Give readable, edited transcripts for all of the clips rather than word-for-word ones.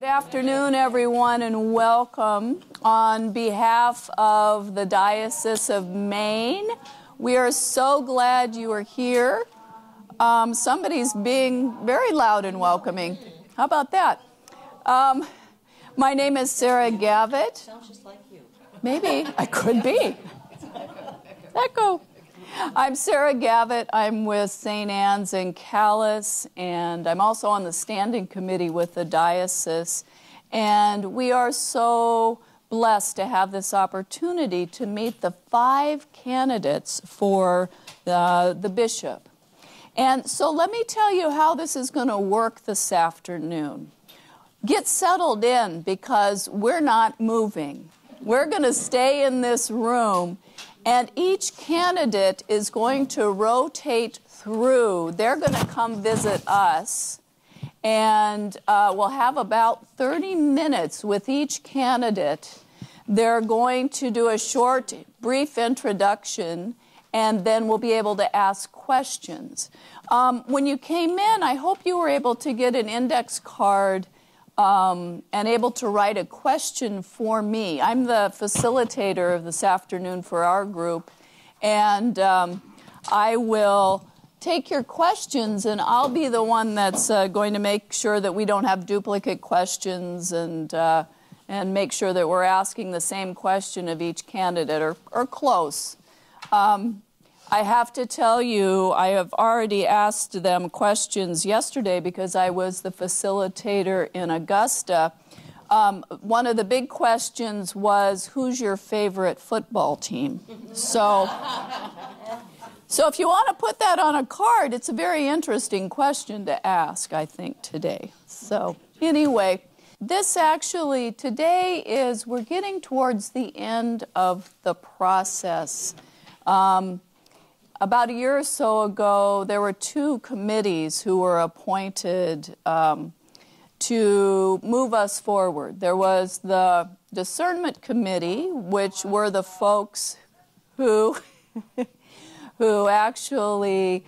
Good afternoon, everyone, and welcome. On behalf of the Diocese of Maine, we are so glad you are here. Somebody's being very loud and welcoming. How about that? My name is Sara Gavit. Sounds just like you. Maybe. I could be. Echo. I'm Sara Gavit. I'm with St. Anne's in Calais, and I'm also on the standing committee with the diocese. And we are so blessed to have this opportunity to meet the 5 candidates for the bishop. And so let me tell you how this is going to work this afternoon. Get settled in, because we're not moving. We're going to stay in this room. And each candidate is going to rotate through. They're going to come visit us. And we'll have about 30 minutes with each candidate. They're going to do a short, brief introduction, and then we'll be able to ask questions. When you came in, I hope you were able to get an index card and able to write a question for me. I'm the facilitator of this afternoon for our group, and I will take your questions, and I'll be the one that's going to make sure that we don't have duplicate questions and make sure that we're asking the same question of each candidate or close. I have to tell you, I have already asked them questions yesterday because I was the facilitator in Augusta. One of the big questions was, who's your favorite football team? So if you want to put that on a card, it's a very interesting question to ask, I think, today. So anyway, this actually, today is, we're getting towards the end of the process. About a year or so ago, there were 2 committees who were appointed to move us forward. There was the Discernment Committee, which were the folks who, who actually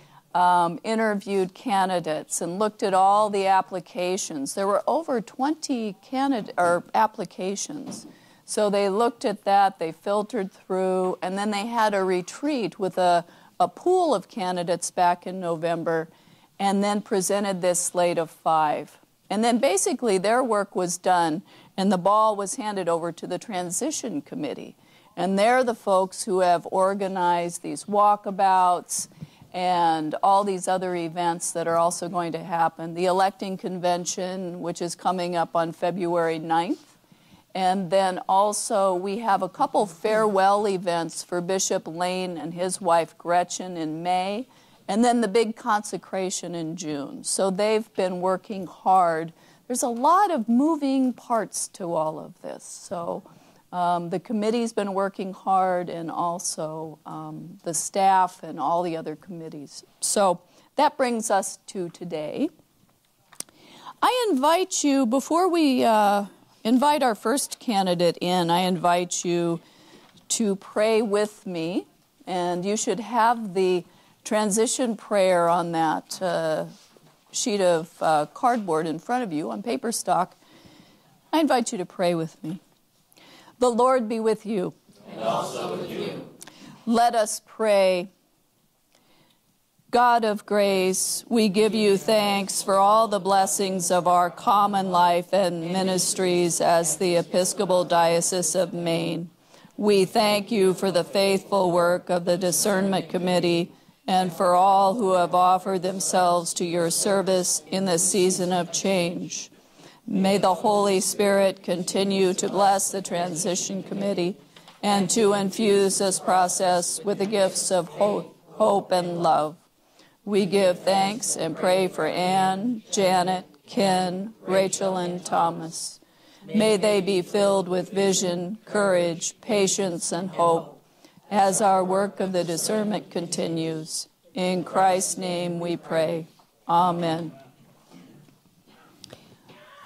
interviewed candidates and looked at all the applications. There were over 20 applications. So they looked at that, they filtered through, and then they had a retreat with a pool of candidates back in November, and then presented this slate of 5. And then basically their work was done, and the ball was handed over to the Transition Committee. And they're the folks who have organized these walkabouts and all these other events that are also going to happen. The electing convention, which is coming up on February 9th. And then also we have a couple farewell events for Bishop Lane and his wife Gretchen in May, and then the big consecration in June. So they've been working hard. There's a lot of moving parts to all of this. So the committee's been working hard, and also the staff and all the other committees. So that brings us to today. I invite you, before we invite our first candidate in, I invite you to pray with me, and you should have the transition prayer on that sheet of cardboard in front of you on paper stock. I invite you to pray with me. The Lord be with you. And also with you. Let us pray. God of grace, we give you thanks for all the blessings of our common life and ministries as the Episcopal Diocese of Maine. We thank you for the faithful work of the Discernment Committee and for all who have offered themselves to your service in this season of change. May the Holy Spirit continue to bless the Transition Committee and to infuse this process with the gifts of hope and love. We give thanks and pray for Anne, Janet, Ken, Rachel, and Thomas. May they be filled with vision, courage, patience, and hope as our work of the discernment continues. In Christ's name we pray. Amen.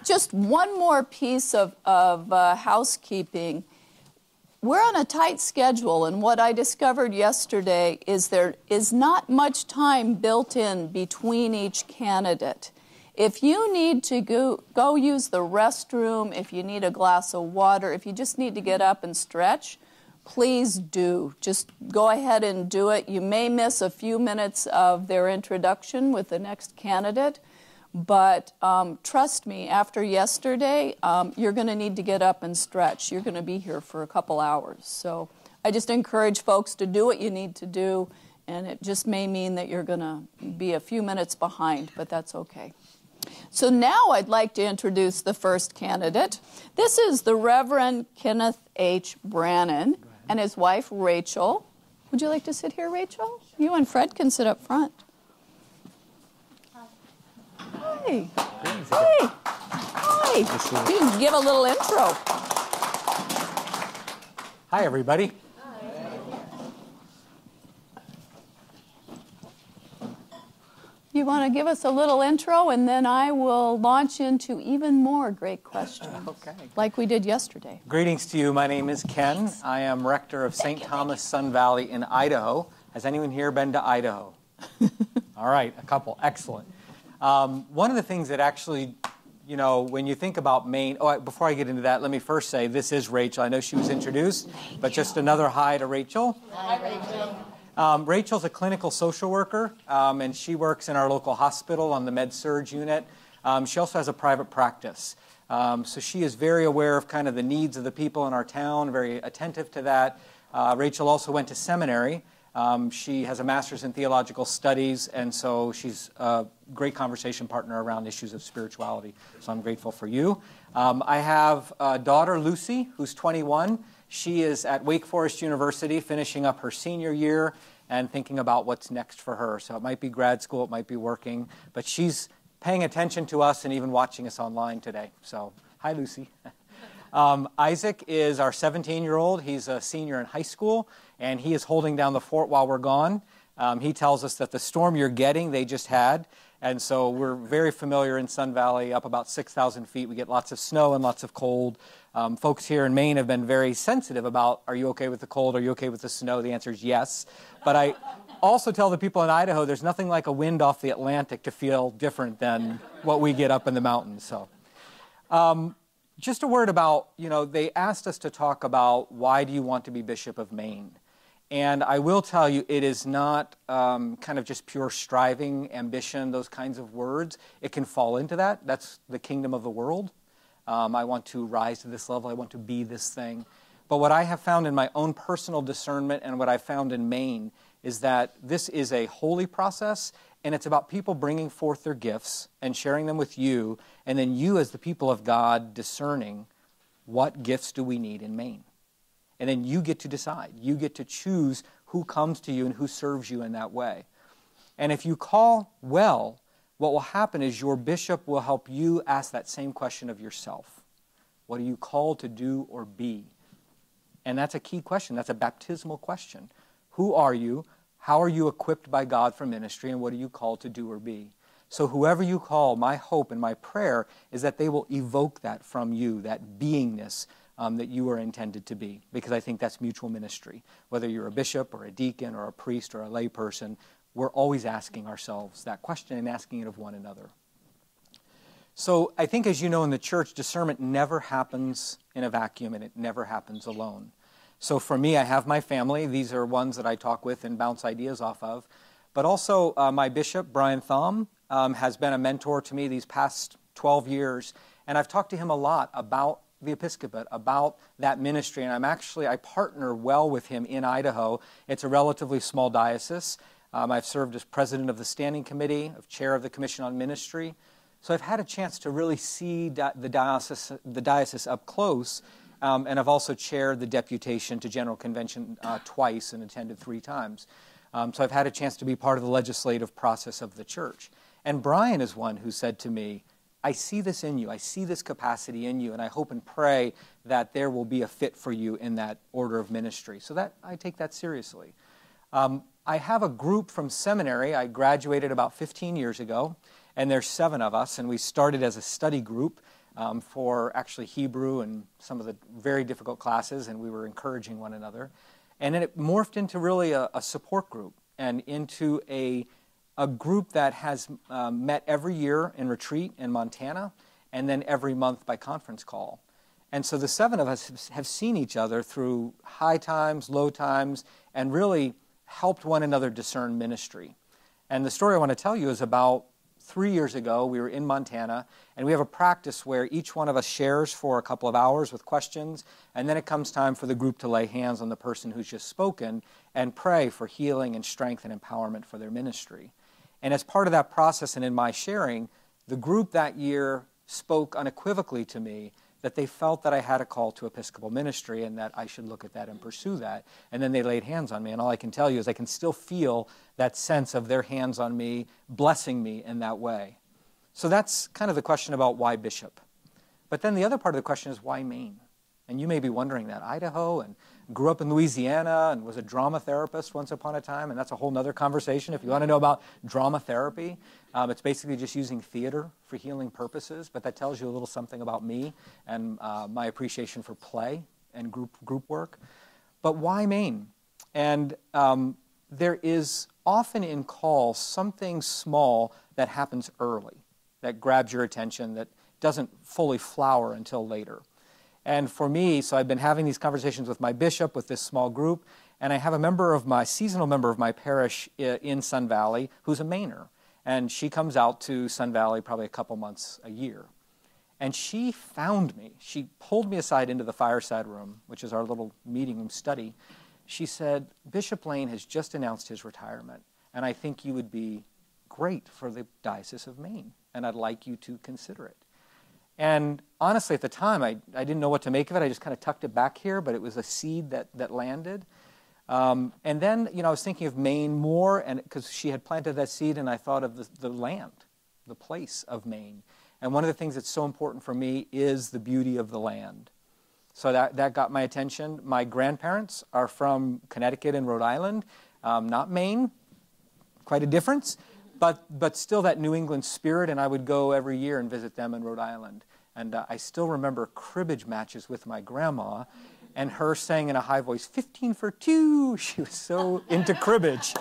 Just one more piece of housekeeping. We're on a tight schedule, and what I discovered yesterday is there is not much time built in between each candidate. If you need to go use the restroom, if you need a glass of water, if you just need to get up and stretch, please do. Just go ahead and do it. You may miss a few minutes of their introduction with the next candidate, but trust me, after yesterday, you're going to need to get up and stretch. You're going to be here for a couple hours. So I just encourage folks to do what you need to do, and it just may mean that you're going to be a few minutes behind, but that's okay. So now I'd like to introduce the first candidate. This is the Reverend Kenneth H. Brannon and his wife, Rachel. Would you like to sit here, Rachel? You and Fred can sit up front. Hi. Hi. Hi. You can give a little intro. Hi, everybody. You want to give us a little intro, and then I will launch into even more great questions, like we did yesterday. Greetings to you. My name is Ken. I am rector of St. Thomas Sun Valley in Idaho. Has anyone here been to Idaho? All right, a couple. Excellent. One of the things that actually, you know, when you think about Maine, before I get into that, let me first say this is Rachel. I know she was introduced, but just another hi to Rachel. Hi, Rachel. Rachel's a clinical social worker, and she works in our local hospital on the med-surg unit. She also has a private practice. So she is very aware of kind of the needs of the people in our town, very attentive to that. Rachel also went to seminary. She has a master's in theological studies, and so she's a great conversation partner around issues of spirituality. So I'm grateful for you. I have a daughter, Lucy, who's 21. She is at Wake Forest University finishing up her senior year and thinking about what's next for her. So it might be grad school, it might be working, but she's paying attention to us and even watching us online today. So, hi, Lucy. Isaac is our 17-year-old. He's a senior in high school, and he is holding down the fort while we're gone. He tells us that the storm you're getting, they just had. And so we're very familiar in Sun Valley, up about 6,000 feet. We get lots of snow and lots of cold. Folks here in Maine have been very sensitive about, are you okay with the cold? Are you okay with the snow? The answer is yes. But I also tell the people in Idaho, there's nothing like a wind off the Atlantic to feel different than what we get up in the mountains. So just a word about, you know, they asked us to talk about why do you want to be Bishop of Maine? And I will tell you, it is not kind of just pure striving, ambition, those kinds of words. It can fall into that. That's the kingdom of the world. I want to rise to this level. I want to be this thing. But what I have found in my own personal discernment and what I found in Maine is that this is a holy process, and it's about people bringing forth their gifts and sharing them with you, and then you as the people of God discerning what gifts do we need in Maine. And then you get to decide. You get to choose who comes to you and who serves you in that way. And if you call well, what will happen is your bishop will help you ask that same question of yourself. What are you called to do or be? And that's a key question. That's a baptismal question. Who are you? How are you equipped by God for ministry? And what are you called to do or be? So whoever you call, my hope and my prayer is that they will evoke that from you, that beingness that you are intended to be, because I think that's mutual ministry. Whether you're a bishop or a deacon or a priest or a lay person, we're always asking ourselves that question and asking it of one another. So I think, as you know, in the church, discernment never happens in a vacuum, and it never happens alone. So for me, I have my family. These are ones that I talk with and bounce ideas off of. But also my bishop, Brian Thom, has been a mentor to me these past 12 years. And I've talked to him a lot about the episcopate, about that ministry. And I partner well with him in Idaho. It's a relatively small diocese. I've served as president of the standing committee, of chair of the Commission on Ministry. So I've had a chance to really see the diocese up close. And I've also chaired the deputation to General Convention twice and attended 3 times. So I've had a chance to be part of the legislative process of the church. And Brian is one who said to me, I see this in you. I see this capacity in you, and I hope and pray that there will be a fit for you in that order of ministry. So that I take that seriously. I have a group from seminary. I graduated about 15 years ago, and there's 7 of us, and we started as a study group for actually Hebrew and some of the very difficult classes, and we were encouraging one another. And then it morphed into really a support group and into a a group that has met every year in retreat in Montana, and then every month by conference call. And so the 7 of us have seen each other through high times, low times, and really helped one another discern ministry. And the story I want to tell you is about 3 years ago. We were in Montana, and we have a practice where each one of us shares for a couple of hours with questions, and then it comes time for the group to lay hands on the person who's just spoken and pray for healing and strength and empowerment for their ministry. And as part of that process and in my sharing, the group that year spoke unequivocally to me that they felt that I had a call to Episcopal ministry and that I should look at that and pursue that. And then they laid hands on me. And all I can tell you is I can still feel that sense of their hands on me, blessing me in that way. So that's kind of the question about why bishop. But then the other part of the question is why Maine? And you may be wondering that. Idaho, and grew up in Louisiana, and was a drama therapist once upon a time, and that's a whole other conversation. If you want to know about drama therapy, it's basically just using theater for healing purposes, but that tells you a little something about me and my appreciation for play and group work. But why Maine? And there is often in call something small that happens early, that grabs your attention, that doesn't fully flower until later. And for me, so I've been having these conversations with my bishop, with this small group, and I have a seasonal member of my parish in Sun Valley who's a Mainer. And she comes out to Sun Valley probably a couple months a year. And she found me. She pulled me aside into the fireside room, which is our little meeting room study. She said, Bishop Lane has just announced his retirement, and I think you would be great for the Diocese of Maine, and I'd like you to consider it. And honestly, at the time, I didn't know what to make of it. I just kind of tucked it back here, but it was a seed that landed. And then, I was thinking of Maine more, and because she had planted that seed, and I thought of the land, the place of Maine. And one of the things that's so important for me is the beauty of the land. So that got my attention. My grandparents are from Connecticut and Rhode Island, not Maine, quite a difference. But still that New England spirit, and I would go every year and visit them in Rhode Island. And I still remember cribbage matches with my grandma, and her saying in a high voice, 15 for 2. She was so into cribbage.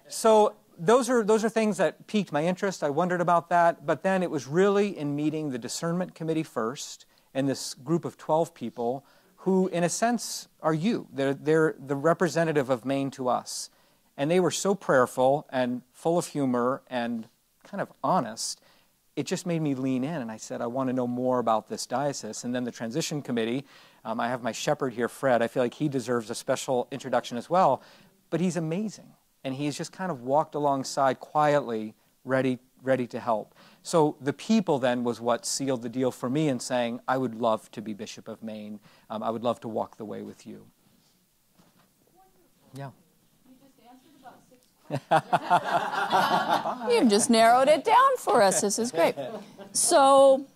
So those are things that piqued my interest. I wondered about that. But then it was really in meeting the discernment committee first, and this group of 12 people who, in a sense, are you. They're the representative of Maine to us. And they were so prayerful and full of humor and kind of honest, it just made me lean in. And I said, I want to know more about this diocese. And then the transition committee, I have my shepherd here, Fred. I feel like he deserves a special introduction as well. But he's amazing. And he's just kind of walked alongside quietly, ready to help. So the people then was what sealed the deal for me in saying, I would love to be Bishop of Maine. I would love to walk the way with you. Yeah. You've just narrowed it down for us. This is great. So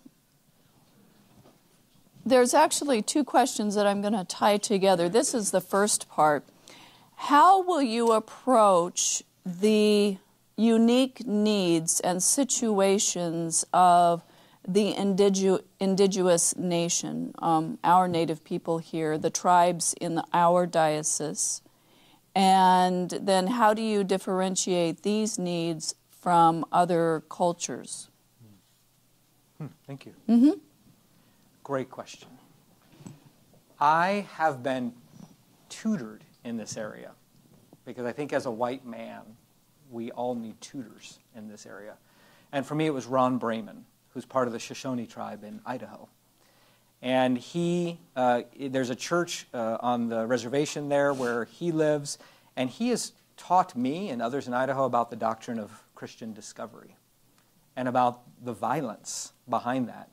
there's actually 2 questions that I'm going to tie together. This is the first part. How will you approach the unique needs and situations of the indigenous nation, our native people here, the tribes in our diocese? And then how do you differentiate these needs from other cultures? Thank you. Mm-hmm. Great question. I have been tutored in this area because I think as a white man, we all need tutors in this area. And for me, it was Ron Brayman, who's part of the Shoshone tribe in Idaho. And there's a church on the reservation there where he lives, and he has taught me and others in Idaho about the doctrine of Christian discovery and about the violence behind that.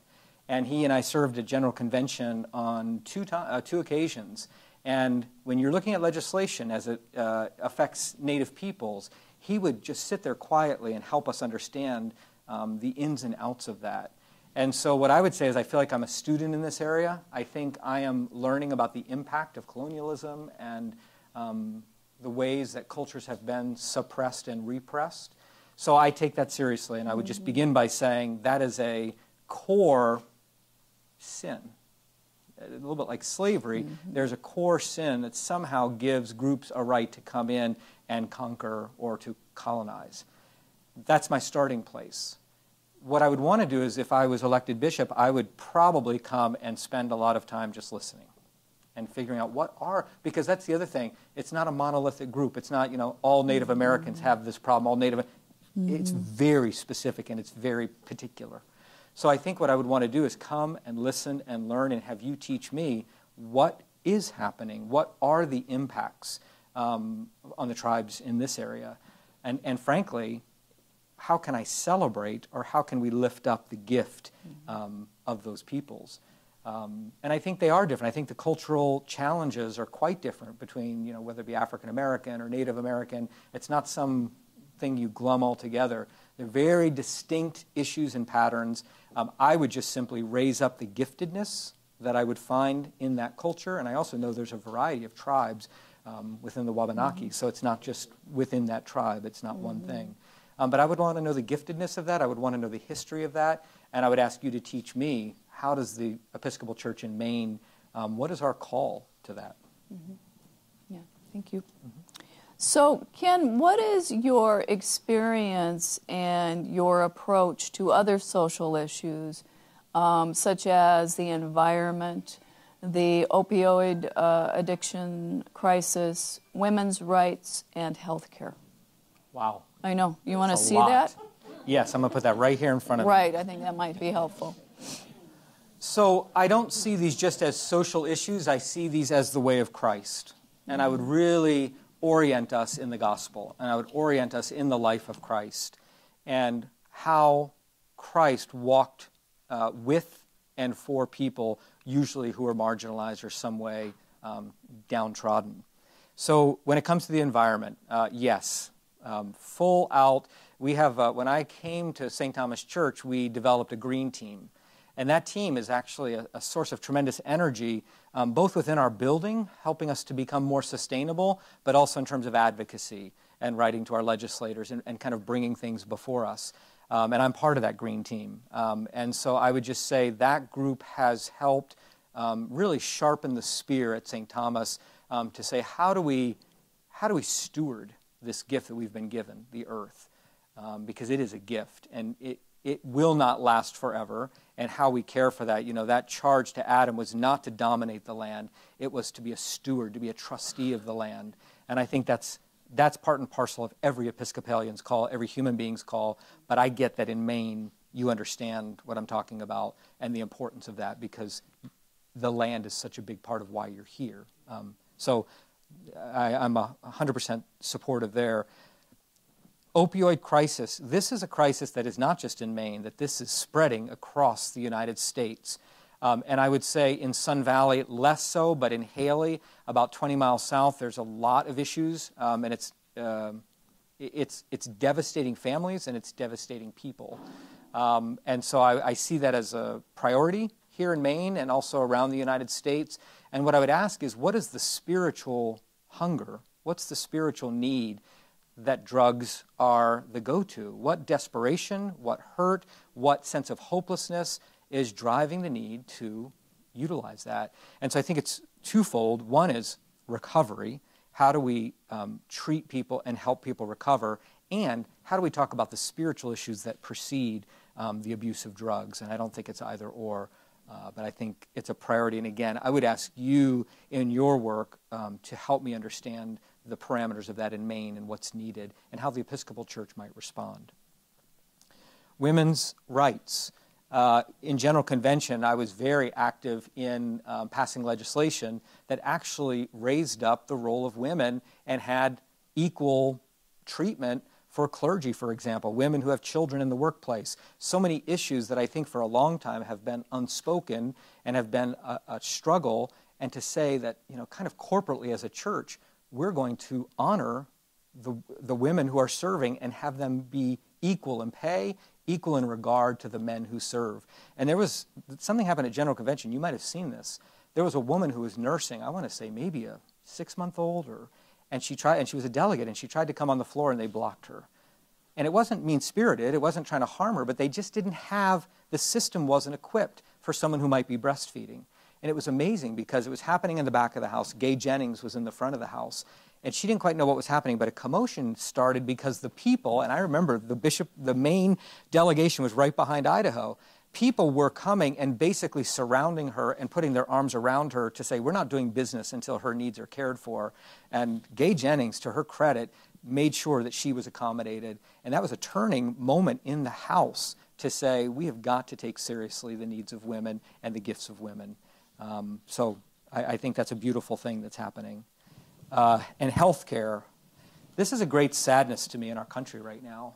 And he and I served at General Convention on two occasions. And when you're looking at legislation as it affects Native peoples, he would just sit there quietly and help us understand the ins and outs of that. And so what I would say is I feel like I'm a student in this area. I think I am learning about the impact of colonialism and the ways that cultures have been suppressed and repressed. So I take that seriously, and I would just begin by saying that is a core sin. a little bit like slavery, there's a core sin that somehow gives groups a right to come in and conquer or to colonize. That's my starting place. What I would want to do is, if I was elected bishop, I would probably come and spend a lot of time just listening and figuring out because that's the other thing. It's not a monolithic group. It's not, all Native Americans have this problem, all Native. It's very specific and it's very particular. So I think what I would want to do is come and listen and learn and have you teach me what is happening, what are the impacts on the tribes in this area, and frankly, how can I celebrate or how can we lift up the gift of those peoples? And I think they are different. I think the cultural challenges are quite different between, whether it be African American or Native American. It's not something you glum all together. They're very distinct issues and patterns. I would just simply raise up the giftedness that I would find in that culture. And I also know there's a variety of tribes within the Wabanaki, so it's not just within that tribe. It's not one thing. But I would want to know the giftedness of that. I would want to know the history of that. And I would ask you to teach me, how does the Episcopal Church in Maine, what is our call to that? Yeah, thank you. So, Ken, what is your experience and your approach to other social issues, such as the environment, the opioid addiction crisis, women's rights, and health care? Wow. I know. You want to see lot. that? Yes, I'm going to put that right here in front of me. Right, I think that might be helpful. So I don't see these just as social issues. I see these as the way of Christ. And I would really orient us in the gospel. And I would orient us in the life of Christ. And how Christ walked with and for people, usually who are marginalized or some way downtrodden. So when it comes to the environment, yes. Full out. We have, when I came to St. Thomas Church, we developed a green team. And that team is actually a source of tremendous energy, both within our building, helping us to become more sustainable, but also in terms of advocacy and writing to our legislators and kind of bringing things before us. And I'm part of that green team. And so I would just say that group has helped really sharpen the spear at St. Thomas to say, how do we steward this gift that we've been given, the earth, because it is a gift, and it will not last forever, and how we care for that. That charge to Adam was not to dominate the land. It was to be a steward, to be a trustee of the land. And I think that's part and parcel of every Episcopalian's call, every human being's call, but I get that in Maine, you understand what I'm talking about and the importance of that, because the land is such a big part of why you're here. So I'm 100% supportive there. Opioid crisis. This is a crisis that is not just in Maine, that this is spreading across the United States. And I would say in Sun Valley, less so, but in Haley, about 20 miles south, there's a lot of issues, and it's devastating families and it's devastating people. And so I see that as a priority here in Maine and also around the United States. And what I would ask is, what is the spiritual hunger? What's the spiritual need that drugs are the go-to? What desperation, what hurt, what sense of hopelessness is driving the need to utilize that? And so I think it's twofold. One is recovery. How do we treat people and help people recover? And how do we talk about the spiritual issues that precede the abuse of drugs? And I don't think it's either or. But I think it's a priority. And again, I would ask you in your work to help me understand the parameters of that in Maine and what's needed and how the Episcopal Church might respond. Women's rights. In General Convention, I was very active in passing legislation that actually raised up the role of women and had equal treatment for clergy, for example, women who have children in the workplace. So many issues that I think for a long time have been unspoken and have been a struggle, and to say that, kind of corporately as a church, we're going to honor the women who are serving and have them be equal in pay, equal in regard to the men who serve. And there was something happened at General Convention. You might have seen this. There was a woman who was nursing, I want to say maybe a 6-month-old, and she was a delegate, and she tried to come on the floor, and they blocked her. And it wasn't mean-spirited. It wasn't trying to harm her, but they just didn't have, the system wasn't equipped for someone who might be breastfeeding. And it was amazing because it was happening in the back of the house. Gay Jennings was in the front of the house. And she didn't quite know what was happening, but a commotion started because the people, and I remember the main delegation was right behind Idaho. People were coming and basically surrounding her and putting their arms around her to say, we're not doing business until her needs are cared for. And Gay Jennings, to her credit, made sure that she was accommodated. And that was a turning moment in the house to say, we have got to take seriously the needs of women and the gifts of women. So I think that's a beautiful thing that's happening. And healthcare, this is a great sadness to me in our country right now.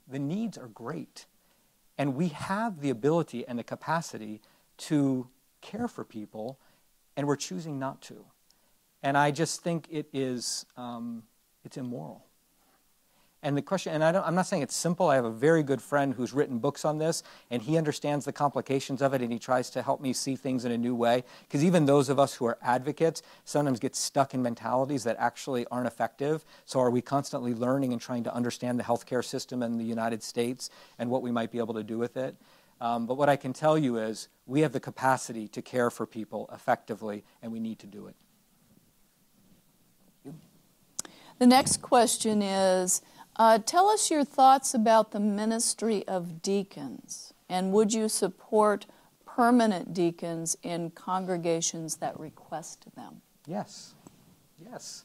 The needs are great. And we have the ability and the capacity to care for people, and we're choosing not to. And I just think it is, it's immoral. And the question, and I'm not saying it's simple. I have a very good friend who's written books on this, and he understands the complications of it, and he tries to help me see things in a new way. Because even those of us who are advocates sometimes get stuck in mentalities that actually aren't effective. So are we constantly learning and trying to understand the healthcare system in the United States and what we might be able to do with it? But what I can tell you is we have the capacity to care for people effectively, and we need to do it. The next question is, tell us your thoughts about the ministry of deacons, and would you support permanent deacons in congregations that request them? Yes, yes.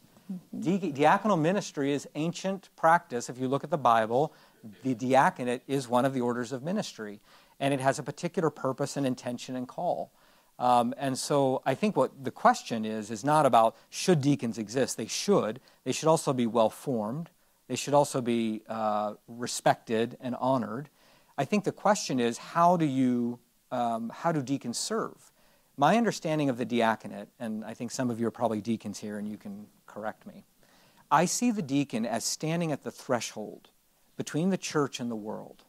Diaconal ministry is ancient practice. If you look at the Bible, the diaconate is one of the orders of ministry, and it has a particular purpose and intention and call. And so I think what the question is not about should deacons exist. They should. They should also be well-formed. They should also be respected and honored. I think the question is, how do deacons serve? My understanding of the diaconate, and I think some of you are probably deacons here and you can correct me, I see the deacon as standing at the threshold between the church and the world,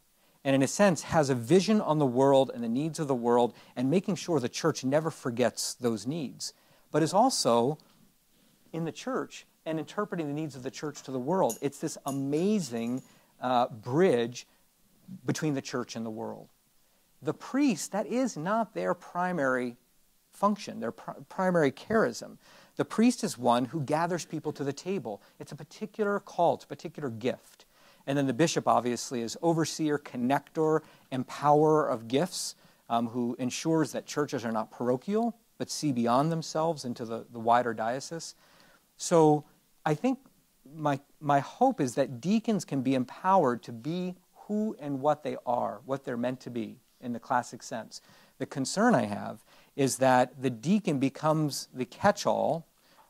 and in a sense has a vision on the world and the needs of the world and making sure the church never forgets those needs, but is also in the church and interpreting the needs of the church to the world. It's this amazing bridge between the church and the world. The priest, that is not their primary function, their primary charism. The priest is one who gathers people to the table. It's a particular call, it's a particular gift. And then the bishop, obviously, is overseer, connector, empowerer of gifts, who ensures that churches are not parochial, but see beyond themselves into the wider diocese. So I think my hope is that deacons can be empowered to be who and what they are, what they're meant to be in the classic sense. The concern I have is that the deacon becomes the catch-all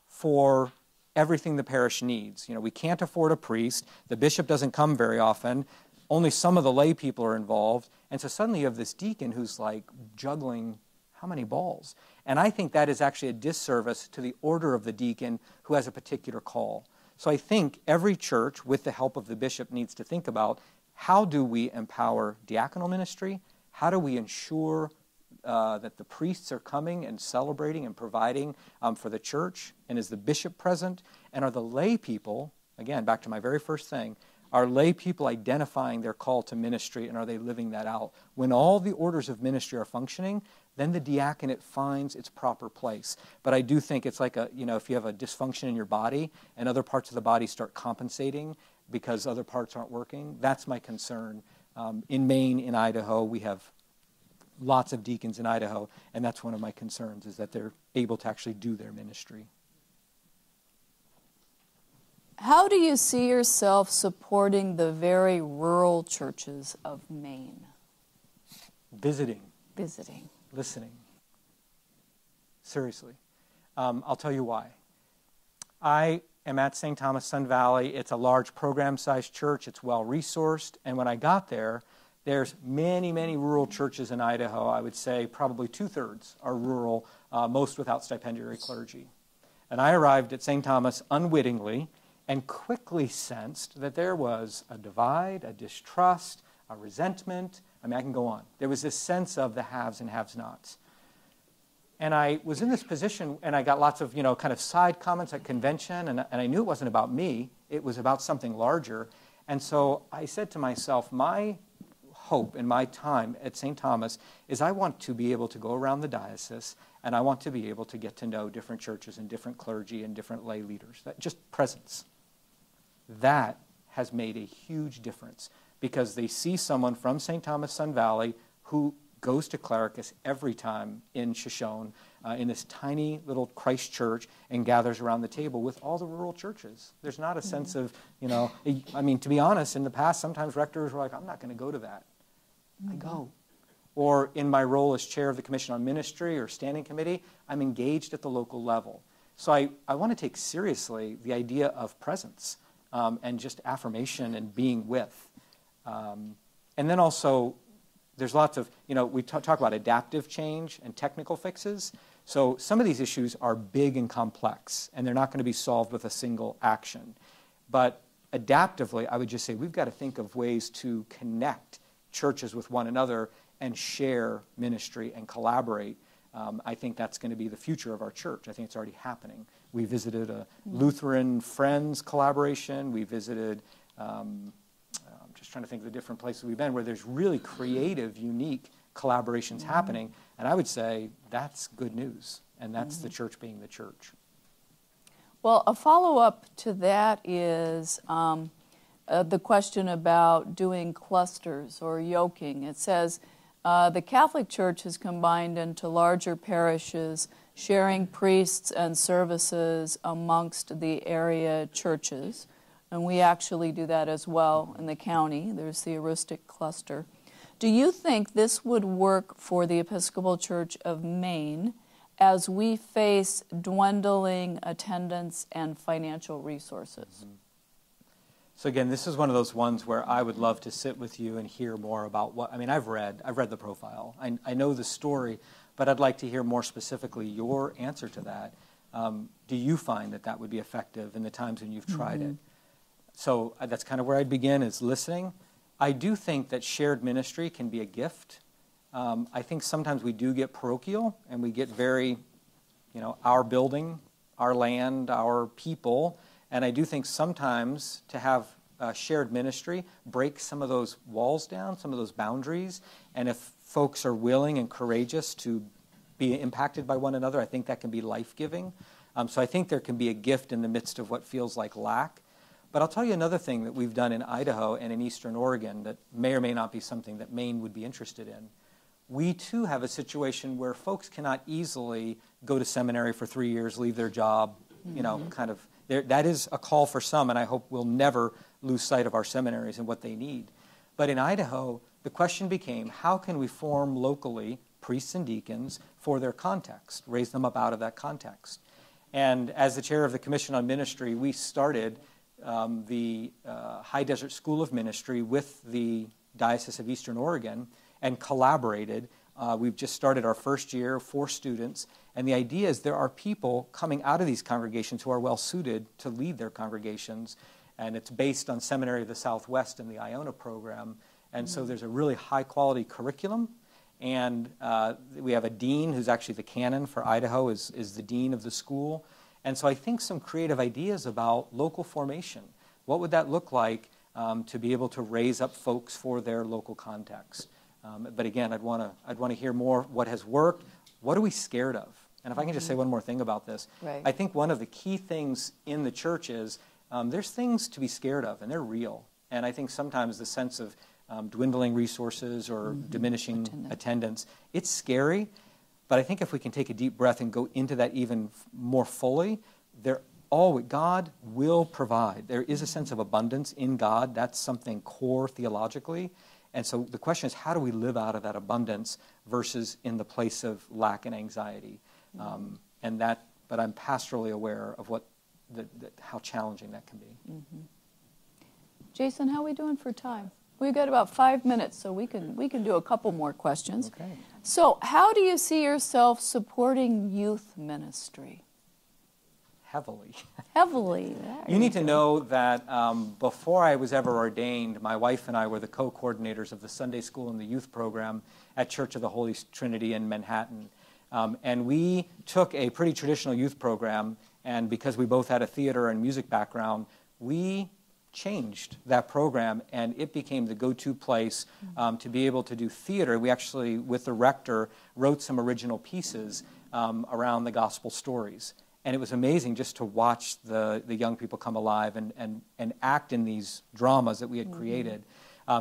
for everything the parish needs. You know, we can't afford a priest. The bishop doesn't come very often. Only some of the lay people are involved. And so suddenly you have this deacon who's like juggling how many balls? And I think that is actually a disservice to the order of the deacon who has a particular call. So I think every church, with the help of the bishop, needs to think about how do we empower diaconal ministry? How do we ensure that the priests are coming and celebrating and providing for the church? And is the bishop present? And are the lay people, again, back to my very first thing, are lay people identifying their call to ministry, and are they living that out? When all the orders of ministry are functioning, then the diaconate finds its proper place. But I do think it's like if you have a dysfunction in your body and other parts of the body start compensating because other parts aren't working, that's my concern. In Maine, in Idaho, we have lots of deacons in Idaho, and that's one of my concerns, is that they're able to actually do their ministry. How do you see yourself supporting the very rural churches of Maine? Visiting. Listening. Seriously. I'll tell you why. I am at St. Thomas Sun Valley. It's a large program-sized church. It's well-resourced. And when I got there, there's many, many rural churches in Idaho. I would say probably 2/3 are rural, most without stipendiary clergy. And I arrived at St. Thomas unwittingly and quickly sensed that there was a divide, a distrust, a resentment. I mean, I can go on. There was this sense of the haves and have-nots. And I was in this position, and I got lots of, kind of side comments at convention, and I knew it wasn't about me. It was about something larger. And so I said to myself, my hope in my time at St. Thomas is I want to be able to go around the diocese and I want to be able to get to know different churches and different clergy and different lay leaders. That just presence. That has made a huge difference because they see someone from St. Thomas Sun Valley who goes to Clericus every time in Shoshone, in this tiny little Christ church, and gathers around the table with all the rural churches. There's not a sense of, I mean, to be honest, in the past, sometimes rectors were like, I'm not going to go to that. I go. Or in my role as chair of the Commission on Ministry or Standing Committee, I'm engaged at the local level. So I want to take seriously the idea of presence and just affirmation and being with. And then also, there's lots of, we talk about adaptive change and technical fixes. So some of these issues are big and complex, and they're not going to be solved with a single action. But adaptively, I would just say we've got to think of ways to connect churches with one another and share ministry and collaborate. I think that's going to be the future of our church. I think it's already happening. We visited a Lutheran Friends collaboration. We visited... just trying to think of the different places we've been where there's really creative, unique collaborations happening. And I would say that's good news. And that's the church being the church. Well, a follow-up to that is the question about doing clusters or yoking. It says the Catholic Church has combined into larger parishes, sharing priests and services amongst the area churches. And we actually do that as well in the county. There's the heuristic cluster. Do you think this would work for the Episcopal Church of Maine as we face dwindling attendance and financial resources? So again, this is one of those ones where I would love to sit with you and hear more about what, I've read the profile. I know the story, but I'd like to hear more specifically your answer to that. Do you find that would be effective in the times when you've tried it? So that's kind of where I'd begin, is listening. I do think that shared ministry can be a gift. I think sometimes we do get parochial, and we get very, our building, our land, our people. And I do think sometimes to have shared ministry break some of those walls down, some of those boundaries. And if folks are willing and courageous to be impacted by one another, I think that can be life-giving. So I think there can be a gift in the midst of what feels like lack. But I'll tell you another thing that we've done in Idaho and in Eastern Oregon that may or may not be something that Maine would be interested in. We, too, have a situation where folks cannot easily go to seminary for 3 years, leave their job, that is a call for some, and I hope we'll never lose sight of our seminaries and what they need. But in Idaho, the question became, how can we form locally priests and deacons for their context, raise them up out of that context? And as the chair of the Commission on Ministry, we started the High Desert School of Ministry with the Diocese of Eastern Oregon and collaborated. We've just started our first year, 4 students, and the idea is there are people coming out of these congregations who are well suited to lead their congregations, and it's based on Seminary of the Southwest and the Iona program, and so there's a really high-quality curriculum, and we have a dean who's actually the Canon for Idaho, is the dean of the school. And so I think some creative ideas about local formation. What would that look like to be able to raise up folks for their local context? But again, I'd want to hear more what has worked. What are we scared of? And if I can just say one more thing about this. Right. I think one of the key things in the church is there's things to be scared of, and they're real. And I think sometimes the sense of dwindling resources or diminishing attendance, it's scary. But I think if we can take a deep breath and go into that even more fully, God will provide. There is a sense of abundance in God. That's something core theologically. And so the question is, how do we live out of that abundance versus in the place of lack and anxiety? But I'm pastorally aware of how challenging that can be. Jason, how are we doing for time? We've got about 5 minutes, so we can do a couple more questions. Okay. So how do you see yourself supporting youth ministry? Heavily. Heavily. You need to know that before I was ever ordained, my wife and I were the co-coordinators of the Sunday School and the youth program at Church of the Holy Trinity in Manhattan. And we took a pretty traditional youth program, and because we both had a theater and music background, we changed that program, and it became the go-to place to be able to do theater. We actually, with the rector, wrote some original pieces around the gospel stories. And it was amazing just to watch the young people come alive and act in these dramas that we had created.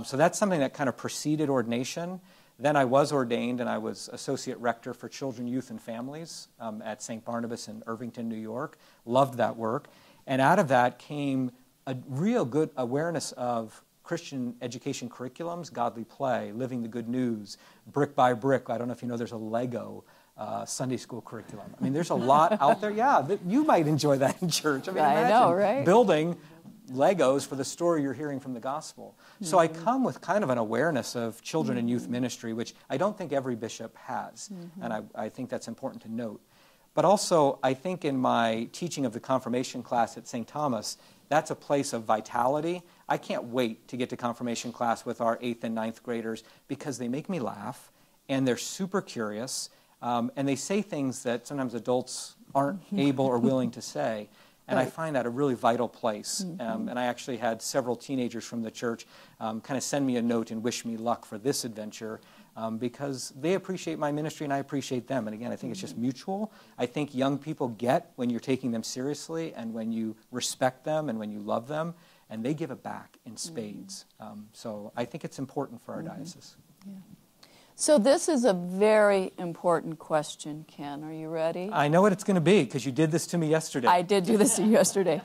So that's something that kind of preceded ordination. Then I was ordained, and I was associate rector for children, youth, and families at St. Barnabas in Irvington, New York. Loved that work. And out of that came a real good awareness of Christian education curriculums, godly play, living the good news, brick by brick. I don't know if you know, there's a Lego Sunday school curriculum. I mean, there's a lot out there. Yeah, you might enjoy that in church. I mean, I know, right? Building Legos for the story you're hearing from the gospel. So I come with kind of an awareness of children and youth ministry, which I don't think every bishop has. And I think that's important to note. But also, I think in my teaching of the confirmation class at St. Thomas, that's a place of vitality. I can't wait to get to confirmation class with our 8th and 9th graders because they make me laugh, and they're super curious, and they say things that sometimes adults aren't able or willing to say. And I find that a really vital place. And I actually had several teenagers from the church kind of send me a note and wish me luck for this adventure because they appreciate my ministry and I appreciate them. And again, I think it's just mutual. I think young people get when you're taking them seriously and when you respect them and when you love them, and they give it back in spades. So I think it's important for our diocese. Yeah. So this is a very important question, Ken. Are you ready? I know what it's going to be because you did this to me yesterday. I did do this to you yesterday.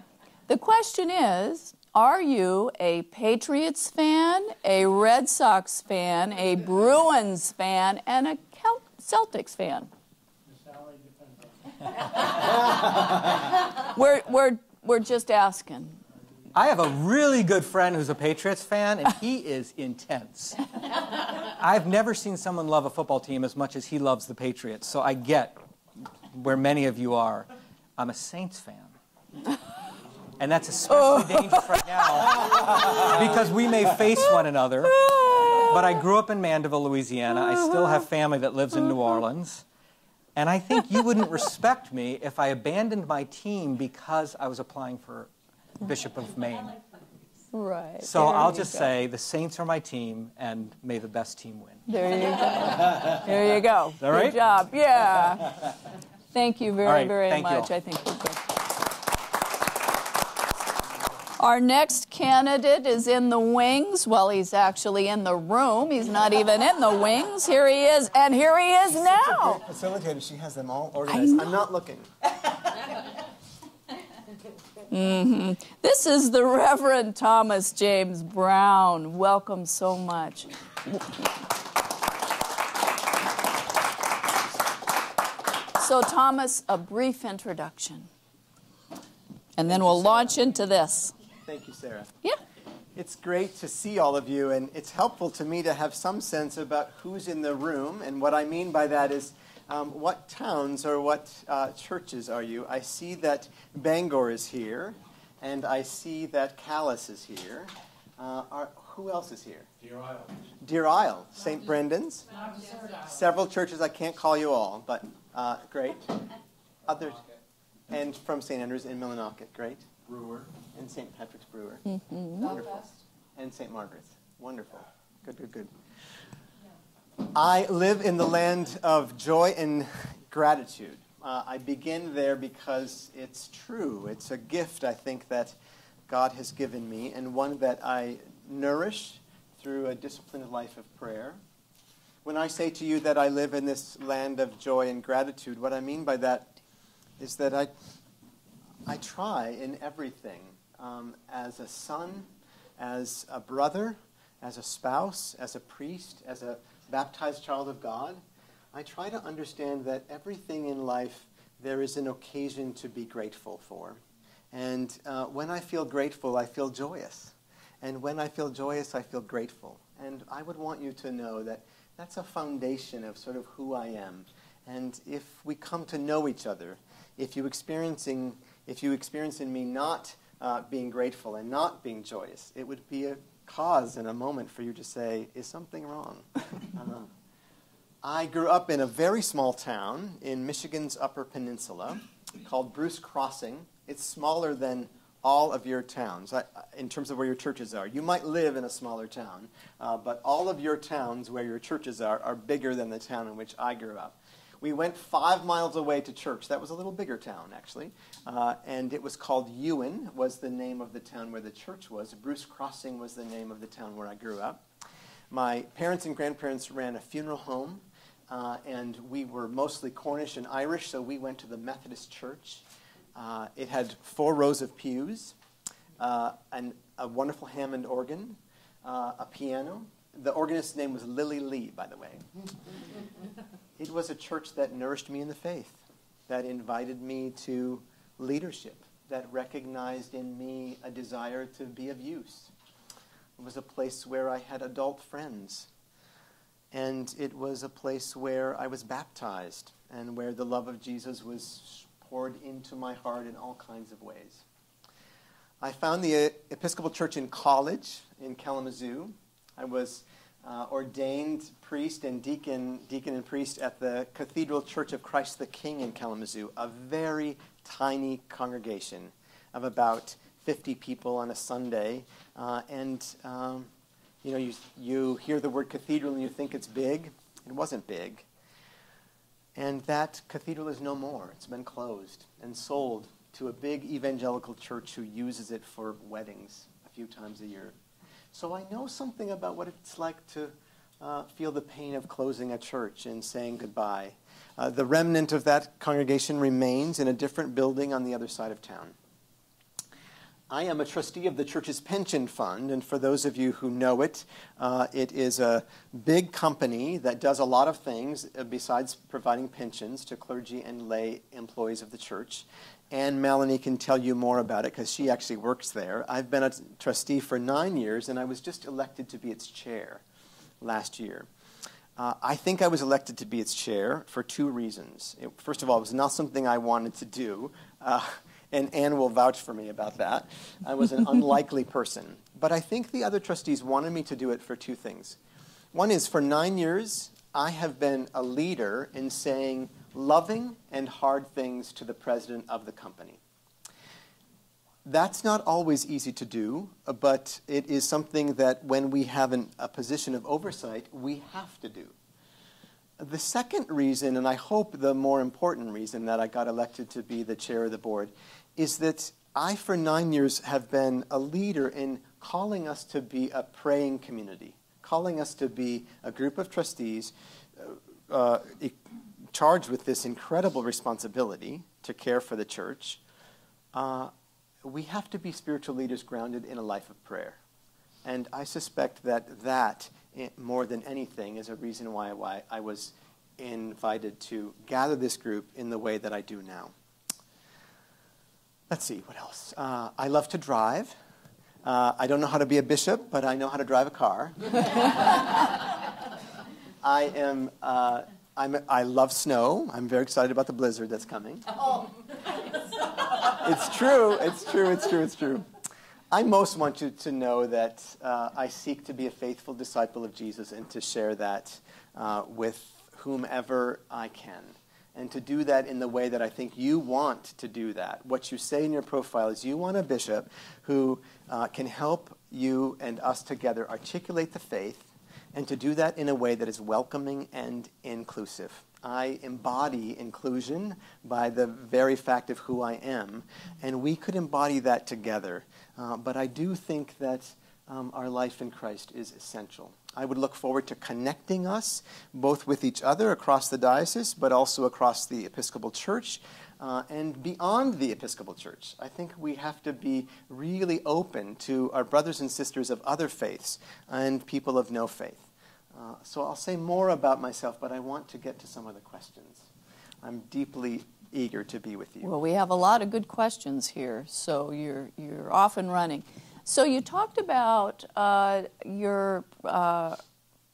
The question is, are you a Patriots fan, a Red Sox fan, a Bruins fan, and a Celtics fan? We're just asking. I have a really good friend who's a Patriots fan, and he is intense. I've never seen someone love a football team as much as he loves the Patriots, so I get where many of you are. I'm a Saints fan. And that's especially dangerous right now because we may face one another. But I grew up in Mandeville, Louisiana. I still have family that lives in New Orleans. And I think you wouldn't respect me if I abandoned my team because I was applying for Bishop of Maine. Right. So I'll just say the Saints are my team, and may the best team win. There you go. There you go. Is that right? Good job. Yeah. Thank you very, very much. You. I think we're good. Our next candidate is in the wings. Well, he's actually in the room. He's not even in the wings. Here he is, and here he is now. Facilitator, she has them all organized. I'm not looking. This is the Reverend Thomas James Brown. Welcome so much. So, Thomas, a brief introduction. And then we'll launch into this. Thank you, Sarah. Yeah. It's great to see all of you, and it's helpful to me to have some sense about who's in the room. And what I mean by that is what towns or what churches are you? I see that Bangor is here, and I see that Calais is here. Who else is here? Deer Isle. Deer Isle, St. Brendan's. Several churches, I can't call you all, but great. Others, and from St. Andrews in Millinocket, great. Brewer. And St. Patrick's Brewer. Wonderful. And St. Margaret's. Wonderful. Good, good, good. I live in the land of joy and gratitude. I begin there because it's true. It's a gift, I think, that God has given me, and one that I nourish through a disciplined life of prayer. When I say to you that I live in this land of joy and gratitude, what I mean by that is that I try in everything, as a son, as a brother, as a spouse, as a priest, as a baptized child of God, I try to understand that everything in life there is an occasion to be grateful for. And when I feel grateful, I feel joyous. And when I feel joyous, I feel grateful. And I would want you to know that that's a foundation of sort of who I am. And if we come to know each other, if you experience in me not being grateful and not being joyous, it would be a cause and a moment for you to say, is something wrong? I grew up in a very small town in Michigan's Upper Peninsula called Bruce Crossing. It's smaller than all of your towns, in terms of where your churches are. You might live in a smaller town, but all of your towns where your churches are bigger than the town in which I grew up. We went 5 miles away to church. That was a little bigger town, actually. And it was called Ewan, was the name of the town where the church was. Bruce Crossing was the name of the town where I grew up. My parents and grandparents ran a funeral home, and we were mostly Cornish and Irish, so we went to the Methodist church. It had 4 rows of pews, and a wonderful Hammond organ, a piano. The organist's name was Lily Lee, by the way. It was a church that nourished me in the faith, that invited me to leadership, that recognized in me a desire to be of use. It was a place where I had adult friends, and it was a place where I was baptized and where the love of Jesus was poured into my heart in all kinds of ways. I found the Episcopal Church in college in Kalamazoo. I was ordained priest and deacon and priest at the Cathedral Church of Christ the King in Kalamazoo, a very tiny congregation of about 50 people on a Sunday. You hear the word cathedral and you think it's big. It wasn't big. And that cathedral is no more. It's been closed and sold to a big evangelical church who uses it for weddings a few times a year. So I know something about what it's like to feel the pain of closing a church and saying goodbye. The remnant of that congregation remains in a different building on the other side of town. I am a trustee of the church's pension fund, and for those of you who know it, it is a big company that does a lot of things besides providing pensions to clergy and lay employees of the church. And Melanie can tell you more about it because she actually works there. I've been a trustee for 9 years, and I was just elected to be its chair last year. I think I was elected to be its chair for 2 reasons. First of all, it was not something I wanted to do, and Anne will vouch for me about that. I was an unlikely person. But I think the other trustees wanted me to do it for 2 things. One is, for 9 years, I have been a leader in saying loving and hard things to the president of the company. That's not always easy to do, but it is something that when we have a position of oversight, we have to do. The second reason, and I hope the more important reason that I got elected to be the chair of the board, is that I, for 9 years, have been a leader in calling us to be a praying community, calling us to be a group of trustees charged with this incredible responsibility to care for the church. We have to be spiritual leaders grounded in a life of prayer. And I suspect that more than anything, is a reason why I was invited to gather this group in the way that I do now. Let's see, what else? I love to drive. I don't know how to be a bishop, but I know how to drive a car. I love snow. I'm very excited about the blizzard that's coming. Oh. It's true. I most want you to know that I seek to be a faithful disciple of Jesus and to share that with whomever I can. And to do that in the way that I think you want to do that. What you say in your profile is you want a bishop who can help you and us together articulate the faith, and to do that in a way that is welcoming and inclusive. I embody inclusion by the very fact of who I am, and we could embody that together. But I do think that our life in Christ is essential. I would look forward to connecting us, both with each other across the diocese, but also across the Episcopal Church, and beyond the Episcopal Church. I think we have to be really open to our brothers and sisters of other faiths and people of no faith. So I'll say more about myself, but I want to get to some of the questions. I'm deeply eager to be with you. Well, we have a lot of good questions here, so you're off and running. So you talked about your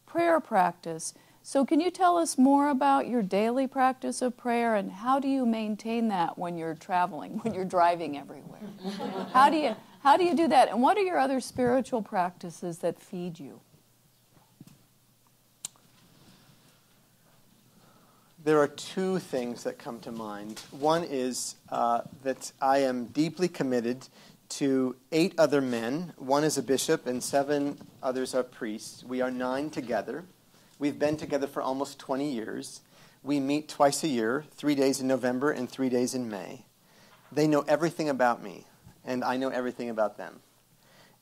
prayer practice. So can you tell us more about your daily practice of prayer, and how do you maintain that when you're traveling, when you're driving everywhere? How do you do that, and what are your other spiritual practices that feed you? There are 2 things that come to mind. One is that I am deeply committed to 8 other men. 1 is a bishop and 7 others are priests. We are 9 together. We've been together for almost 20 years. We meet twice a year, 3 days in November and 3 days in May. They know everything about me, and I know everything about them.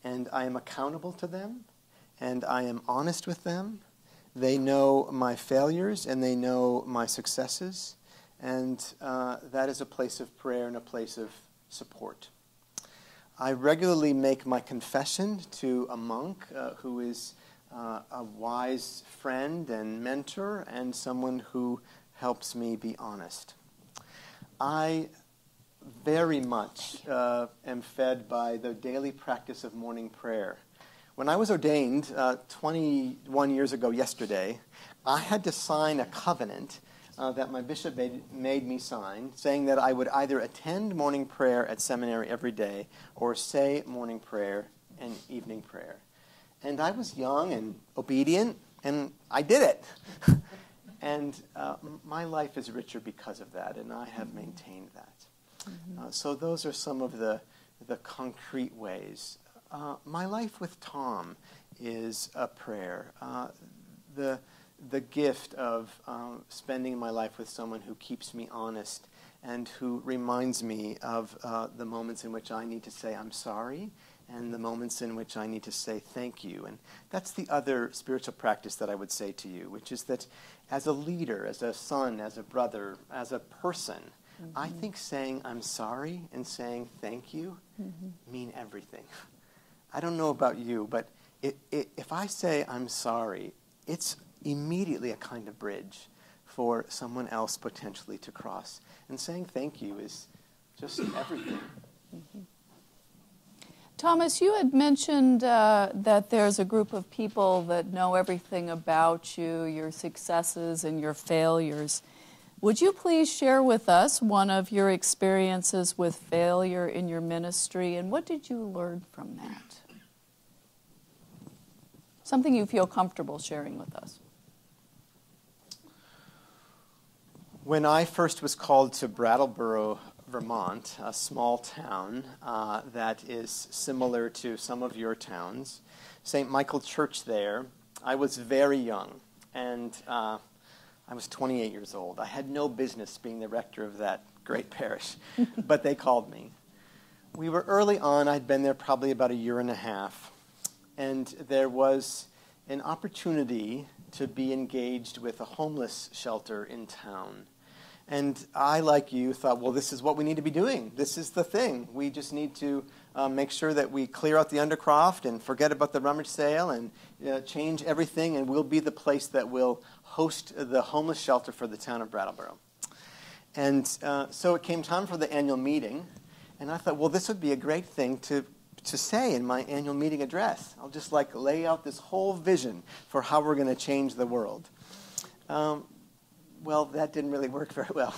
And I am accountable to them, and I am honest with them. They know my failures, and they know my successes. And that is a place of prayer and a place of support. I regularly make my confession to a monk who is a wise friend and mentor and someone who helps me be honest. I very much am fed by the daily practice of morning prayer. When I was ordained 21 years ago yesterday, I had to sign a covenant that my bishop made me sign, saying that I would either attend morning prayer at seminary every day or say morning prayer and evening prayer. And I was young and obedient, and I did it. And my life is richer because of that, and I have maintained that. So those are some of the concrete ways. My life with Tom is a prayer. The gift of spending my life with someone who keeps me honest and who reminds me of the moments in which I need to say I'm sorry and the moments in which I need to say thank you. And that's the other spiritual practice that I would say to you, which is that as a leader, as a son, as a brother, as a person, I think saying I'm sorry and saying thank you mean everything. I don't know about you, but if I say I'm sorry, it's immediately a kind of bridge for someone else potentially to cross. And saying thank you is just everything. Thomas, you had mentioned that there's a group of people that know everything about you, your successes and your failures. Would you please share with us one of your experiences with failure in your ministry, and what did you learn from that? Something you feel comfortable sharing with us. When I first was called to Brattleboro, Vermont, a small town that is similar to some of your towns, St. Michael Church there, I was very young, and I was 28 years old. I had no business being the rector of that great parish, but they called me. We were early on. I'd been there probably about a year and a half, and there was an opportunity to be engaged with a homeless shelter in town. And I, like you, thought, well, this is what we need to be doing. This is the thing. We just need to make sure that we clear out the undercroft and forget about the rummage sale and change everything, and we'll be the place that will host the homeless shelter for the town of Brattleboro. And so it came time for the annual meeting, and I thought, well, this would be a great thing to say in my annual meeting address. I'll just lay out this whole vision for how we're going to change the world. Well, that didn't really work very well.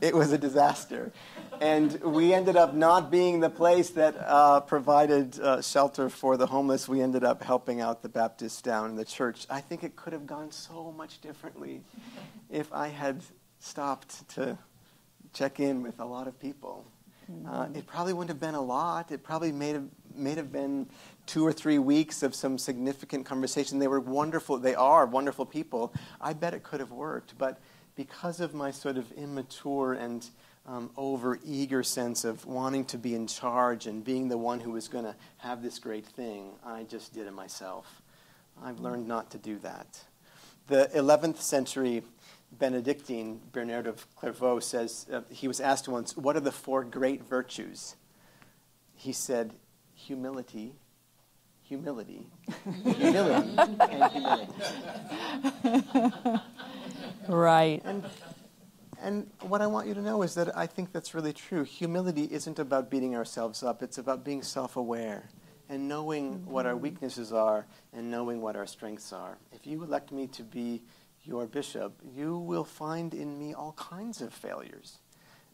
It was a disaster. And we ended up not being the place that provided shelter for the homeless. We ended up helping out the Baptists down in the church. I think it could have gone so much differently if I had stopped to check in with a lot of people. It probably wouldn't have been a lot. It probably may have been 2 or 3 weeks of some significant conversation. They were wonderful. They are wonderful people. I bet it could have worked. But because of my sort of immature and over-eager sense of wanting to be in charge and being the one who was going to have this great thing, I just did it myself. I've learned not to do that. The 11th century Benedictine, Bernard of Clairvaux, says, he was asked once, what are the 4 great virtues? He said, humility, humility, humility, and humility. Right. And what I want you to know is that I think that's really true. Humility isn't about beating ourselves up. It's about being self-aware and knowing what our weaknesses are and knowing what our strengths are. If you elect me to be your bishop, you will find in me all kinds of failures.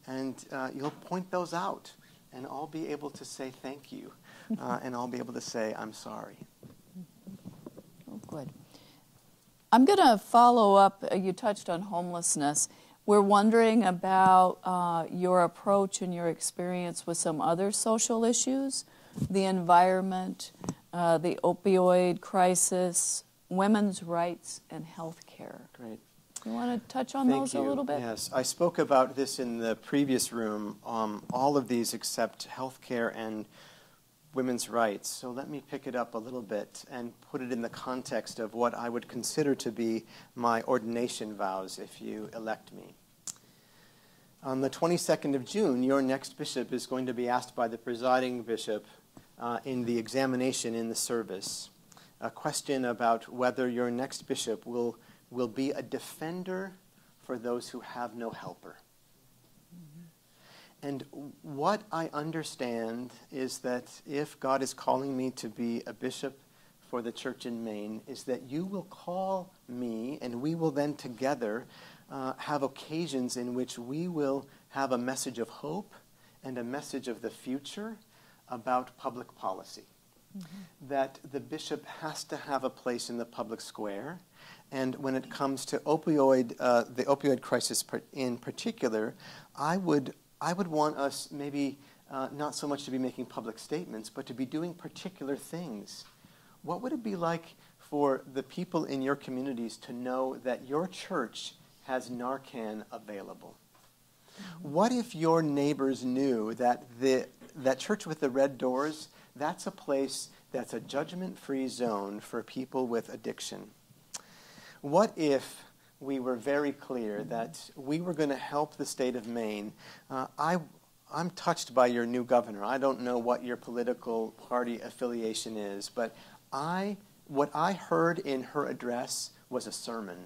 And you'll point those out. And I'll be able to say thank you. And I'll be able to say I'm sorry. Oh, good. I'm going to follow up. You touched on homelessness. We're wondering about your approach and your experience with some other social issues, the environment, the opioid crisis, women's rights, and health care. Great. You want to touch on those a little bit? Yes, I spoke about this in the previous room, all of these except healthcare and women's rights. So let me pick it up a little bit and put it in the context of what I would consider to be my ordination vows if you elect me. On the 22nd of June, your next bishop is going to be asked by the presiding bishop in the examination in the service a question about whether your next bishop will be a defender for those who have no helper. And what I understand is that if God is calling me to be a bishop for the church in Maine, is that you will call me, and we will then together have occasions in which we will have a message of hope and a message of the future about public policy. That the bishop has to have a place in the public square. And when it comes to the opioid crisis in particular, I would want us maybe not so much to be making public statements, but to be doing particular things. What would it be like for the people in your communities to know that your church has Narcan available? What if your neighbors knew that that church with the red doors, that's a place that's a judgment-free zone for people with addiction? What if we were very clear that we were going to help the state of Maine? I'm touched by your new governor. I don't know what your political party affiliation is, but what I heard in her address was a sermon.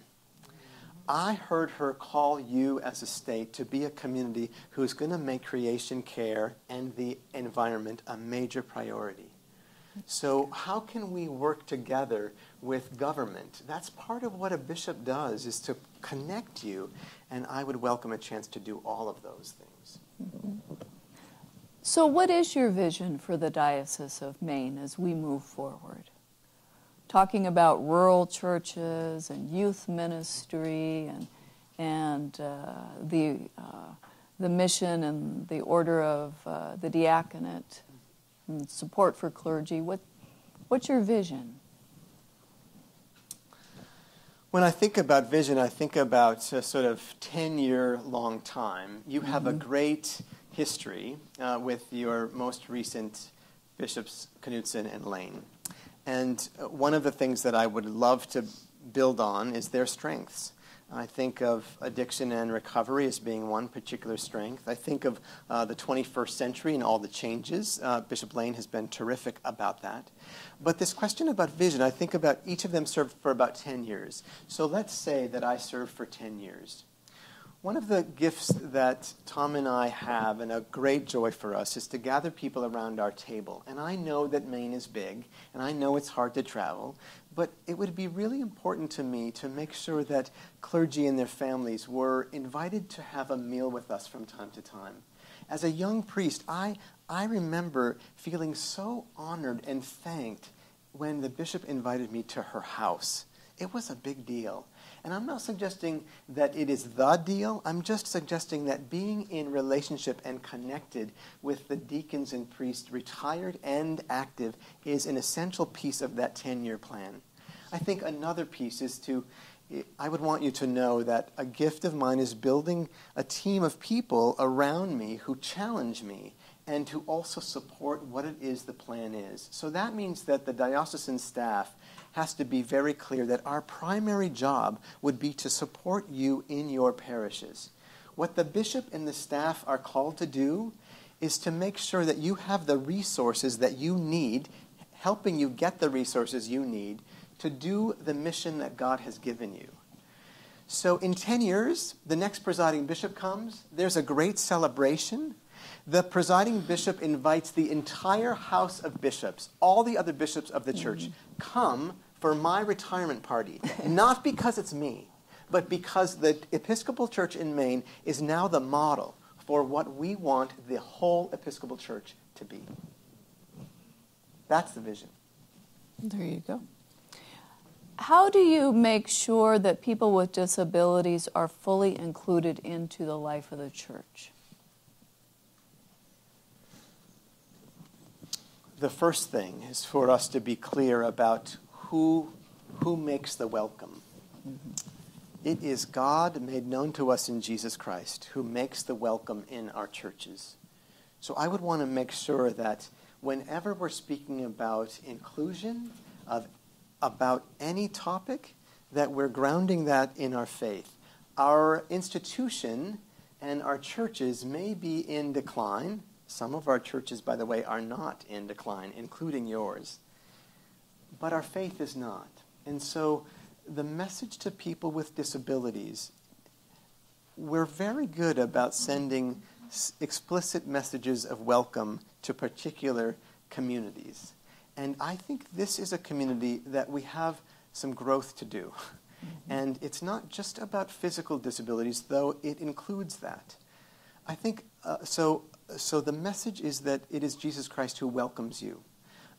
I heard her call you as a state to be a community who's going to make creation care and the environment a major priority. So how can we work together with government? That's part of what a bishop does, is to connect you, and I would welcome a chance to do all of those things. So what is your vision for the Diocese of Maine as we move forward? Talking about rural churches and youth ministry and the mission and the order of the diaconate and support for clergy. What's your vision? When I think about vision, I think about a sort of 10-year long time. You have a great history with your most recent bishops, Knudsen and Lane. And one of the things that I would love to build on is their strengths. I think of addiction and recovery as being one particular strength. I think of the 21st century and all the changes. Bishop Lane has been terrific about that. But this question about vision, I think about each of them served for about 10 years. So let's say that I served for 10 years. One of the gifts that Tom and I have, and a great joy for us, is to gather people around our table. And I know that Maine is big, and I know it's hard to travel, but it would be really important to me to make sure that clergy and their families were invited to have a meal with us from time to time. As a young priest, I remember feeling so honored and thanked when the bishop invited me to her house. It was a big deal. And I'm not suggesting that it is the deal. I'm just suggesting that being in relationship and connected with the deacons and priests, retired and active, is an essential piece of that 10-year plan. I think another piece is I would want you to know that a gift of mine is building a team of people around me who challenge me and who also support what it is the plan is. So that means that the diocesan staff has to be very clear that our primary job would be to support you in your parishes. What the bishop and the staff are called to do is to make sure that you have the resources that you need, helping you get the resources you need to do the mission that God has given you. So in 10 years, the next presiding bishop comes. There's a great celebration. The presiding bishop invites the entire house of bishops, all the other bishops of the church, come for my retirement party. Not because it's me, but because the Episcopal Church in Maine is now the model for what we want the whole Episcopal Church to be. That's the vision. There you go. How do you make sure that people with disabilities are fully included into the life of the church? The first thing is for us to be clear about who makes the welcome. It is God made known to us in Jesus Christ who makes the welcome in our churches. So I would want to make sure that whenever we're speaking about inclusion, about any topic, that we're grounding that in our faith. Our institution and our churches may be in decline. Some of our churches, by the way, are not in decline, including yours. But our faith is not. And so the message to people with disabilities, we're very good about sending explicit messages of welcome to particular communities. And I think this is a community that we have some growth to do. And it's not just about physical disabilities, though it includes that. I think, so the message is that it is Jesus Christ who welcomes you.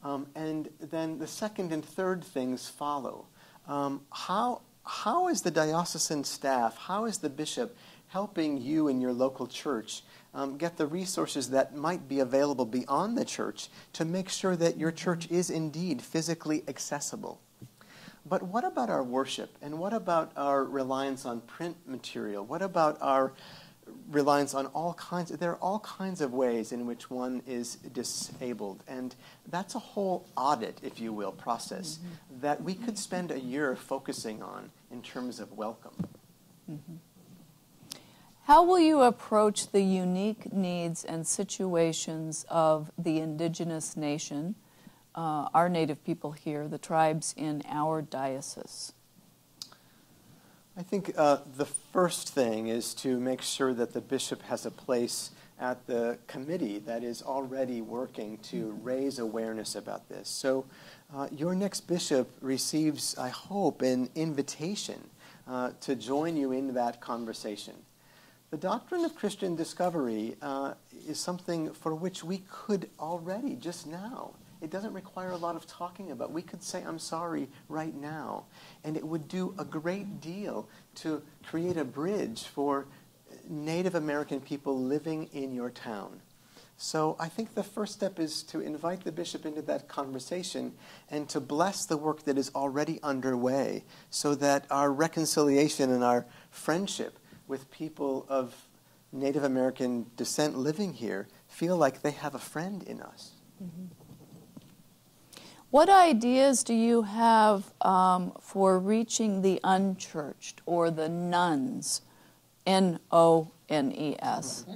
And then the second and third things follow. How is the diocesan staff, how is the bishop helping you in your local church get the resources that might be available beyond the church to make sure that your church is indeed physically accessible? But what about our worship? And what about our reliance on print material? What about our reliance on there are all kinds of ways in which one is disabled. And that's a whole audit, if you will, process that we could spend a year focusing on in terms of welcome. How will you approach the unique needs and situations of the indigenous nation, our native people here, the tribes in our diocese? I think the first thing is to make sure that the bishop has a place at the committee that is already working to raise awareness about this. So your next bishop receives, I hope, an invitation to join you in that conversation. The doctrine of Christian discovery is something for which we could already, just now, it doesn't require a lot of talking about. We could say, I'm sorry, right now. And it would do a great deal to create a bridge for Native American people living in your town. So I think the first step is to invite the bishop into that conversation and to bless the work that is already underway so that our reconciliation and our friendship with people of Native American descent living here feel like they have a friend in us. What ideas do you have for reaching the unchurched or the nuns, N-O-N-E-S,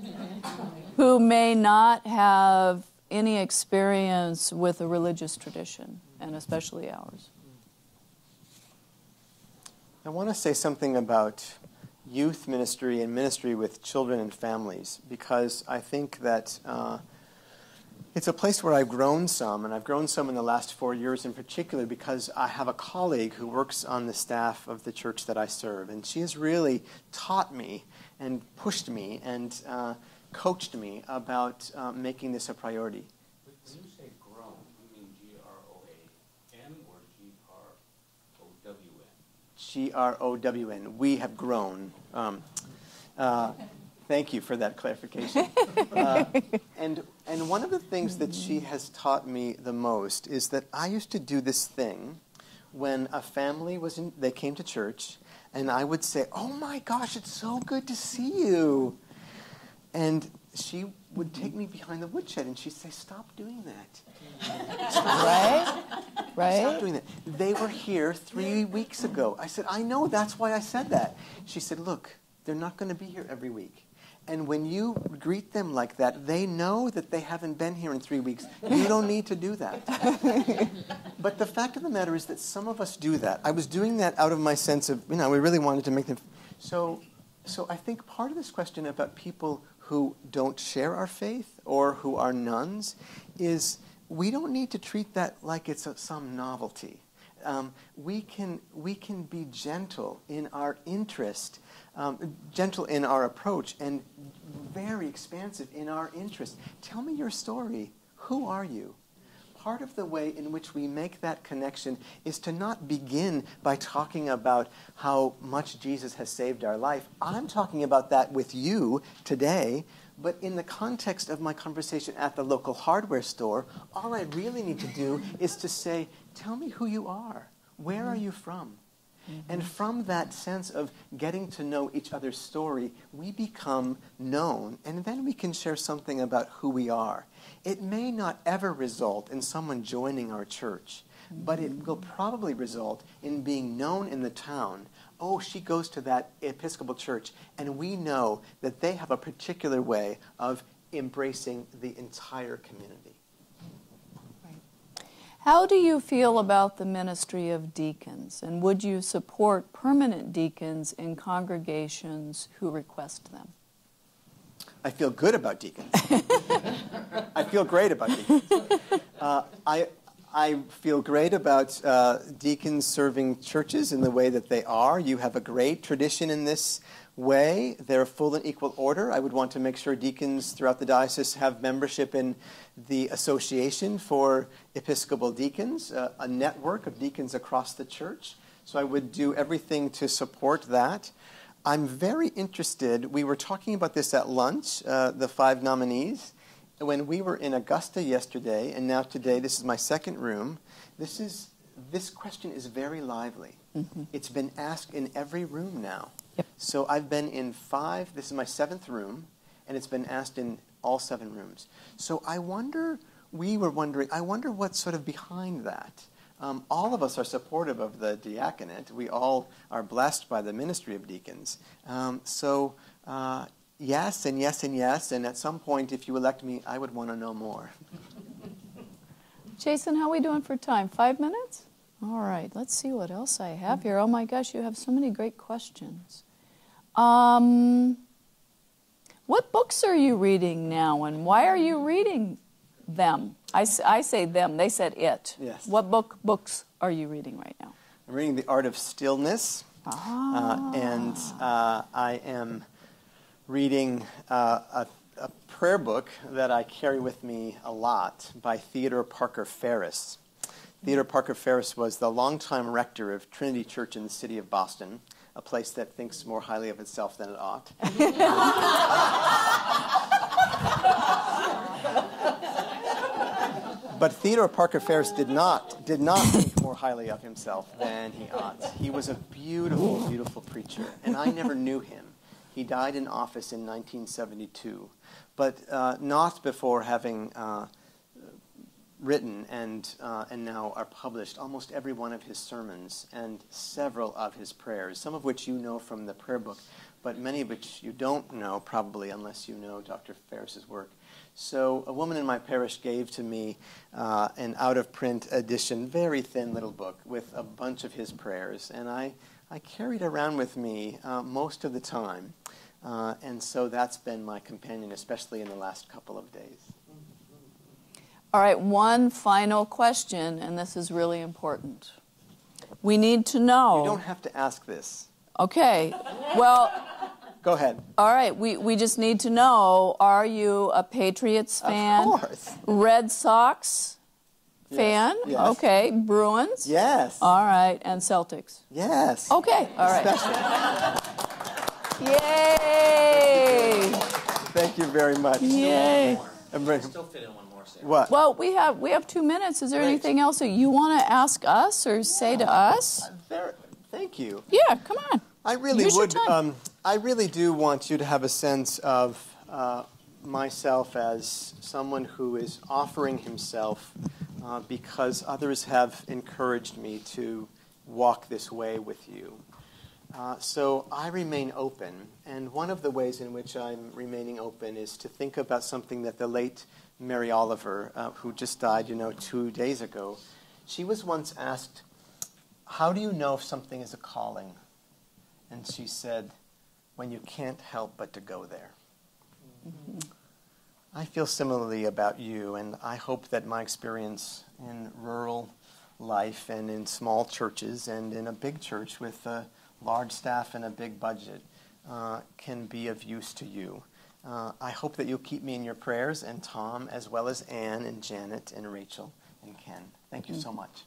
who may not have any experience with a religious tradition, and especially ours? I want to say something about youth ministry and ministry with children and families, because I think that it's a place where I've grown some, and I've grown some in the last 4 years in particular because I have a colleague who works on the staff of the church that I serve, and she has really taught me and pushed me and coached me about making this a priority. When you say grown, you mean G-R-O-A-N or G-R-O-W-N? G-R-O-W-N. We have grown. Thank you for that clarification. And one of the things that she has taught me the most is that I used to do this thing when a family they came to church, and I would say, "Oh my gosh, it's so good to see you." And she would take me behind the woodshed and she'd say, "Stop doing that." Right? Stop doing that. They were here 3 weeks ago. I said, "I know, that's why I said that." She said, "Look, they're not going to be here every week. And when you greet them like that, they know that they haven't been here in 3 weeks. You don't need to do that." But the fact of the matter is that some of us do that. I was doing that out of my sense of, we really wanted to make them. So I think part of this question about people who don't share our faith or who are nuns is we don't need to treat that like it's some novelty. We can be gentle in our interest, gentle in our approach, and very expansive in our interest. Tell me your story. Who are you? part of the way in which we make that connection is to not begin by talking about how much Jesus has saved our life. I'm talking about that with you today, but in the context of my conversation at the local hardware store, all I really need to do is to say, tell me who you are. Where are you from? And from that sense of getting to know each other's story, we become known, and then we can share something about who we are. It may not ever result in someone joining our church, but it will probably result in being known in the town. Oh, she goes to that Episcopal church, and we know that they have a particular way of embracing the entire community. How do you feel about the ministry of deacons, and would you support permanent deacons in congregations who request them? I feel good about deacons. I feel great about deacons. I feel great about deacons serving churches in the way that they are. You have a great tradition in this way. They're full and equal order. I would want to make sure deacons throughout the diocese have membership in the Association for Episcopal Deacons, a network of deacons across the church. So I would do everything to support that. I'm very interested. We were talking about this at lunch, the 5 nominees. When we were in Augusta yesterday, and now today, this is my second room, this question is very lively. Mm-hmm. It's been asked in every room now. Yep. So I've been in 5, this is my 7th room, and it's been asked in all 7 rooms. So I wonder what's sort of behind that. All of us are supportive of the diaconate. We all are blessed by the ministry of deacons. Yes, and yes, and yes, and at some point, if you elect me, I would want to know more. Jason, how are we doing for time? 5 minutes? All right, let's see what else I have here. Oh my gosh, you have so many great questions. What books are you reading now, and why are you reading them? I say them, they said it. Yes. What books are you reading right now? I'm reading The Art of Stillness, and I am reading a prayer book that I carry with me a lot by Theodore Parker Ferris. Theodore Parker Ferris was the longtime rector of Trinity Church in the city of Boston, a place that thinks more highly of itself than it ought. But Theodore Parker Ferris did not think more highly of himself than he ought. He was a beautiful, beautiful preacher, and I never knew him. He died in office in 1972, but not before having written and now are published almost every one of his sermons and several of his prayers, some of which you know from the prayer book, but many of which you don't know probably unless you know Dr. Ferris's work. So a woman in my parish gave to me an out-of-print edition, very thin little book with a bunch of his prayers, and I carried around with me most of the time. And so that's been my companion, especially in the last couple of days. All right, one final question, and this is really important. We need to know. You don't have to ask this. Okay, well... Go ahead. All right, we just need to know, are you a Patriots fan? Of course. Red Sox fan? Yes. Okay, Bruins? Yes. All right, and Celtics? Yes. Okay, all right. Especially. Yay! Thank you very much. Yay! Still fit in one more, Sarah. What? Well, we have 2 minutes. Is there anything else that you want to ask us or say to us? Thank you. Yeah, come on. I really Use your would. time. I really do want you to have a sense of myself as someone who is offering himself because others have encouraged me to walk this way with you. So I remain open, and one of the ways in which I'm remaining open is to think about something that the late Mary Oliver, who just died, 2 days ago, she was once asked, how do you know if something is a calling? And she said, when you can't help but to go there. Mm-hmm. I feel similarly about you, and I hope that my experience in rural life and in small churches and in a big church with a large staff and a big budget can be of use to you. I hope that you'll keep me in your prayers, and Tom, as well as Anne and Janet and Rachel and Ken. Thank you so much.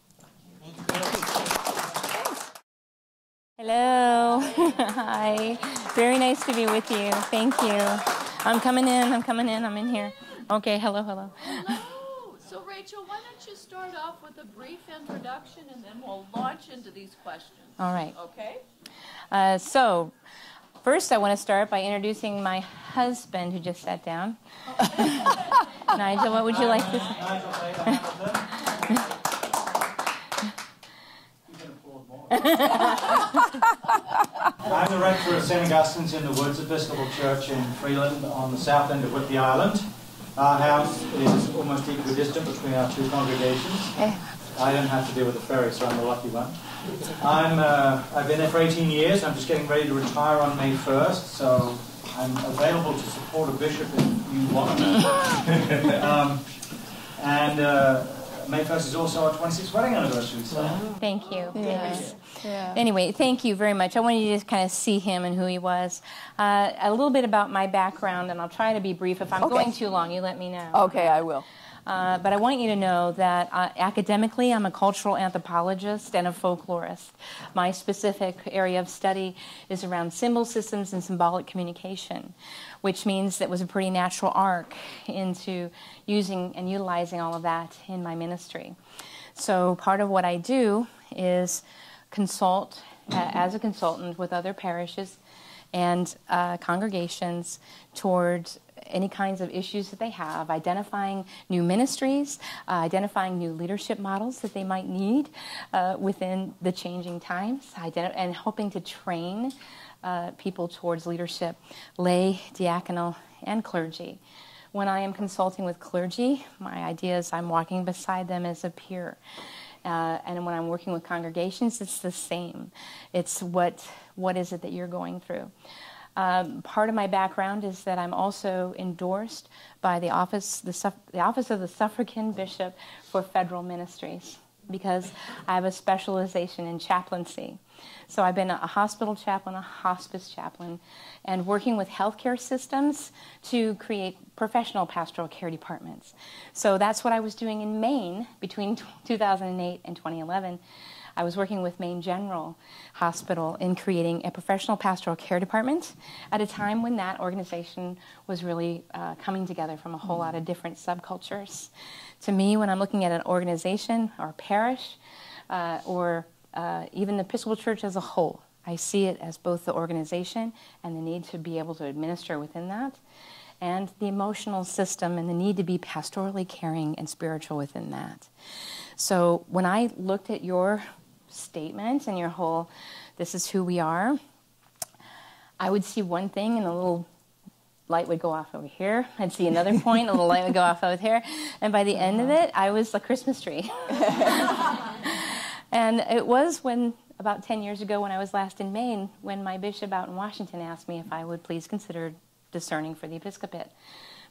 Hello. Hi. Very nice to be with you. Thank you. I'm coming in. I'm in here. Okay, hello. Hello. So, Rachel, why don't you start off with a brief introduction, and then we'll launch into these questions. All right. Okay? So, first I want to start by introducing my husband who just sat down. Nigel, what would you like to say? I'm the rector of St. Augustine's in the Woods Episcopal Church in Freeland on the south end of Whitby Island. Our house is almost equidistant between our two congregations. I don't have to deal with the ferry, so I'm the lucky one. I've been there for 18 years. I'm just getting ready to retire on May 1st, so I'm available to support a bishop if you want. May 1st is also our 26th wedding anniversary. So. Thank you. Yes. Yeah. Anyway, thank you very much. I wanted you to just kind of see him and who he was. A little bit about my background, and I'll try to be brief. If I'm going too long, you let me know. Okay, I will. But I want you to know that academically, I'm a cultural anthropologist and a folklorist. My specific area of study is around symbol systems and symbolic communication, which means that was a pretty natural arc into using and utilizing all of that in my ministry. So part of what I do is consult as a consultant with other parishes and congregations towards any kinds of issues that they have, identifying new ministries, identifying new leadership models that they might need within the changing times, and hoping to train people towards leadership, lay, diaconal, and clergy. When I am consulting with clergy, my idea is I'm walking beside them as a peer. And when I'm working with congregations, it's the same. It's what is it that you're going through. Part of my background is that I'm also endorsed by the office of the Suffragan Bishop for Federal Ministries, because I have a specialization in chaplaincy. So I've been a hospital chaplain, a hospice chaplain, and working with healthcare systems to create professional pastoral care departments. So that's what I was doing in Maine between 2008 and 2011. I was working with Maine General Hospital in creating a professional pastoral care department at a time when that organization was really coming together from a whole lot of different subcultures. To me, when I'm looking at an organization or parish or even the Episcopal Church as a whole, I see it as both the organization and the need to be able to administer within that, and the emotional system and the need to be pastorally caring and spiritual within that. So when I looked at your statement and your whole, this is who we are, I would see one thing and a little light would go off over here. I'd see another point, a little light would go off over here. And by the end of it, I was a Christmas tree. And it was when, about 10 years ago when I was last in Maine, when my bishop out in Washington asked me if I would please consider discerning for the episcopate.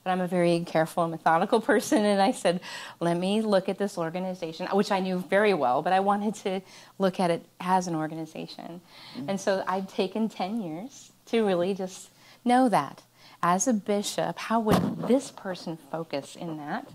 But I'm a very careful and methodical person, and I said, let me look at this organization, which I knew very well, but I wanted to look at it as an organization. Mm-hmm. And so I've taken 10 years to really just know that. As a bishop, how would this person focus in that?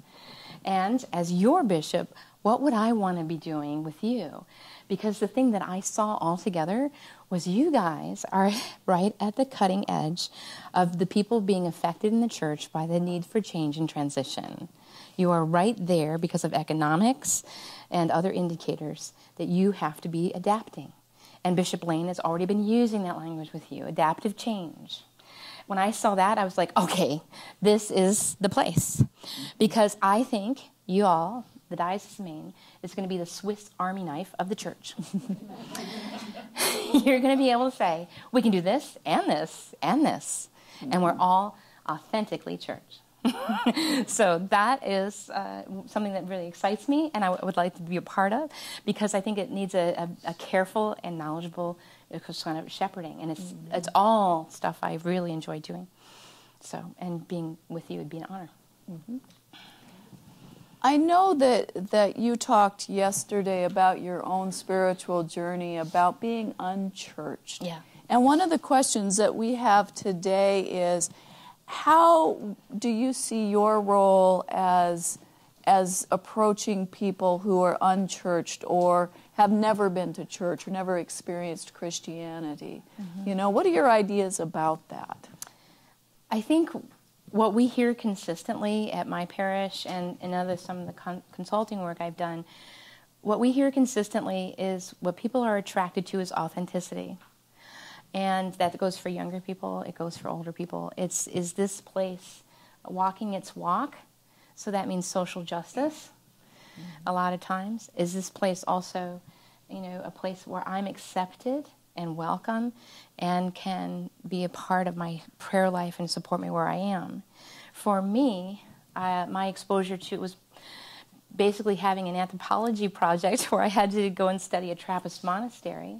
And as your bishop, what would I want to be doing with you? Because the thing that I saw altogether was you guys are right at the cutting edge of the people being affected in the church by the need for change and transition. You are right there because of economics and other indicators that you have to be adapting. And Bishop Lane has already been using that language with you, adaptive change. When I saw that, I was like, okay, this is the place. Because I think you all, the Diocese of Maine, is going to be the Swiss Army knife of the church. You're going to be able to say, we can do this and this and this, and we're all authentically church. So that is something that really excites me, and I would like to be a part of, because I think it needs a careful and knowledgeable kind of shepherding, and it's all stuff I really enjoy doing. So, and being with you would be an honor. Mm-hmm. I know that you talked yesterday about your own spiritual journey, about being unchurched. Yeah. And one of the questions that we have today is, how do you see your role as as approaching people who are unchurched or have never been to church or never experienced Christianity? You know, what are your ideas about that? I think what we hear consistently at my parish and in some of the consulting work I've done, what we hear consistently is what people are attracted to is authenticity. And that goes for younger people, it goes for older people. Is this place walking its walk? So that means social justice a lot of times. Is this place also, you know, a place where I'm accepted and welcome and can be a part of my prayer life and support me where I am? For me, my exposure to it was basically having an anthropology project where I had to go and study a Trappist monastery.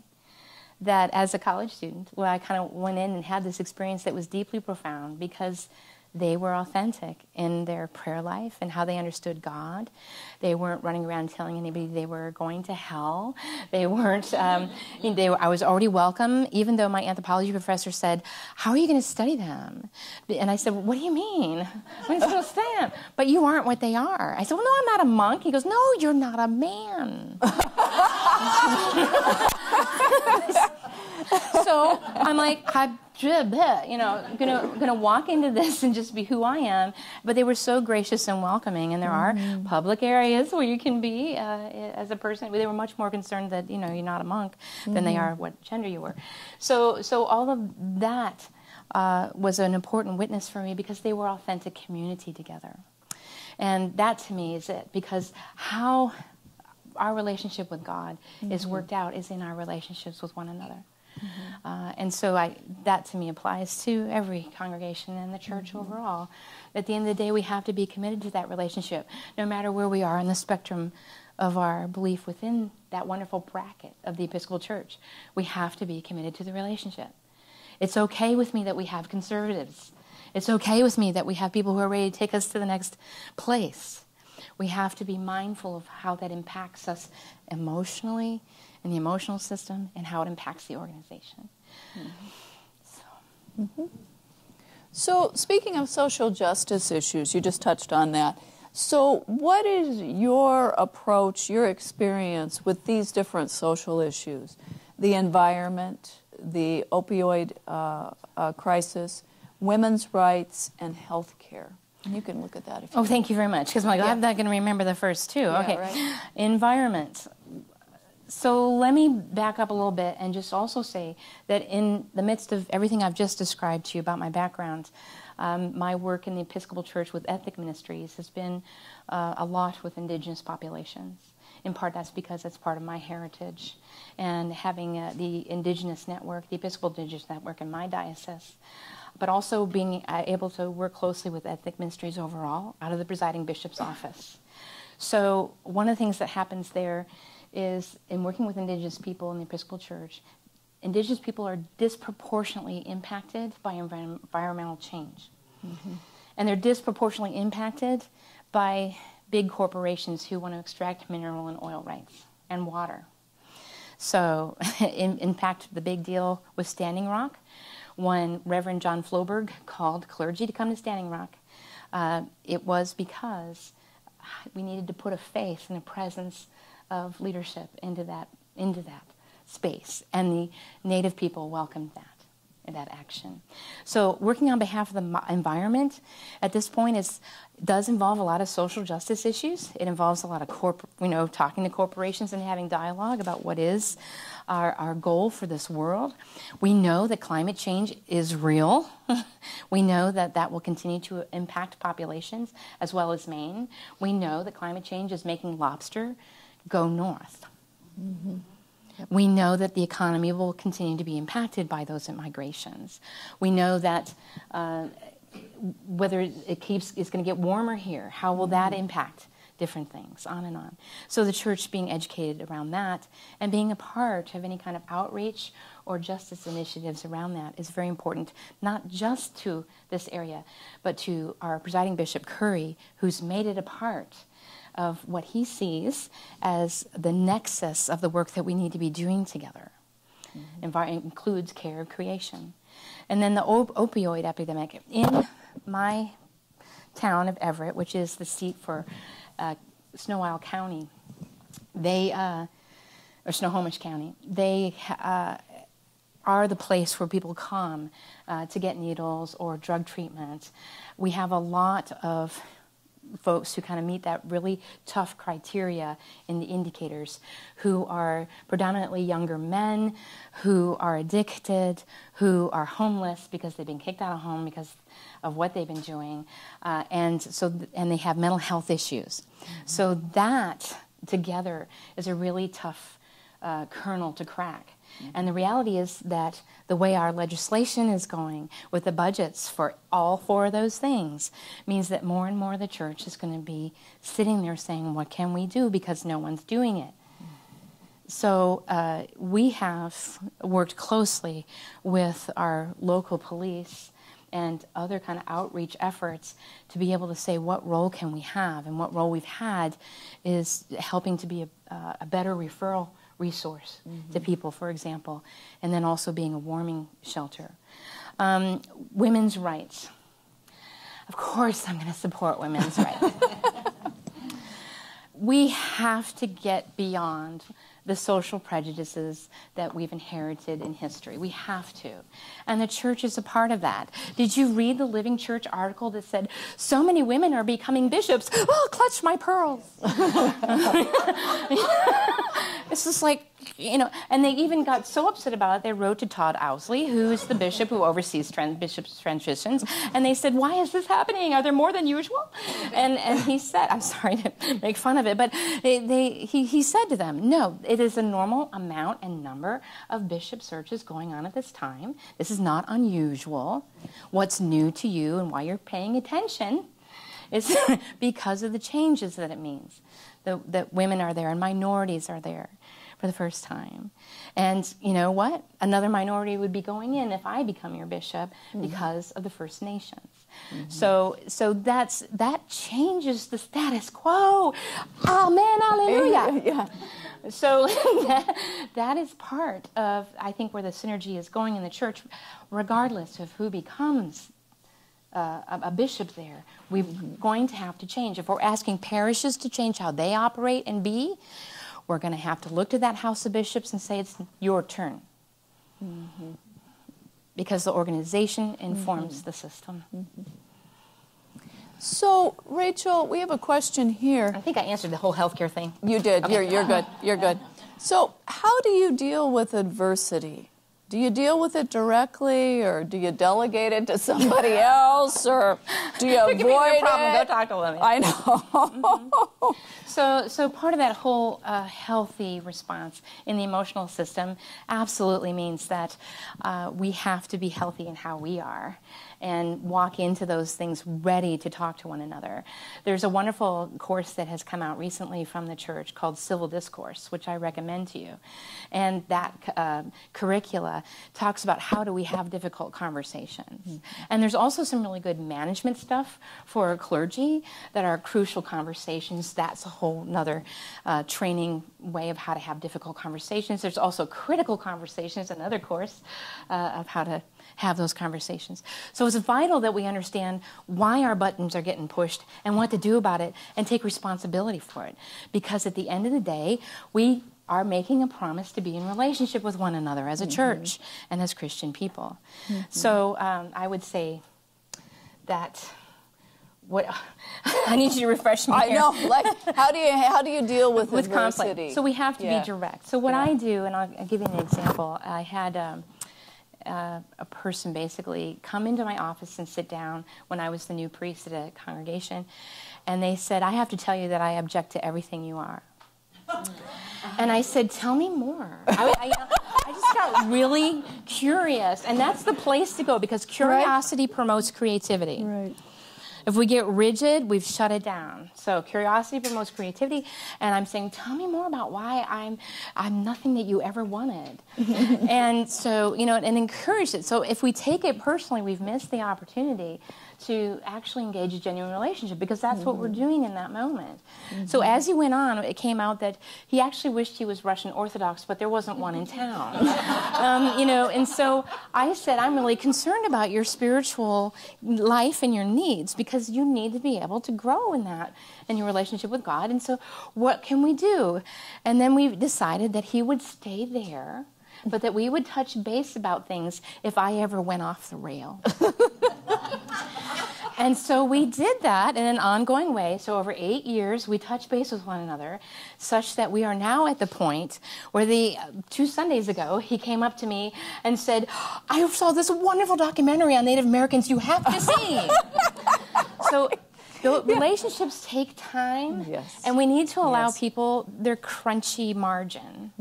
That as a college student, where I kind of went in and had this experience that was deeply profound because they were authentic in their prayer life and how they understood God. They weren't running around telling anybody they were going to hell. They weren't, I was already welcome, even though my anthropology professor said, "How are you going to study them?" And I said, "What do you mean? I'm supposed to study them." "But you aren't what they are." I said, "Well, no, I'm not a monk." He goes, "No, you're not a man." So I'm like, gonna walk into this and just be who I am. But they were so gracious and welcoming, and there are public areas where you can be as a person. They were much more concerned that you're not a monk than they are what gender you were. So all of that was an important witness for me because they were authentic community together, and that to me is it. Because how our relationship with God is worked out is in our relationships with one another. And so that to me applies to every congregation and the church overall. At the end of the day, we have to be committed to that relationship, no matter where we are in the spectrum of our belief within that wonderful bracket of the Episcopal Church. We have to be committed to the relationship. It's okay with me that we have conservatives. It's okay with me that we have people who are ready to take us to the next place. We have to be mindful of how that impacts us emotionally, in the emotional system, and how it impacts the organization. So speaking of social justice issues, you just touched on that. So what is your approach, your experience with these different social issues? The environment, the opioid crisis, women's rights, and health care. You can look at that if you want. Thank you very much, because I'm not going to remember the first two. Okay, right. Environment. So let me back up a little bit and just also say that in the midst of everything I've just described to you about my background, my work in the Episcopal Church with ethnic ministries has been a lot with indigenous populations. In part, that's because that's part of my heritage. And having the indigenous network, the Episcopal Indigenous Network in my diocese, but also being able to work closely with ethnic ministries overall out of the presiding bishop's office. So one of the things that happens there is in working with indigenous people in the Episcopal Church, indigenous people are disproportionately impacted by environmental change. And they're disproportionately impacted by big corporations who want to extract mineral and oil rights and water. So in fact, the big deal with Standing Rock, when Reverend John Floberg called clergy to come to Standing Rock, it was because we needed to put a face and a presence of leadership into that space, and the Native people welcomed that action. So working on behalf of the environment at this point does involve a lot of social justice issues. It involves a lot of talking to corporations and having dialogue about what is our goal for this world. We know that climate change is real. We know that will continue to impact populations as well as Maine. We know that climate change is making lobster go north. We know that the economy will continue to be impacted by those migrations. We know that whether it's going to get warmer here, how will that impact different things, on and on. So the church being educated around that and being a part of any kind of outreach or justice initiatives around that is very important, not just to this area, but to our presiding Bishop Curry, who's made it a part of what he sees as the nexus of the work that we need to be doing together. Includes care of creation. And then the opioid epidemic. In my town of Everett, which is the seat for Snohomish County, or Snohomish County, they are the place where people come to get needles or drug treatment. We have a lot of folks who kind of meet that really tough criteria in the indicators, who are predominantly younger men, who are addicted, who are homeless because they've been kicked out of home because of what they've been doing, and they have mental health issues. So that together is a really tough kernel to crack. And the reality is that the way our legislation is going with the budgets for all four of those things means that more and more of the church is going to be sitting there saying, what can we do? Because no one's doing it. So we have worked closely with our local police and other kind of outreach efforts to be able to say what role can we have. And what role we've had is helping to be a better referral resource to people, for example, and then also being a warming shelter. Women's rights. Of course I'm going to support women's rights. We have to get beyond the social prejudices that we've inherited in history. We have to. And the church is a part of that. Did you read the Living Church article that said, so many women are becoming bishops? Oh, clutch my pearls. It's just like, and they even got so upset about it, they wrote to Todd Owsley, who's the bishop who oversees bishop's transitions, and they said, why is this happening? Are there more than usual? And he said, I'm sorry to make fun of it, but he said to them, no, it is a normal amount and number of bishop searches going on at this time. This is not unusual. What's new to you and why you're paying attention is because of the changes that it means. That women are there and minorities are there for the first time. And you know what? Another minority would be going in if I become your bishop because of the First Nations. So that changes the status quo. Amen, hallelujah. Yeah. So that is part of, I think, where the synergy is going in the church, regardless of who becomes a bishop there. We're going to have to change. If we're asking parishes to change how they operate and be, we're going to have to look to that house of bishops and say, it's your turn. Because the organization informs the system. So, Rachel, we have a question here. I think I answered the whole healthcare thing. You did. Okay. You're good. You're good. So, how do you deal with adversity? Do you deal with it directly, or do you delegate it to somebody else, or do you avoid no problem. it? Go talk to them. I know. So part of that whole healthy response in the emotional system absolutely means that we have to be healthy in how we are and walk into those things ready to talk to one another. There's a wonderful course that has come out recently from the church called Civil Discourse, which I recommend to you. And that curricula talks about how do we have difficult conversations. And there's also some really good management stuff for clergy that are crucial conversations. That's a whole nother training way of how to have difficult conversations. There's also critical conversations, another course of how to have those conversations. So it's vital that we understand why our buttons are getting pushed and what to do about it and take responsibility for it. Because at the end of the day, we are making a promise to be in relationship with one another as a church and as Christian people. So I would say that I need you to refresh me here. I know. Like, how do you deal with adversity? Conflict. So we have to be direct. So what I do, and I'll give you an example. I had a person basically come into my office and sit down when I was the new priest at a congregation, and they said, I have to tell you that I object to everything you are. And I said, tell me more. I just got really curious, and that's the place to go, because curiosity promotes creativity. Right. If we get rigid, we've shut it down. So curiosity promotes creativity, and I'm saying, tell me more about why I'm nothing that you ever wanted. And so, and encourage it. So if we take it personally, we've missed the opportunity to actually engage a genuine relationship, because that's what we're doing in that moment. So as he went on, it came out that he actually wished he was Russian Orthodox, but there wasn't one in town. And so I said, I'm really concerned about your spiritual life and your needs, because you need to be able to grow in that, in your relationship with God. And so what can we do? And then we decided that he would stay there, but that we would touch base about things if I ever went off the rail. And so we did that in an ongoing way. So over 8 years, we touched base with one another, such that we are now at the point where 2 Sundays ago, he came up to me and said, I saw this wonderful documentary on Native Americans you have to see. So the relationships take time, and we need to allow people their crunchy margin.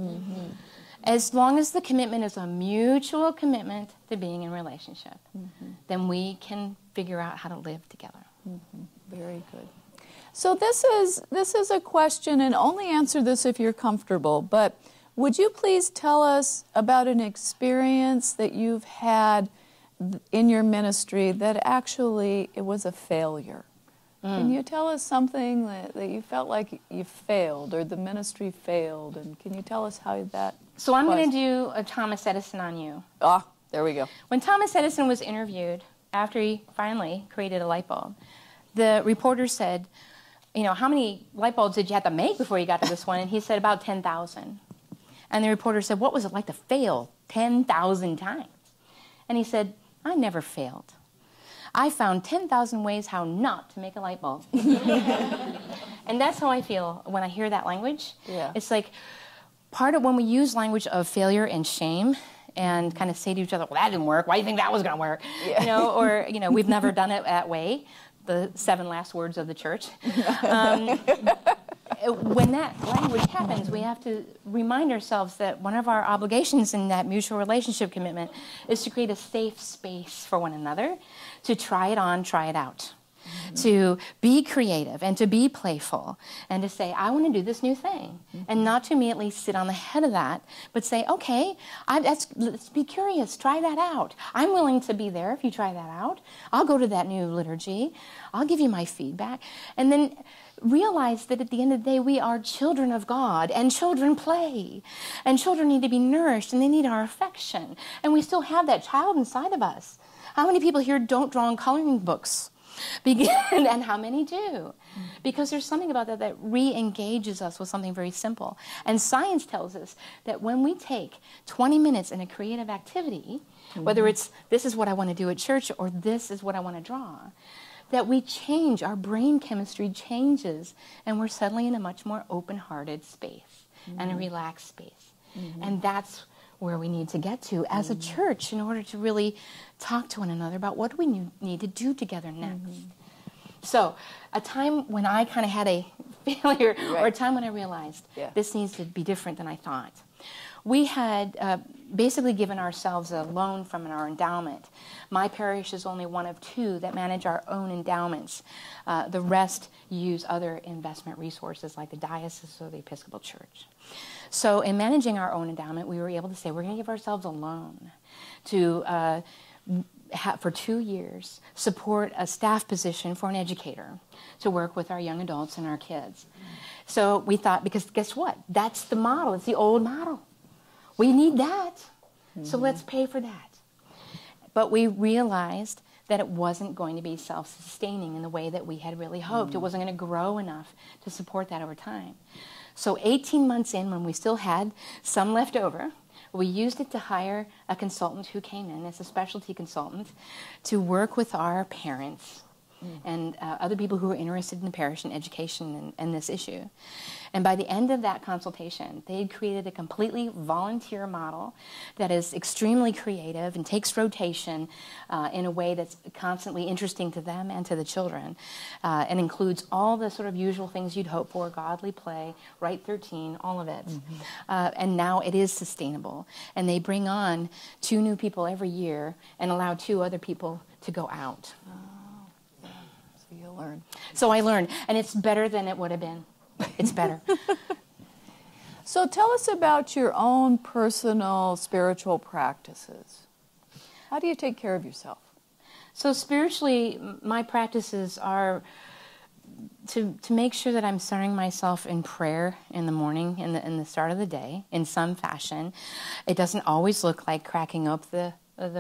As long as the commitment is a mutual commitment to being in relationship, then we can figure out how to live together. Very good. So this is a question, and only answer this if you're comfortable, but would you please tell us about an experience that you've had in your ministry that actually it was a failure? Can you tell us something that you felt like you failed, or the ministry failed, and can you tell us how that So I'm going to do a Thomas Edison on you. Ah, there we go. When Thomas Edison was interviewed, after he finally created a light bulb, the reporter said, how many light bulbs did you have to make before you got to this one? And he said, about 10,000. And the reporter said, what was it like to fail 10,000 times? And he said, I never failed. I found 10,000 ways how not to make a light bulb. And that's how I feel when I hear that language. Yeah. It's like part of when we use language of failure and shame and kind of say to each other, well, that didn't work. Why do you think that was going to work? Or we've never done it that way. The 7 last words of the church. When that language happens, we have to remind ourselves that one of our obligations in that mutual relationship commitment is to create a safe space for one another, to try it on, try it out, to be creative and to be playful, and to say, I want to do this new thing, and not to immediately sit on the head of that, but say, okay, let's be curious, try that out. I'm willing to be there if you try that out. I'll go to that new liturgy. I'll give you my feedback. And then realize that at the end of the day, we are children of God, and children play, and children need to be nourished, and they need our affection, and we still have that child inside of us. How many people here don't draw in coloring books? And how many do? Because there's something about that re-engages us with something very simple. And science tells us that when we take 20 minutes in a creative activity, whether it's this is what I want to do at church or this is what I want to draw, that we change, our brain chemistry changes, and we're suddenly in a much more open-hearted space and a relaxed space. And that's where we need to get to as a church in order to really talk to one another about what do we need to do together next. So a time when I kind of had a failure, or a time when I realized this needs to be different than I thought. We had basically given ourselves a loan from our endowment. My parish is only one of 2 that manage our own endowments. The rest use other investment resources like the diocese or the Episcopal Church. So in managing our own endowment, we were able to say we're going to give ourselves a loan to, for 2 years, support a staff position for an educator to work with our young adults and our kids. So we thought, because guess what? That's the model. It's the old model. We need that, so let's pay for that. But we realized that it wasn't going to be self-sustaining in the way that we had really hoped. It wasn't going to grow enough to support that over time. So 18 months in, when we still had some left over, we used it to hire a consultant who came in as a specialty consultant to work with our parents and other people who were interested in the parish and education and this issue. And by the end of that consultation, they had created a completely volunteer model that is extremely creative and takes rotation in a way that's constantly interesting to them and to the children, and includes all the sort of usual things you'd hope for, godly play, Rite 13, all of it. And now it is sustainable. And they bring on 2 new people every year and allow 2 other people to go out. So you learn. So I learned, and it's better than it would have been. It's better. So tell us about your own personal spiritual practices. How do you take care of yourself? So spiritually, my practices are to make sure that I'm centering myself in prayer in the morning, in the start of the day, in some fashion. It doesn't always look like cracking up the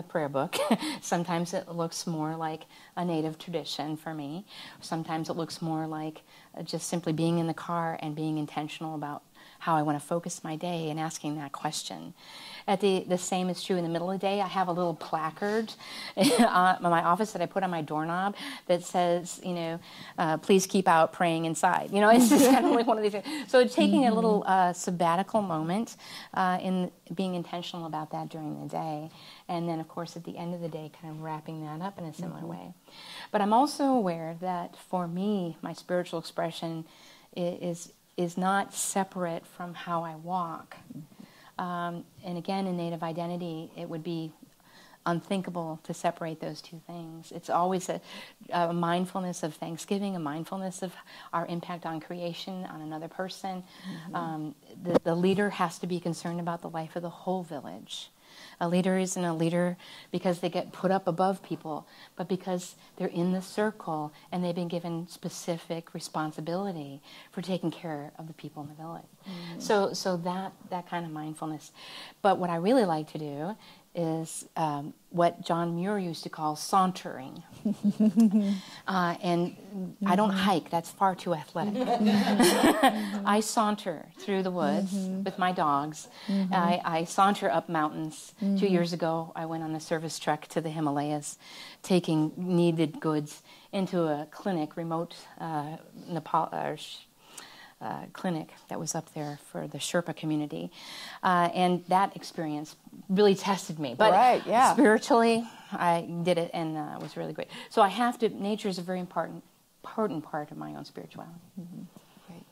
prayer book. Sometimes it looks more like a native tradition for me. Sometimes it looks more like just simply being in the car and being intentional about how I want to focus my day and asking that question. The same is true in the middle of the day. I have a little placard in my office that I put on my doorknob that says, please keep out praying inside. It's just kind of like one of these things. So taking a little sabbatical moment in being intentional about that during the day. And then, of course, at the end of the day, kind of wrapping that up in a similar way. But I'm also aware that for me, my spiritual expression is not separate from how I walk. And again, in Native identity, it would be unthinkable to separate those two things. It's always a mindfulness of Thanksgiving, a mindfulness of our impact on creation, on another person. The leader has to be concerned about the life of the whole village. A leader isn't a leader because they get put up above people, but because they're in the circle and they've been given specific responsibility for taking care of the people in the village. So that kind of mindfulness. But what I really like to do is what John Muir used to call sauntering. And I don't hike, that's far too athletic. I saunter through the woods with my dogs. I saunter up mountains. 2 years ago, I went on a service trek to the Himalayas, taking needed goods into a clinic, remote Nepal clinic that was up there for the Sherpa community. And that experience really tested me. But spiritually, I did it, and it was really great. So nature is a very important part of my own spirituality. Great.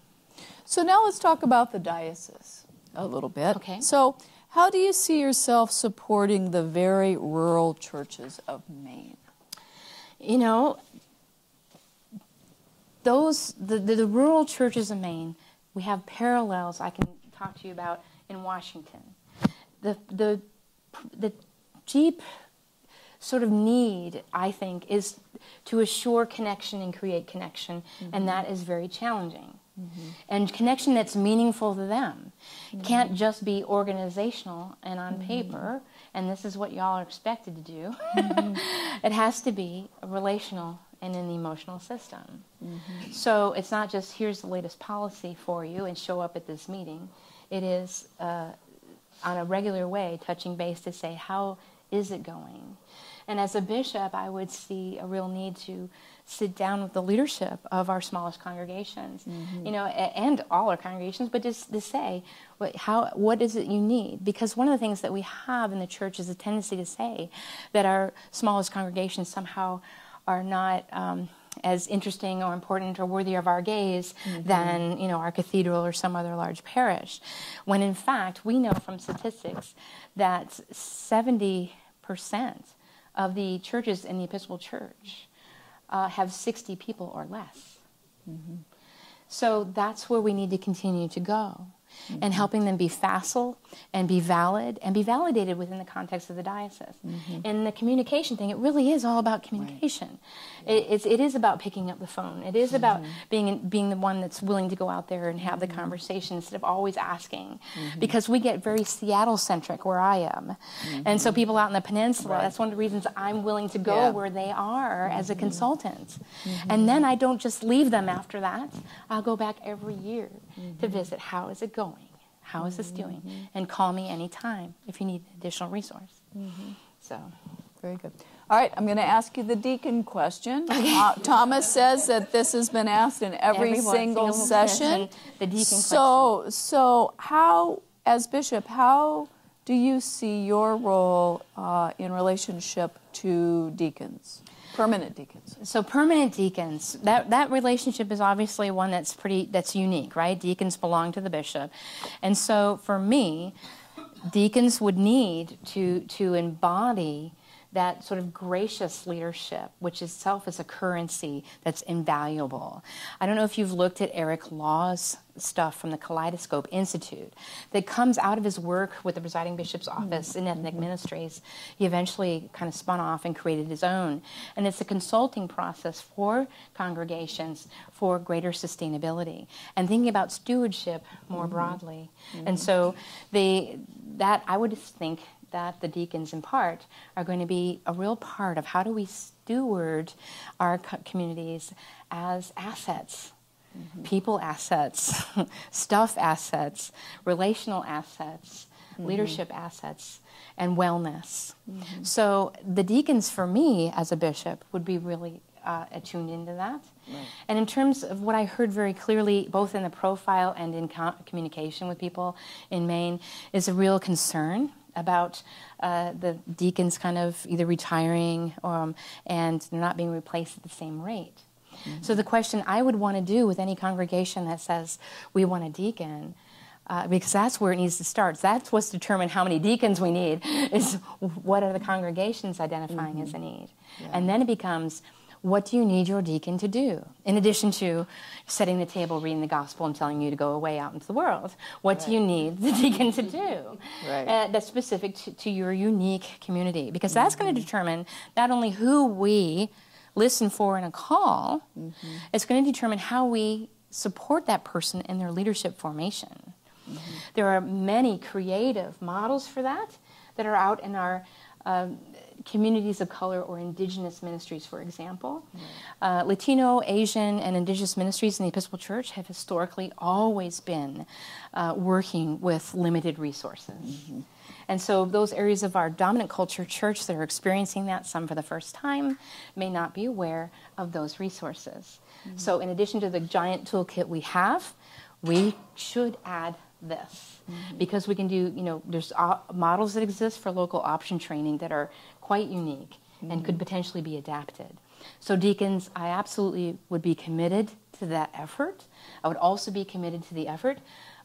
So now let's talk about the diocese a little bit. Okay. So how do you see yourself supporting the very rural churches of Maine? The rural churches of Maine, we have parallels I can talk to you about in Washington. The deep sort of need, I think, is to assure connection and create connection, and that is very challenging. And connection that's meaningful to them. Can't just be organizational and on paper, and this is what y'all are expected to do. It has to be relational and in the emotional system. So it's not just, here's the latest policy for you and show up at this meeting. It is on a regular way touching base to say, how is it going? And as a bishop, I would see a real need to sit down with the leadership of our smallest congregations, and all our congregations, but just to say, what is it you need? Because one of the things that we have in the church is a tendency to say that our smallest congregations somehow are not as interesting or important or worthy of our gaze than our cathedral or some other large parish, when in fact we know from statistics that 70% of the churches in the Episcopal Church have 60 people or less. So that's where we need to continue to go. And helping them be facile and be valid and be validated within the context of the diocese. And the communication thing, it really is all about communication. It is about picking up the phone. It is about being the one that's willing to go out there and have the conversation instead of always asking. Because we get very Seattle-centric where I am. And so people out in the peninsula, that's one of the reasons I'm willing to go where they are as a consultant. And then I don't just leave them after that. I'll go back every year to visit. How is it going? How is this doing? And call me anytime if you need an additional resource. So, very good. All right, I'm going to ask you the deacon question. Thomas says that this has been asked in every single session. The deacon question. So how, as bishop, how do you see your role in relationship to deacons? Permanent deacons. So permanent deacons, that relationship is obviously one that's unique, right? Deacons belong to the bishop. And so for me, deacons would need to embody that sort of gracious leadership, which itself is a currency that's invaluable. I don't know if you've looked at Eric Law's stuff from the Kaleidoscope Institute that comes out of his work with the presiding bishop's office in ethnic ministries. He eventually kind of spun off and created his own. And it's a consulting process for congregations for greater sustainability and thinking about stewardship more broadly. And so I would think that the deacons, in part, are going to be a real part of how do we steward our communities as assets, people assets, stuff assets, relational assets, leadership assets, and wellness. So the deacons, for me, as a bishop, would be really attuned into that. Right. And in terms of what I heard very clearly, both in the profile and in communication with people in Maine, is a real concern about the deacons kind of either retiring and not being replaced at the same rate. So the question I would want to do with any congregation that says we want a deacon, because that's where it needs to start. That's what's determined how many deacons we need, is what are the congregations identifying as a need. Yeah. And then it becomes, what do you need your deacon to do? In addition to setting the table, reading the gospel, and telling you to go away out into the world, what do you need the deacon to do? That's specific to your unique community, because that's going to determine not only who we listen for in a call, it's going to determine how we support that person in their leadership formation. There are many creative models for that are out in our communities of color or indigenous ministries, for example. Latino, Asian, and indigenous ministries in the Episcopal Church have historically always been working with limited resources. And so those areas of our dominant culture church that are experiencing that, some for the first time, may not be aware of those resources. So in addition to the giant toolkit we have, we should add this. Because we can do, there's models that exist for local option training that are quite unique and could potentially be adapted. So deacons, I absolutely would be committed to that effort. I would also be committed to the effort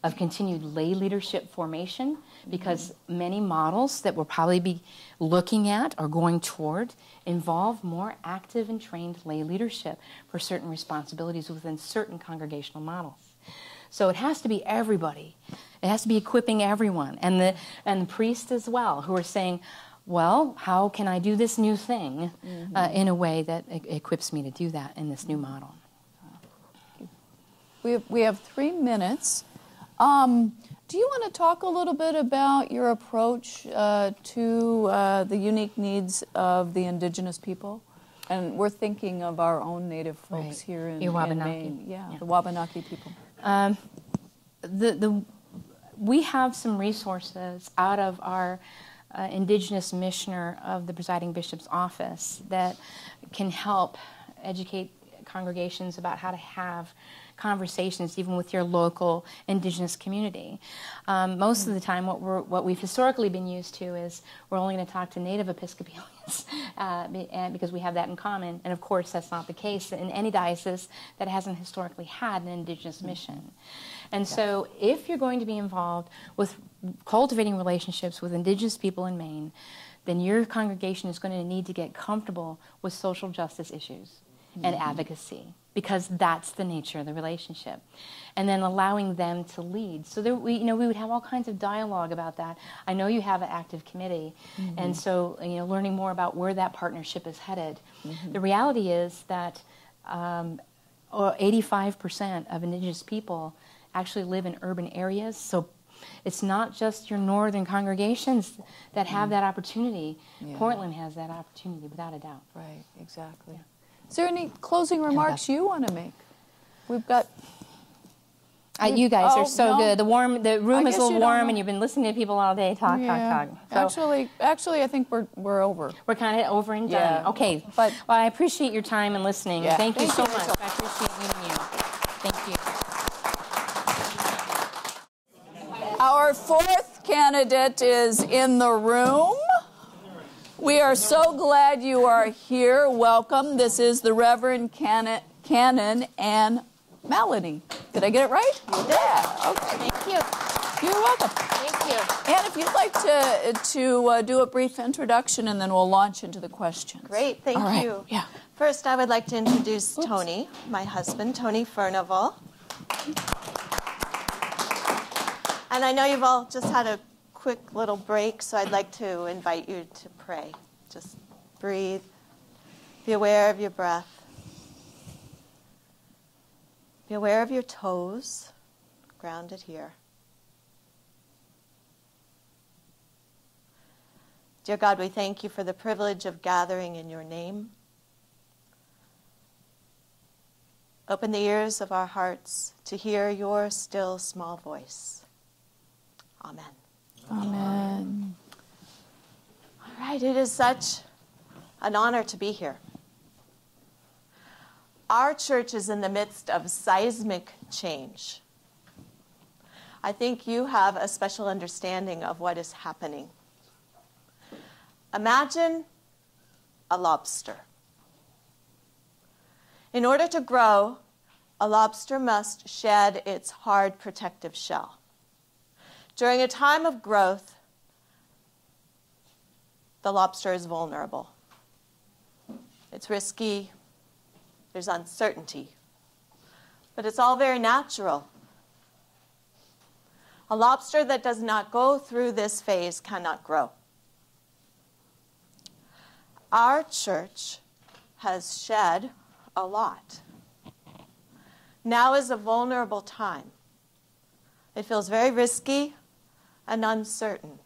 of continued lay leadership formation, because many models that we'll probably be looking at or going toward involve more active and trained lay leadership for certain responsibilities within certain congregational models. So it has to be everybody. It has to be equipping everyone, and the priests as well, who are saying, well, how can I do this new thing in a way that equips me to do that in this new model? We have 3 minutes. Do you want to talk a little bit about your approach to the unique needs of the indigenous people? And we're thinking of our own native folks here in Maine. Yeah, the Wabanaki people. We have some resources out of our indigenous missioner of the presiding bishop's office that can help educate congregations about how to have conversations even with your local indigenous community. Most of the time what we've historically been used to is we're only going to talk to native Episcopalians because we have that in common, and of course that's not the case in any diocese that hasn't historically had an indigenous mission. And so if you're going to be involved with cultivating relationships with indigenous people in Maine, then your congregation is going to need to get comfortable with social justice issues and advocacy, because that's the nature of the relationship. And then allowing them to lead. So we would have all kinds of dialogue about that. I know you have an active committee, and so learning more about where that partnership is headed. The reality is that 85% of indigenous people actually live in urban areas, so it's not just your northern congregations that have that opportunity. Yeah. Portland has that opportunity, without a doubt. Right, exactly. Yeah. Is there any closing remarks you want to make? We've got... you guys are so good. The room is a little warm, and you've been listening to people all day talk. So, actually, I think we're over. We're kind of over and done. Yeah. Okay. Well, I appreciate your time and listening. Yeah. Thank you so much. I appreciate meeting you. Thank you. Our fourth candidate is in the room. We are so glad you are here. Welcome. This is the Reverend Canon and Melanie. Did I get it right? You did. Okay. Thank you. You're welcome. Thank you. And if you'd like to do a brief introduction, and then we'll launch into the questions. Great, thank All right. you. Yeah. First, I would like to introduce Tony, my husband, Tony Furnival. And I know you've all just had a quick little break, so I'd like to invite you to pray. Just breathe. Be aware of your breath. Be aware of your toes, grounded here. Dear God, we thank you for the privilege of gathering in your name. Open the ears of our hearts to hear your still small voice. Amen. Amen. All right, it is such an honor to be here. Our church is in the midst of seismic change. I think you have a special understanding of what is happening. Imagine a lobster. In order to grow, a lobster must shed its hard protective shell. During a time of growth, the lobster is vulnerable. It's risky, there's uncertainty, but it's all very natural. A lobster that does not go through this phase cannot grow. Our church has shed a lot. Now is a vulnerable time. It feels very risky and uncertain.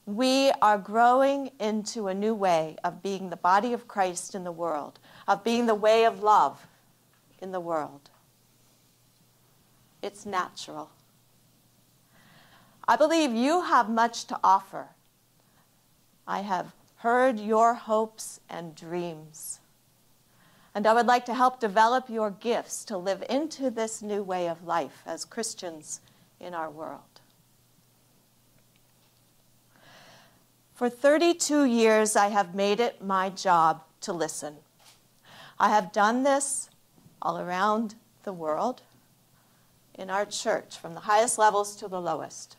We are growing into a new way of being the body of Christ in the world, of being the way of love in the world. It's natural. I believe you have much to offer. I have heard your hopes and dreams. And I would like to help develop your gifts to live into this new way of life as Christians in our world. For 32 years, I have made it my job to listen. I have done this all around the world, in our church, from the highest levels to the lowest,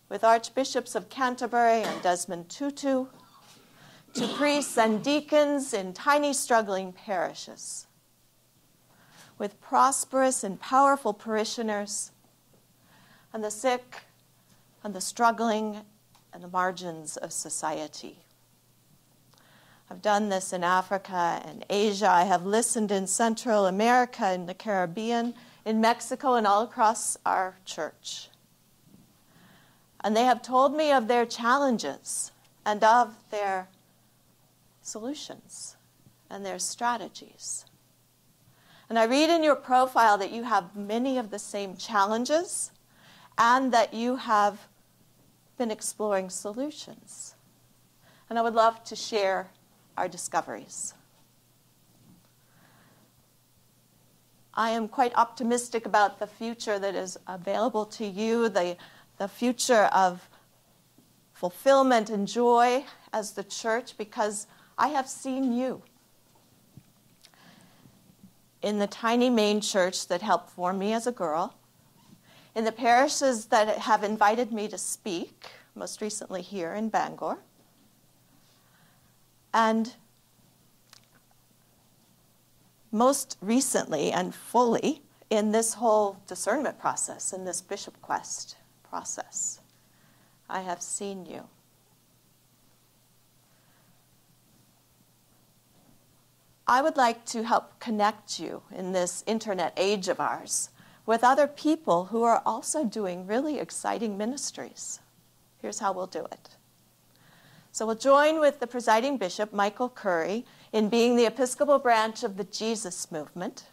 with archbishops of Canterbury and Desmond Tutu, to priests and deacons in tiny struggling parishes, with prosperous and powerful parishioners, and the sick and the struggling and the margins of society. I've done this in Africa and Asia. I have listened in Central America and the Caribbean, in Mexico, and all across our church. And they have told me of their challenges and of their solutions and their strategies. And I read in your profile that you have many of the same challenges and that you have been exploring solutions. And I would love to share our discoveries. I am quite optimistic about the future that is available to you, the future of fulfillment and joy as the church, because I have seen you in the tiny Maine church that helped form me as a girl, in the parishes that have invited me to speak, most recently here in Bangor, and most recently and fully in this whole discernment process, in this bishop quest process. I have seen you. I would like to help connect you in this internet age of ours with other people who are also doing really exciting ministries. Here's how we'll do it. So we'll join with the presiding bishop, Michael Curry, in being the Episcopal branch of the Jesus movement.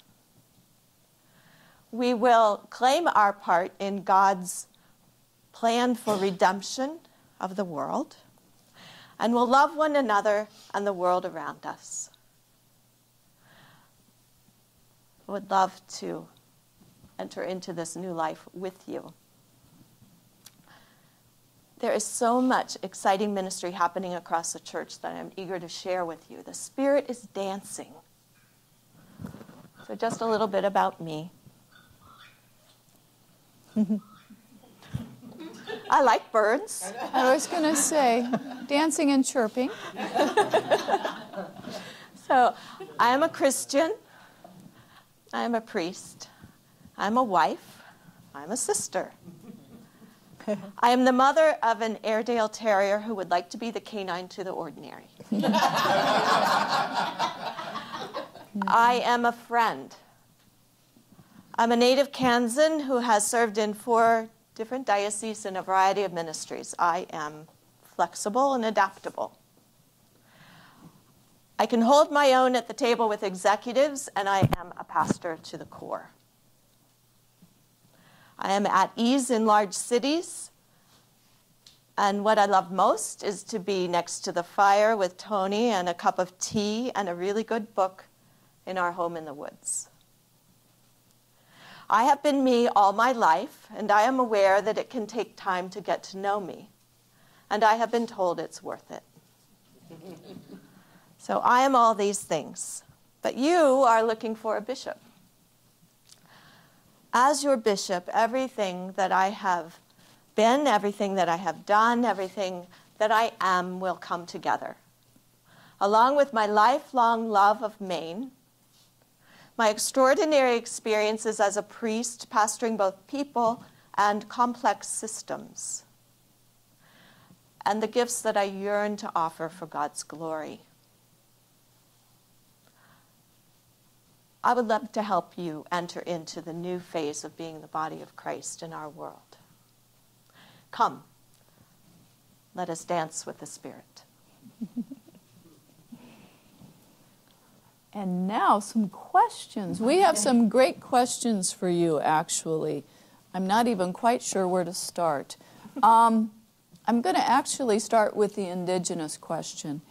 We will claim our part in God's plan for redemption of the world, and we'll love one another and the world around us. I would love to enter into this new life with you. There is so much exciting ministry happening across the church that I'm eager to share with you. The Spirit is dancing. So just a little bit about me. I like birds. I was going to say, dancing and chirping. So I am a Christian. I am a priest. I'm a wife. I'm a sister. I am the mother of an Airedale Terrier who would like to be the canine to the ordinary. I am a friend. I'm a native Kansan who has served in 4 different dioceses in a variety of ministries. I am flexible and adaptable. I can hold my own at the table with executives, and I am a pastor to the core. I am at ease in large cities, and what I love most is to be next to the fire with Tony and a cup of tea and a really good book in our home in the woods. I have been me all my life, and I am aware that it can take time to get to know me, and I have been told it's worth it. So I am all these things, but you are looking for a bishop. As your bishop, everything that I have been, everything that I have done, everything that I am will come together. Along with my lifelong love of Maine, my extraordinary experiences as a priest pastoring both people and complex systems, and the gifts that I yearn to offer for God's glory. I would love to help you enter into the new phase of being the body of Christ in our world. Come, let us dance with the Spirit. And now some questions. We have some great questions for you, actually. I'm not even quite sure where to start. I'm going to actually start with the Indigenous question.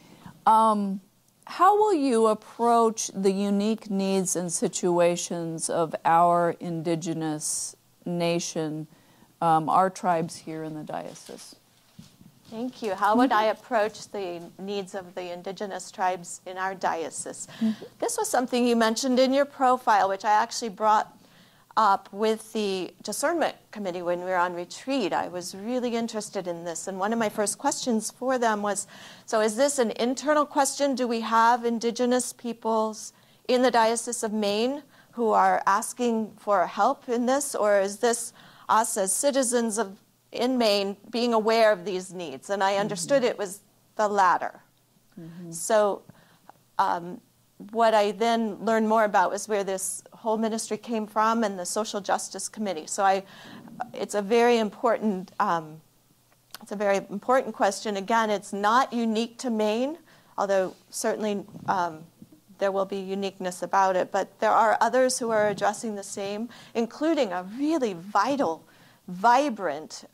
How will you approach the unique needs and situations of our Indigenous nation, our tribes here in the diocese? Thank you. How would I approach the needs of the Indigenous tribes in our diocese? This was something you mentioned in your profile, which I actually brought up with the discernment committee when we were on retreat. I was really interested in this, and one of my first questions for them was, so is this an internal question? Do we have Indigenous peoples in the Diocese of Maine who are asking for help in this, or is this us as citizens in Maine being aware of these needs? And I understood it was the latter. So what I then learned more about was where this whole ministry came from and the Social Justice Committee. So it's a very important question. Again, it's not unique to Maine, although certainly there will be uniqueness about it. But there are others who are addressing the same, including a really vital, vibrant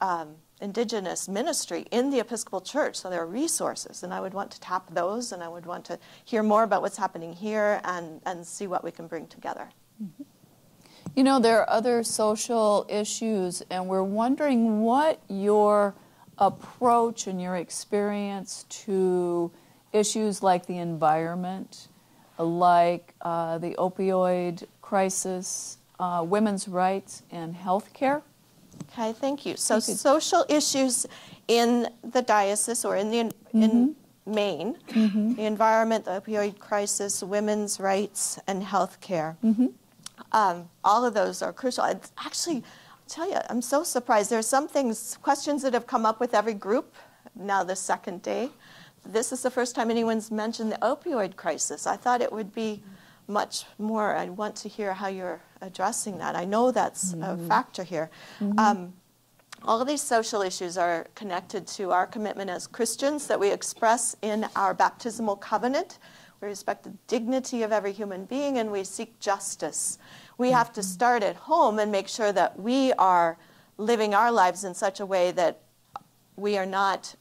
Indigenous ministry in the Episcopal Church. So there are resources, and I would want to tap those, and I would want to hear more about what's happening here and see what we can bring together. You know, there are other social issues, and we're wondering what your approach and your experience to issues like the environment, like the opioid crisis, women's rights, and health care. Okay, thank you. So social issues in the diocese or in Maine, the environment, the opioid crisis, women's rights, and health care. All of those are crucial. Actually, I'll tell you, I'm so surprised. There are some questions that have come up with every group now the second day. This is the first time anyone's mentioned the opioid crisis. I thought it would be much more. I want to hear how you're addressing that. I know that's a factor here. All of these social issues are connected to our commitment as Christians that we express in our baptismal covenant. We respect the dignity of every human being, and we seek justice. We have to start at home and make sure that we are living our lives in such a way that we are not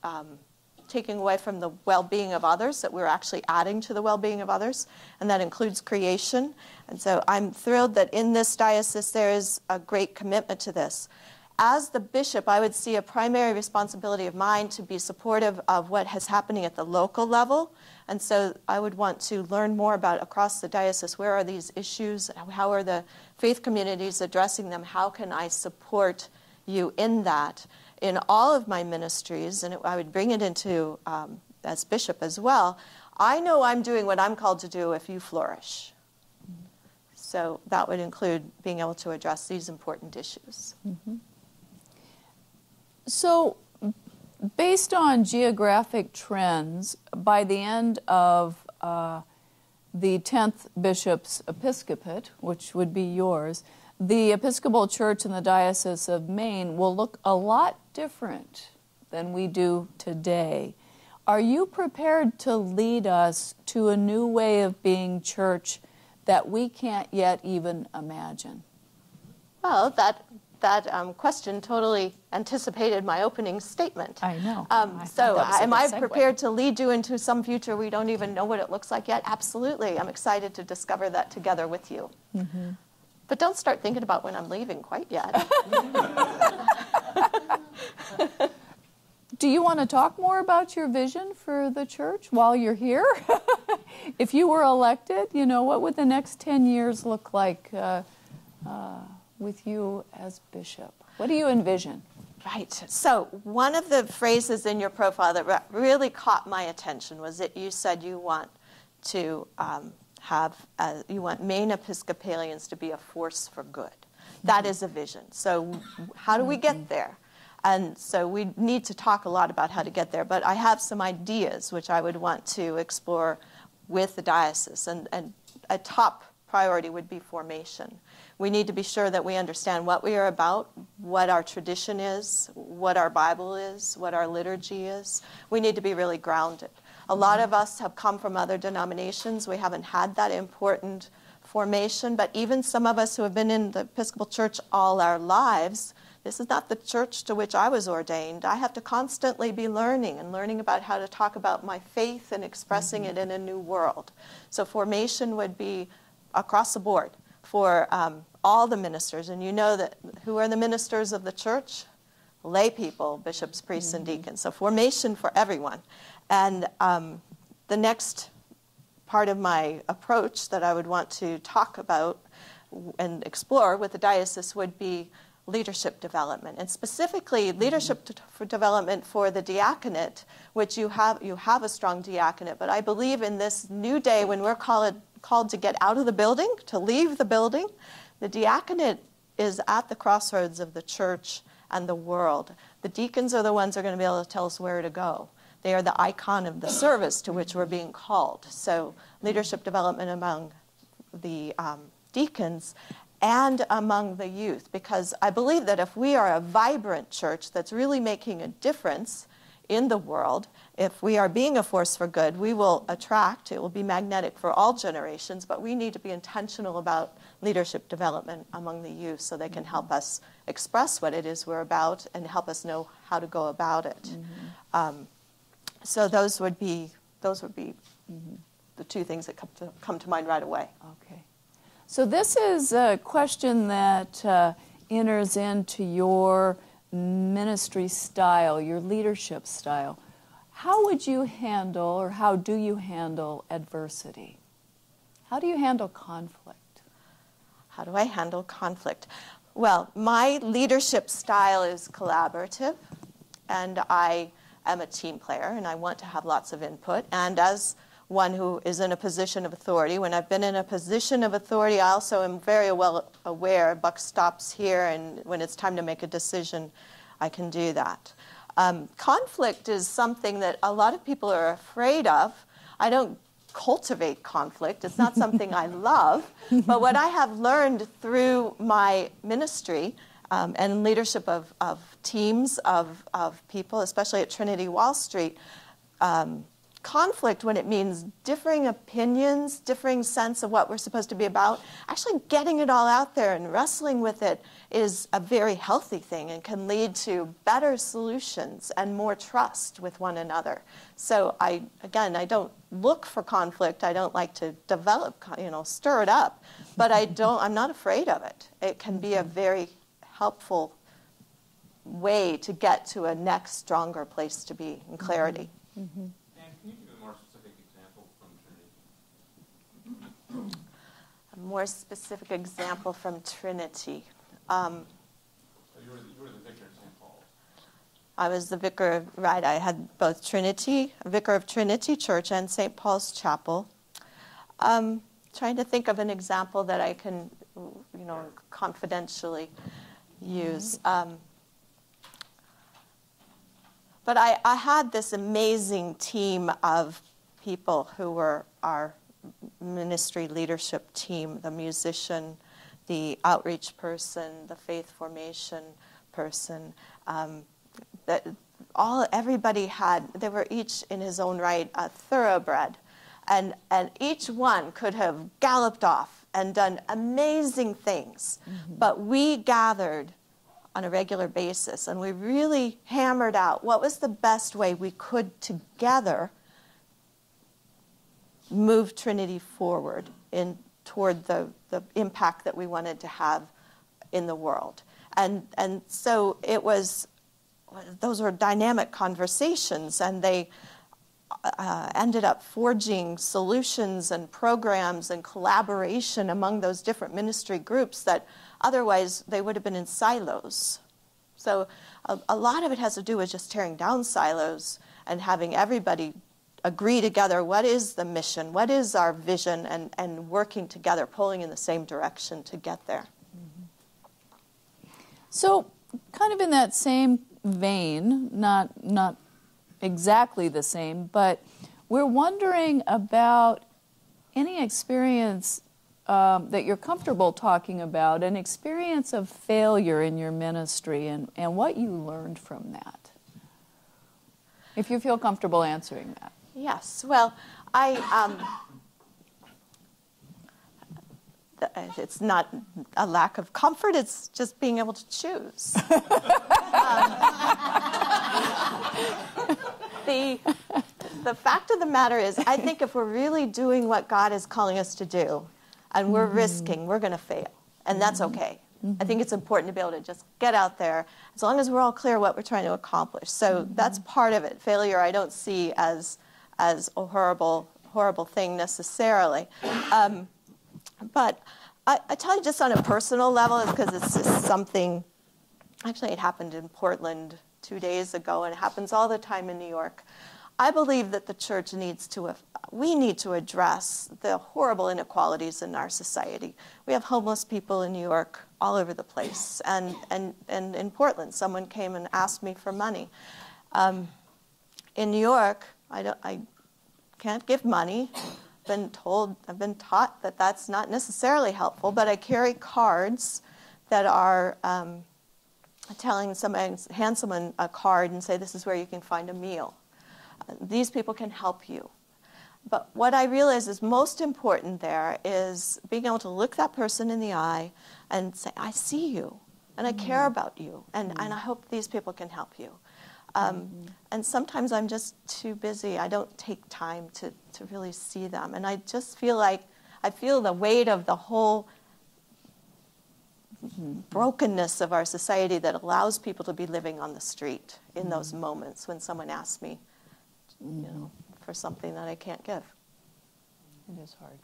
taking away from the well-being of others, that we're actually adding to the well-being of others, and that includes creation. And so I'm thrilled that in this diocese there is a great commitment to this. As the bishop, I would see a primary responsibility of mine to be supportive of what is happening at the local level. And so I would want to learn more about across the diocese, where are these issues, how are the faith communities addressing them, how can I support you in that. In all of my ministries, and I would bring it into as bishop as well, I know I'm doing what I'm called to do if you flourish. So that would include being able to address these important issues. Mm-hmm. So, based on geographic trends, by the end of the 10th bishop's episcopate, which would be yours, the Episcopal Church in the Diocese of Maine will look a lot different than we do today. Are you prepared to lead us to a new way of being church that we can't yet even imagine? Well, that question totally anticipated my opening statement. I know. So am I prepared to lead you into some future we don't even know what it looks like yet? Absolutely. I'm excited to discover that together with you. Mm-hmm. But don't start thinking about when I'm leaving quite yet. Do you want to talk more about your vision for the church while you're here? If you were elected, what would the next 10 years look like with you as bishop? What do you envision? Right. So one of the phrases in your profile that really caught my attention was that you said you want to you want Maine Episcopalians to be a force for good. That is a vision. So how do we get there? And so we need to talk a lot about how to get there. But I have some ideas which I would want to explore with the diocese. And a top priority would be formation. We need to be sure that we understand what we are about, what our tradition is, what our Bible is, what our liturgy is. We need to be really grounded. A lot of us have come from other denominations. We haven't had that important formation, but even some of us who have been in the Episcopal Church all our lives, this is not the church to which I was ordained. I have to constantly be learning about how to talk about my faith and expressing it in a new world. So formation would be across the board for all the ministers. And you know that who are the ministers of the church? Lay people, bishops, priests, and deacons. So formation for everyone. And the next part of my approach that I would want to talk about and explore with the diocese would be leadership development, and specifically leadership development for the diaconate, which you have a strong diaconate. But I believe in this new day when we're called to get out of the building, to leave the building, the diaconate is at the crossroads of the church and the world. The deacons are the ones who are going to be able to tell us where to go. They are the icon of the service to which we're being called. So leadership development among the deacons and among the youth, because I believe that if we are a vibrant church that's really making a difference in the world, if we are being a force for good, we will attract, it will be magnetic for all generations, but we need to be intentional about leadership development among the youth so they can help us express what it is we're about and help us know how to go about it. So those would be the two things that come to mind right away. Okay. So this is a question that enters into your ministry style, your leadership style. How would you handle, or how do you handle adversity? How do you handle conflict? How do I handle conflict? Well, my leadership style is collaborative, and I am a team player, and I want to have lots of input. And as one who is in a position of authority, when I've been in a position of authority, I also am very well aware buck stops here, and when it's time to make a decision, I can do that. Conflict is something that a lot of people are afraid of. I don't cultivate conflict. It's not something I love. But what I have learned through my ministry and leadership of teams of people, especially at Trinity Wall Street, conflict, when it means differing opinions, differing sense of what we're supposed to be about, actually getting it all out there and wrestling with it is a very healthy thing and can lead to better solutions and more trust with one another. So I don't look for conflict. I don't like to develop, stir it up, but I'm not afraid of it. It can be a very helpful way to get to a next stronger place to be in clarity. Mm-hmm. Can you give a more specific example from Trinity? A more specific example from Trinity. Like you were the vicar of St. Paul's. I was the vicar of, right, I had both Trinity, vicar of Trinity Church and St. Paul's Chapel. Trying to think of an example that I can, you know, confidentially use. But I had this amazing team of people who were our ministry leadership team, the musician, the outreach person, the faith formation person. Everybody had, they were each in his own right a thoroughbred. And each one could have galloped off and done amazing things. Mm-hmm. But we gathered on a regular basis, and we really hammered out what was the best way we could together move Trinity forward toward the impact that we wanted to have in the world. And so it was, those were dynamic conversations, and they ended up forging solutions and programs and collaboration among those different ministry groups that otherwise they would have been in silos. So a lot of it has to do with just tearing down silos and having everybody agree together what is the mission, what is our vision, and working together, pulling in the same direction to get there. So kind of in that same vein, not exactly the same, but we're wondering about any experience that you're comfortable talking about, an experience of failure in your ministry and what you learned from that. If you feel comfortable answering that. Yes, well, it's not a lack of comfort, it's just being able to choose. The fact of the matter is, I think if we're really doing what God is calling us to do, and we're risking, we're going to fail. And that's okay. I think it's important to be able to just get out there, as long as we're all clear what we're trying to accomplish. So that's part of it. Failure I don't see as a horrible thing necessarily. But I tell you just on a personal level, because it's just something, actually it happened in Portland 2 days ago, and it happens all the time in New York. I believe that the church we need to address the horrible inequalities in our society. We have homeless people in New York all over the place. And in Portland, someone came and asked me for money. In New York, I can't give money. I've been taught that that's not necessarily helpful, but I carry cards that are telling someone, hand someone a card and say, this is where you can find a meal. These people can help you. But what I realize is most important there is being able to look that person in the eye and say, I see you, and I care about you, and I hope these people can help you. And sometimes I'm just too busy. I don't take time to really see them. And I just feel like I feel the weight of the whole brokenness of our society that allows people to be living on the street in those moments when someone asks me, you know, for something that I can't give. It is hard.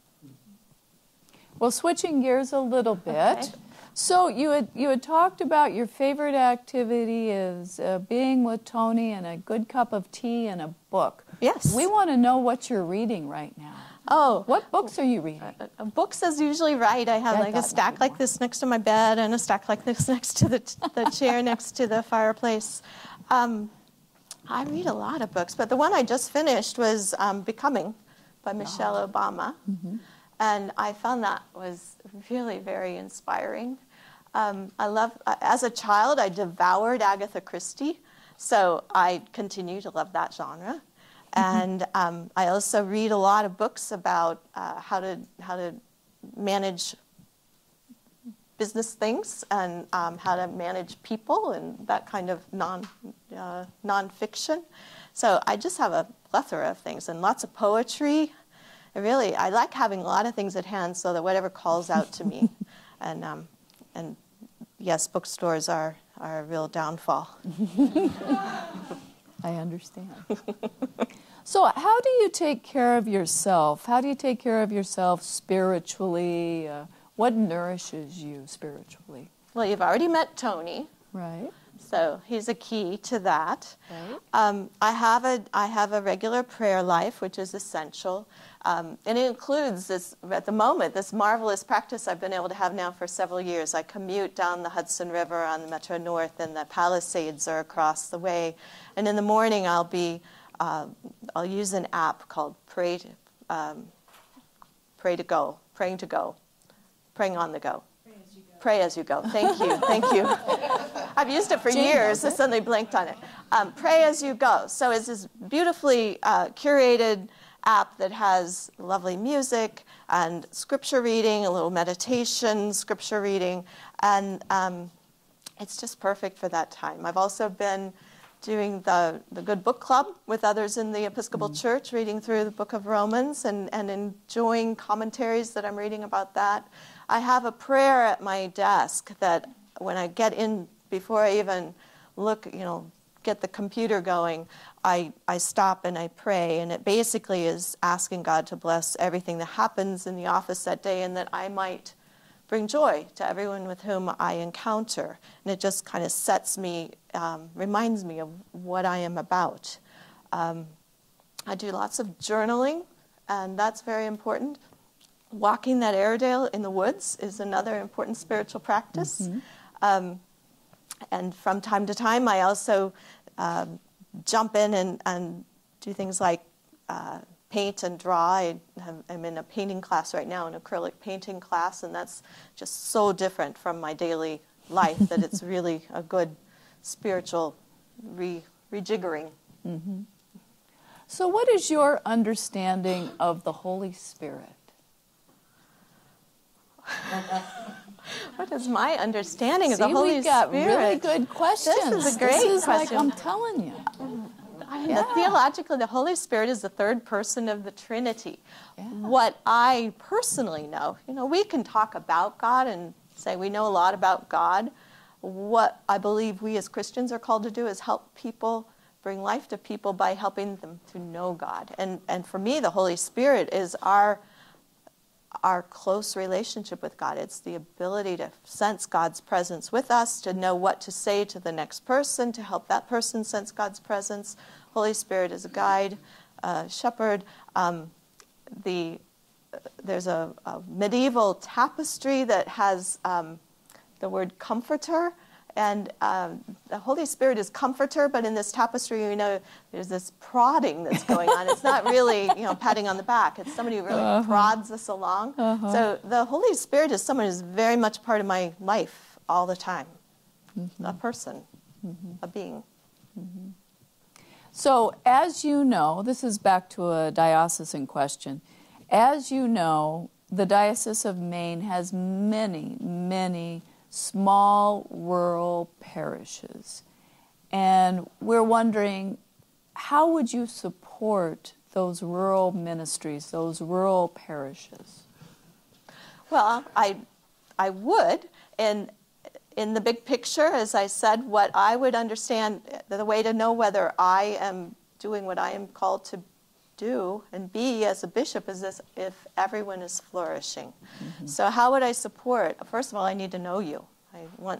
Well, switching gears a little bit. Okay. So you had talked about your favorite activity is being with Tony and a good cup of tea and a book. Yes. We want to know what you're reading right now. Oh. What books are you reading? Books is usually right. I have like a stack like this next to my bed and a stack like this next to the chair next to the fireplace. I read a lot of books, but the one I just finished was Becoming by Michelle Obama. Mm-hmm. And I found that was really very inspiring. As a child, I devoured Agatha Christie, so I continue to love that genre. And I also read a lot of books about how to manage business things and how to manage people and that kind of nonfiction. So I just have a plethora of things and lots of poetry. I like having a lot of things at hand so that whatever calls out to me. And yes, bookstores are a real downfall. I understand. So how do you take care of yourself? How do you take care of yourself spiritually? What nourishes you spiritually? Well, you've already met Tony. Right. So he's a key to that. Right. I have a regular prayer life, which is essential. And it includes this, at the moment, this marvelous practice I've been able to have now for several years. I commute down the Hudson River on the Metro North, and the Palisades are across the way. And in the morning, I'll use an app called Praying on the Go. Pray as you go. Thank you. Thank you. I've used it for years. I suddenly blanked on it. Pray as you go. So it's this beautifully curated app that has lovely music and scripture reading, a little meditation, scripture reading, and it's just perfect for that time. I've also been doing the Good Book Club with others in the Episcopal Church, reading through the book of Romans and enjoying commentaries that I'm reading about that. I have a prayer at my desk that when I get in, before I even look, get the computer going, I stop and I pray. And it basically is asking God to bless everything that happens in the office that day, and that I might bring joy to everyone with whom I encounter. And it just kind of sets me, reminds me of what I am about. I do lots of journaling, and that's very important. Walking that Airedale in the woods is another important spiritual practice. And from time to time, I also jump in and do things like paint and draw. I'm in a painting class right now, an acrylic painting class, and that's just so different from my daily life that it's really a good spiritual rejiggering. Mm-hmm. So what is your understanding of the Holy Spirit? What is my understanding of the Holy we've got Spirit? really good questions. This is a great this is question. Like I'm telling you. Theologically, the Holy Spirit is the third person of the Trinity. Yeah. What I personally know, we can talk about God and say we know a lot about God. What I believe we as Christians are called to do is help people, bring life to people by helping them to know God. And for me, the Holy Spirit is our close relationship with God. It's the ability to sense God's presence with us, to know what to say to the next person, to help that person sense God's presence. Holy Spirit is a guide, shepherd. There's a medieval tapestry that has the word comforter, and the Holy Spirit is comforter, but in this tapestry, there's this prodding that's going on. It's not really, patting on the back. It's somebody who really prods us along. So the Holy Spirit is someone who's very much part of my life all the time. A person, a being. So as you know, this is back to a diocesan question. As you know, the Diocese of Maine has many, many small rural parishes. And we're wondering, how would you support those rural ministries, those rural parishes? Well, I would. And in the big picture, as I said, what I would understand, the way to know whether I am doing what I am called to do and be as a bishop is this: if everyone is flourishing. So how would I support? First of all, I need to know you.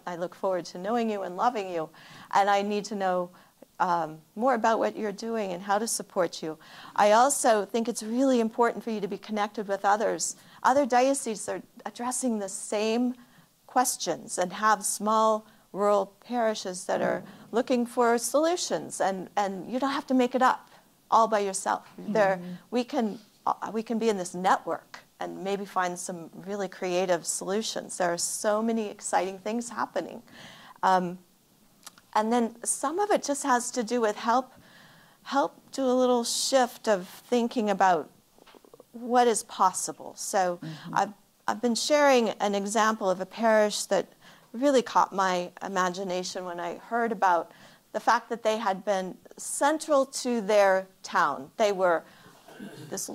I look forward to knowing you and loving you, and I need to know more about what you're doing and how to support you. I also think it's really important for you to be connected with others. Other dioceses are addressing the same questions and have small rural parishes that are looking for solutions, and you don't have to make it up all by yourself. We can be in this network and maybe find some really creative solutions. There are so many exciting things happening. And then some of it just has to do with help do a little shift of thinking about what is possible. So I've been sharing an example of a parish that really caught my imagination when I heard about the fact that they had been central to their town. They were the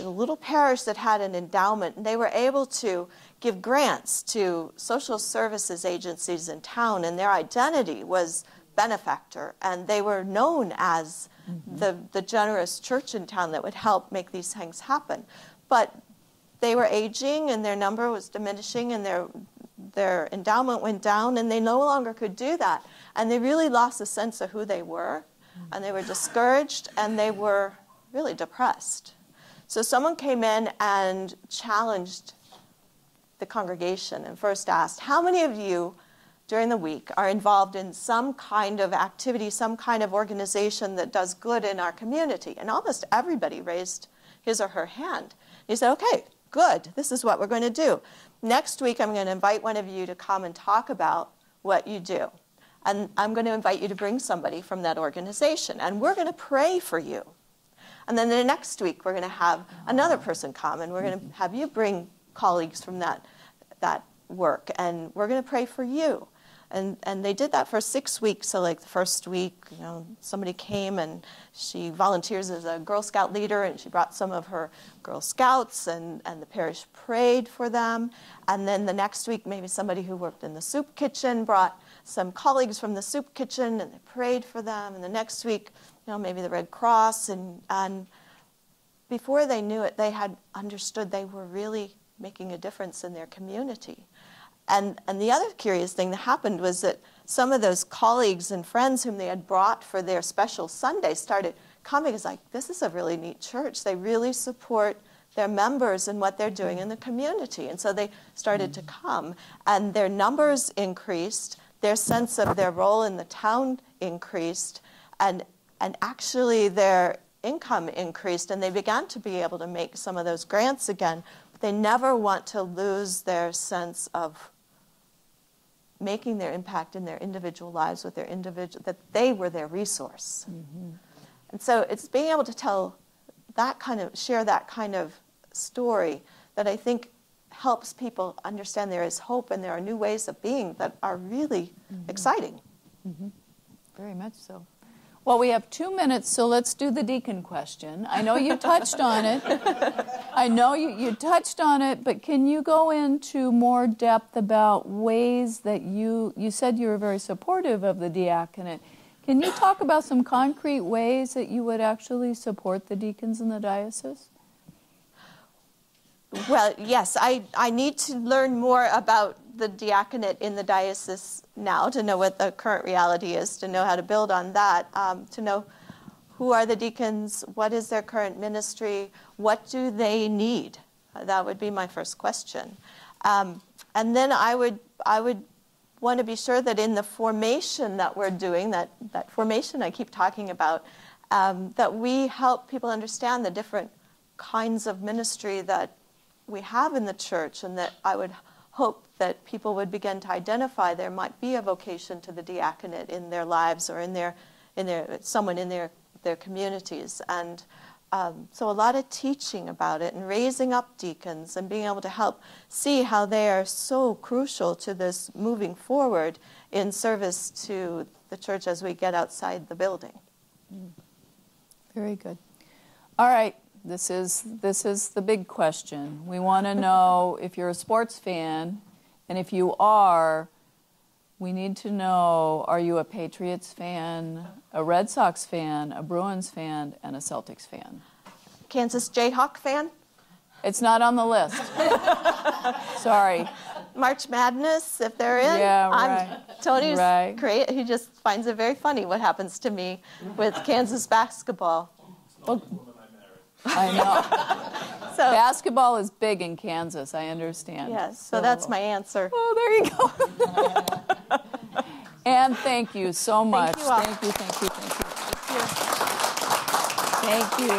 little parish that had an endowment, and they were able to give grants to social services agencies in town, and their identity was benefactor, and they were known as the generous church in town that would help make these things happen. But they were aging, and their number was diminishing, and their endowment went down, and they no longer could do that. And they really lost a sense of who they were, and they were discouraged, and they were really depressed. So someone came in and challenged the congregation and first asked, how many of you during the week are involved in some kind of activity, some kind of organization that does good in our community? And almost everybody raised his or her hand. He said, okay, good, this is what we're going to do. Next week, I'm going to invite one of you to come and talk about what you do. And I'm going to invite you to bring somebody from that organization, and we're going to pray for you. And then the next week, we're going to have another person come, and we're going to have you bring colleagues from that work, and we're going to pray for you. And they did that for 6 weeks. So like the first week, somebody came and she volunteers as a Girl Scout leader, and she brought some of her Girl Scouts, and the parish prayed for them. And then the next week, maybe somebody who worked in the soup kitchen brought some colleagues from the soup kitchen, and they prayed for them. And the next week, maybe the Red Cross. And before they knew it, they had understood they were really making a difference in their community. And the other curious thing that happened was that some of those colleagues and friends whom they had brought for their special Sunday started coming. It's like, this is a really neat church. They really support their members and what they're doing in the community. And so they started to come, and their numbers increased, their sense of their role in the town increased, and actually their income increased, and they began to be able to make some of those grants again. But they never want to lose their sense of making their impact in their individual lives with their individual, that they were their resource. Mm-hmm. And so it's being able to share that kind of story that I think helps people understand there is hope and there are new ways of being that are really exciting. Mm-hmm. Very much so. Well, we have 2 minutes, so let's do the deacon question. I know you touched on it. I know you touched on it, but can you go into more depth about ways that you said you were very supportive of the diaconate. Can you talk about some concrete ways that you would actually support the deacons in the diocese? Well, yes, I need to learn more about the diaconate in the diocese now to know what the current reality is, to know how to build on that, to know who are the deacons, what is their current ministry, what do they need? That would be my first question. And then I would want to be sure that in the formation that we're doing, that formation I keep talking about, that we help people understand the different kinds of ministry that we have in the church, and that I would hope that people would begin to identify there might be a vocation to the diaconate in their lives or in their someone in their communities. And so a lot of teaching about it and raising up deacons and being able to help see how they are so crucial to this moving forward in service to the church as we get outside the building. Very good. All right. This is the big question. We want to know if you're a sports fan, and if you are, we need to know, are you a Patriots fan, a Red Sox fan, a Bruins fan, and a Celtics fan? Kansas Jayhawk fan? It's not on the list. Sorry. March Madness, if they're in. Yeah, right. Tony's right. great. He just finds it very funny what happens to me with Kansas basketball. Well, I know. So, basketball is big in Kansas, I understand. Yes, so that's my answer. Oh, there you go. And thank you so much. Thank you all. Thank you. Thank you.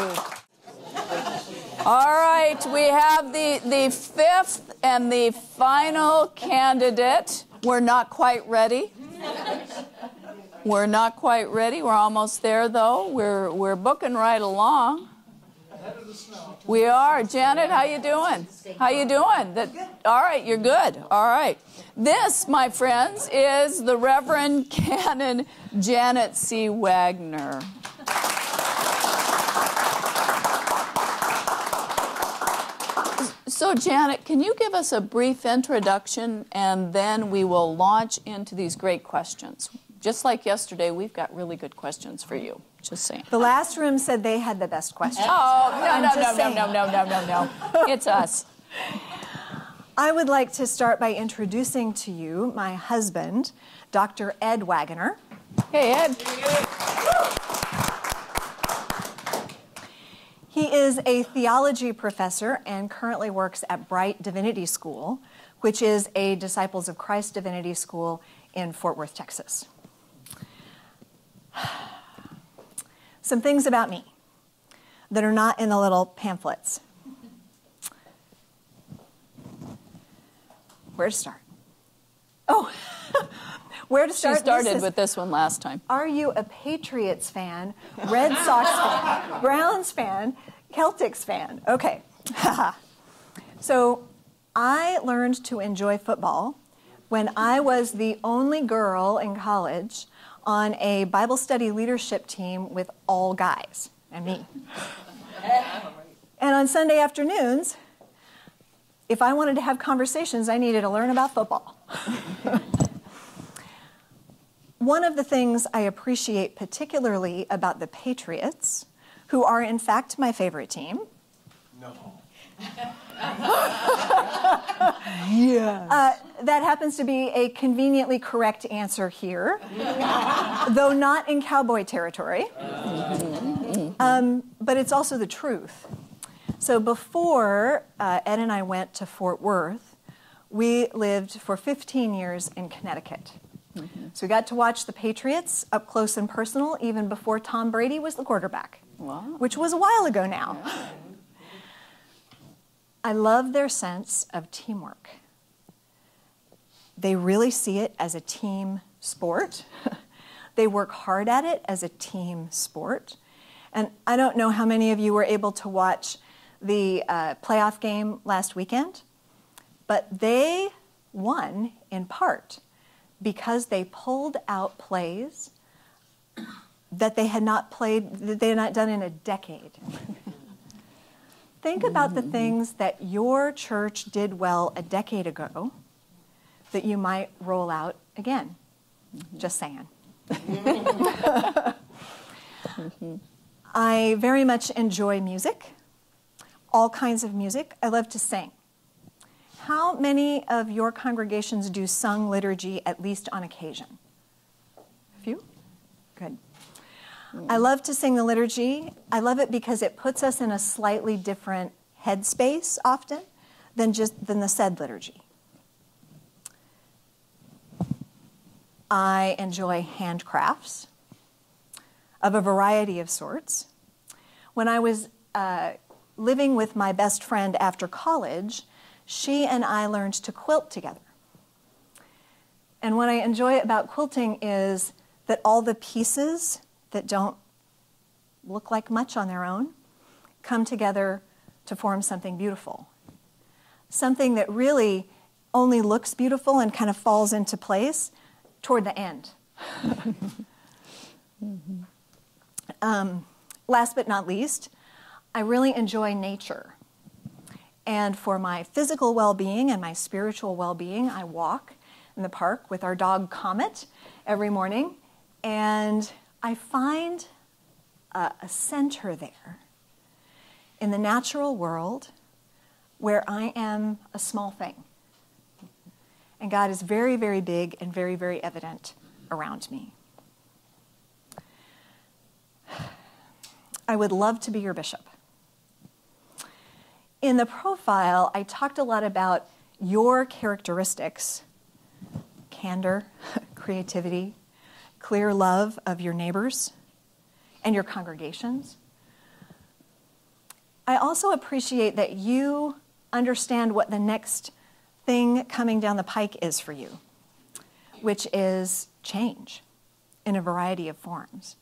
All right, we have the fifth and the final candidate. We're not quite ready. We're not quite ready. We're almost there, though. We're booking right along. We are. Janet, how you doing? How you doing? All right, you're good. All right. This, my friends, is the Reverend Canon Janet C. Waggoner. So, Janet, can you give us a brief introduction, and then we will launch into these great questions. Just like yesterday, we've got really good questions for you. Just saying. The last room said they had the best questions. Oh, no. It's us. I would like to start by introducing to you my husband, Dr. Ed Waggoner. Hey, Ed. He is a theology professor and currently works at Bright Divinity School, which is a Disciples of Christ divinity school in Fort Worth, Texas. Some things about me that are not in the little pamphlets. Where to start? Oh, where to start? She started with this one last time. Are you a Patriots fan, Red Sox fan, Browns fan, Celtics fan? Okay. So I learned to enjoy football when I was the only girl in college on a Bible study leadership team with all guys and me. And on Sunday afternoons, if I wanted to have conversations, I needed to learn about football. One of the things I appreciate particularly about the Patriots, who are in fact my favorite team. No. Yes. That happens to be a conveniently correct answer here, though not in cowboy territory. But it's also the truth. So before Ed and I went to Fort Worth, we lived for 15 years in Connecticut. So we got to watch the Patriots up close and personal even before Tom Brady was the quarterback, which was a while ago now. Yeah. I love their sense of teamwork. They really see it as a team sport. They work hard at it as a team sport. And I don't know how many of you were able to watch the playoff game last weekend, but they won in part because they pulled out plays that they had not done in a decade. Think about the things that your church did well a decade ago that you might roll out again. Just saying. I very much enjoy music, all kinds of music. I love to sing. How many of your congregations do sung liturgy at least on occasion? A few? Good. I love to sing the liturgy. I love it because it puts us in a slightly different headspace often than the said liturgy. I enjoy handcrafts of a variety of sorts. When I was living with my best friend after college, she and I learned to quilt together. And what I enjoy about quilting is that all the pieces that don't look like much on their own come together to form something beautiful. Something that really only looks beautiful and kind of falls into place toward the end. Last but not least, I really enjoy nature. And for my physical well-being and my spiritual well-being, I walk in the park with our dog Comet every morning, and I find a center there in the natural world where I am a small thing. And God is very, very big and very, very evident around me. I would love to be your bishop. In the profile, I talked a lot about your characteristics: candor, creativity, clear love of your neighbors and your congregations. I also appreciate that you understand what the next thing coming down the pike is for you, which is change in a variety of forms.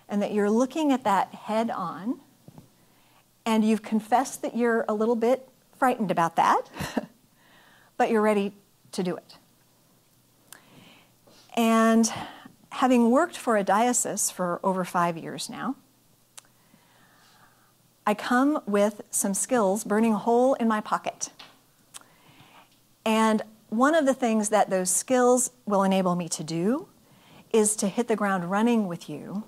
And that you're looking at that head on, and you've confessed that you're a little bit frightened about that, but you're ready to do it. And having worked for a diocese for over 5 years now, I come with some skills burning a hole in my pocket. And one of the things that those skills will enable me to do is to hit the ground running with you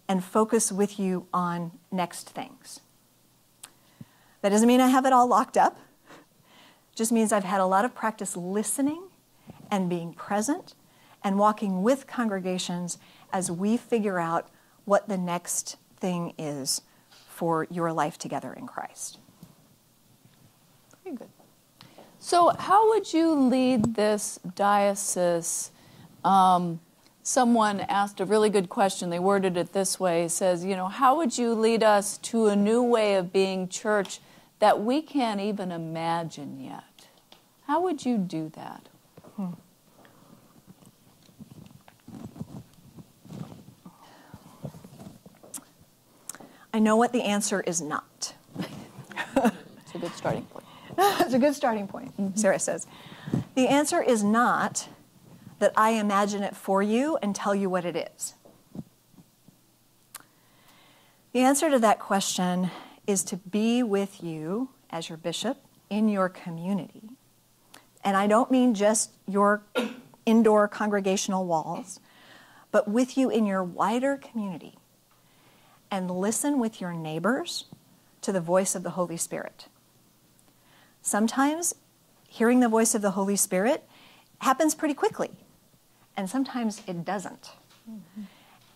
and focus with you on next things. That doesn't mean I have it all locked up. Just means I've had a lot of practice listening and being present and walking with congregations as we figure out what the next thing is for your life together in Christ. Very good. So how would you lead this diocese? Someone asked a really good question. They worded it this way. It says, how would you lead us to a new way of being church that we can't even imagine yet? How would you do that? I know what the answer is not. It's a good starting point. It's a good starting point, Sarah says. The answer is not that I imagine it for you and tell you what it is. The answer to that question is to be with you as your bishop in your community. And I don't mean just your indoor congregational walls, but with you in your wider community. And listen with your neighbors to the voice of the Holy Spirit. Sometimes hearing the voice of the Holy Spirit happens pretty quickly, and sometimes it doesn't.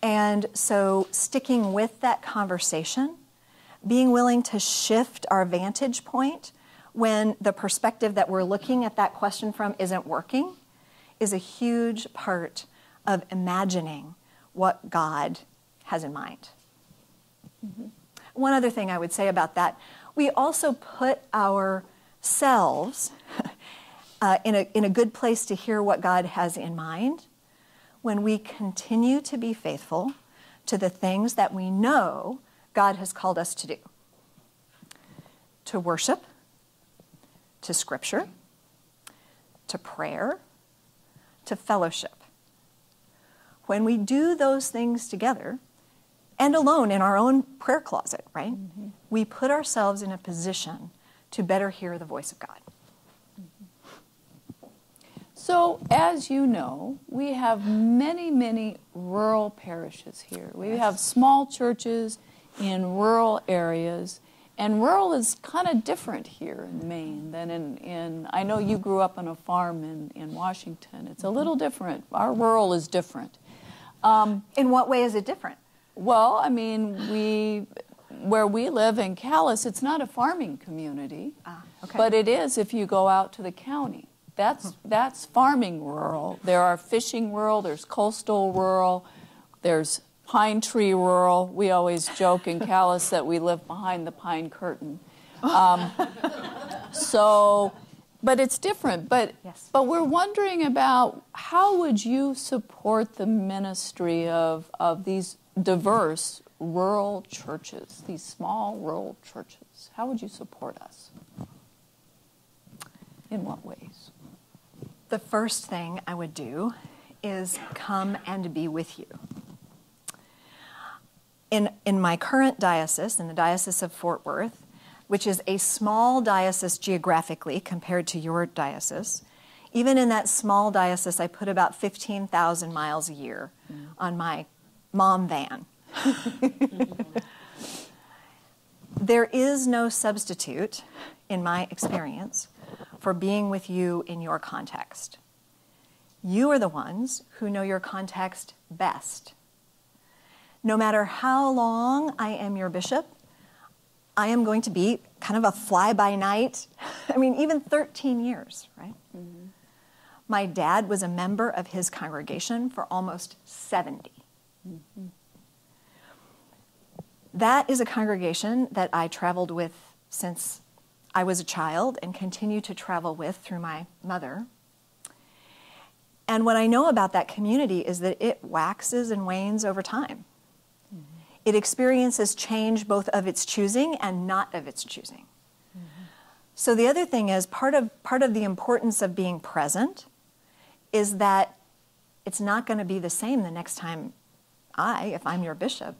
And so sticking with that conversation, being willing to shift our vantage point when the perspective that we're looking at that question from isn't working, is a huge part of imagining what God has in mind. One other thing I would say about that, we also put ourselves in a good place to hear what God has in mind when we continue to be faithful to the things that we know God has called us to do. To worship, to scripture, to prayer, to fellowship. When we do those things together, and alone in our own prayer closet, right? We put ourselves in a position to better hear the voice of God. So, as you know, we have many, many rural parishes here. We have small churches in rural areas, and rural is kind of different here in Maine than in I know you grew up on a farm in Washington. It's a little different. Our rural is different. In what way is it different? Well, I mean, where we live in Calais, it's not a farming community, Okay. but it is if you go out to the county. That's farming rural. There are fishing rural, there's coastal rural, there's pine tree rural. We always joke in Calais that we live behind the pine curtain. But it's different. But we're wondering about how would you support the ministry of these diverse rural churches, these small rural churches? How would you support us? In what ways? The first thing I would do is come and be with you. In my current diocese, in the Diocese of Fort Worth, which is a small diocese geographically compared to your diocese, even in that small diocese, I put about 15,000 miles a year on my mom van. There is no substitute, in my experience, for being with you in your context. You are the ones who know your context best. No matter how long I am your bishop, I am going to be kind of a fly-by-night. I mean, even 13 years, right? Mm-hmm. My dad was a member of his congregation for almost 70. Mm-hmm. That is a congregation that I traveled with since I was a child and continue to travel with through my mother. And what I know about that community is that it waxes and wanes over time. Mm-hmm. It experiences change both of its choosing and not of its choosing. Mm-hmm. So the other thing is part of the importance of being present is that it's not going to be the same the next time if I'm your bishop,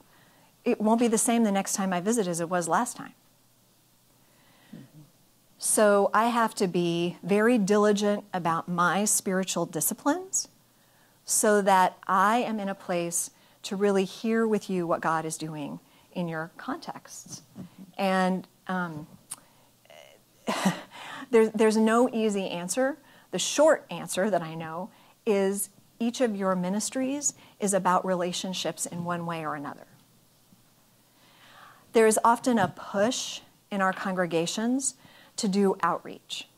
it won't be the same the next time I visit as it was last time. Mm-hmm. So I have to be very diligent about my spiritual disciplines so that I am in a place to really hear with you what God is doing in your contexts. Mm-hmm. And There's no easy answer. The short answer that I know is each of your ministries is about relationships in one way or another. There is often a push in our congregations to do outreach.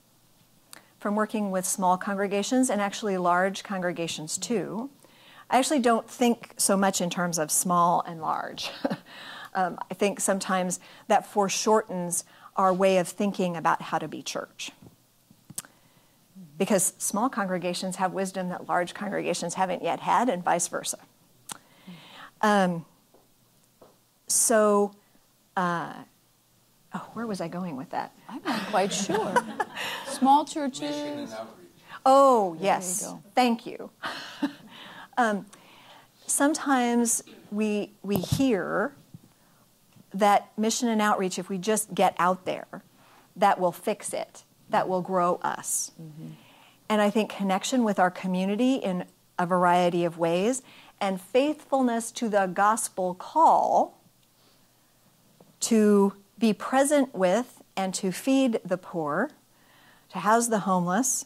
From working with small congregations and actually large congregations too, I actually don't think so much in terms of small and large. I think sometimes that foreshortens our way of thinking about how to be church. Because small congregations have wisdom that large congregations haven't yet had, and vice versa. Where was I going with that? I'm not quite sure. Small churches. Mission and outreach. Oh, There yes. you go. Thank you. Sometimes we hear that mission and outreach, if we just get out there, that will fix it, that will grow us. Mm-hmm. And I think connection with our community in a variety of ways and faithfulness to the gospel call to be present with and to feed the poor, to house the homeless,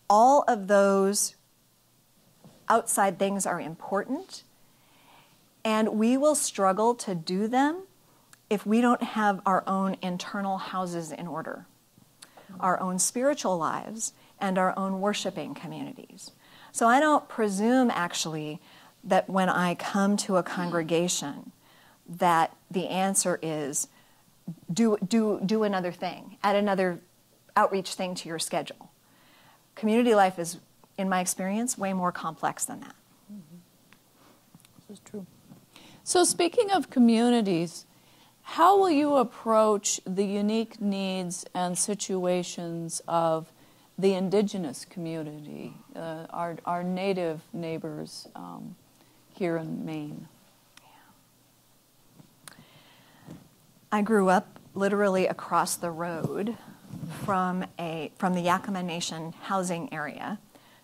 all of those outside things are important, and we will struggle to do them if we don't have our own internal houses in order, our own spiritual lives, and our own worshiping communities. So I don't presume, actually, that when I come to a congregation, that the answer is do another thing, add another outreach thing to your schedule. Community life is, in my experience, way more complex than that. Mm-hmm. This is true. So speaking of communities, how will you approach the unique needs and situations of the indigenous community, our native neighbors here in Maine? I grew up literally across the road from the Yakima Nation housing area,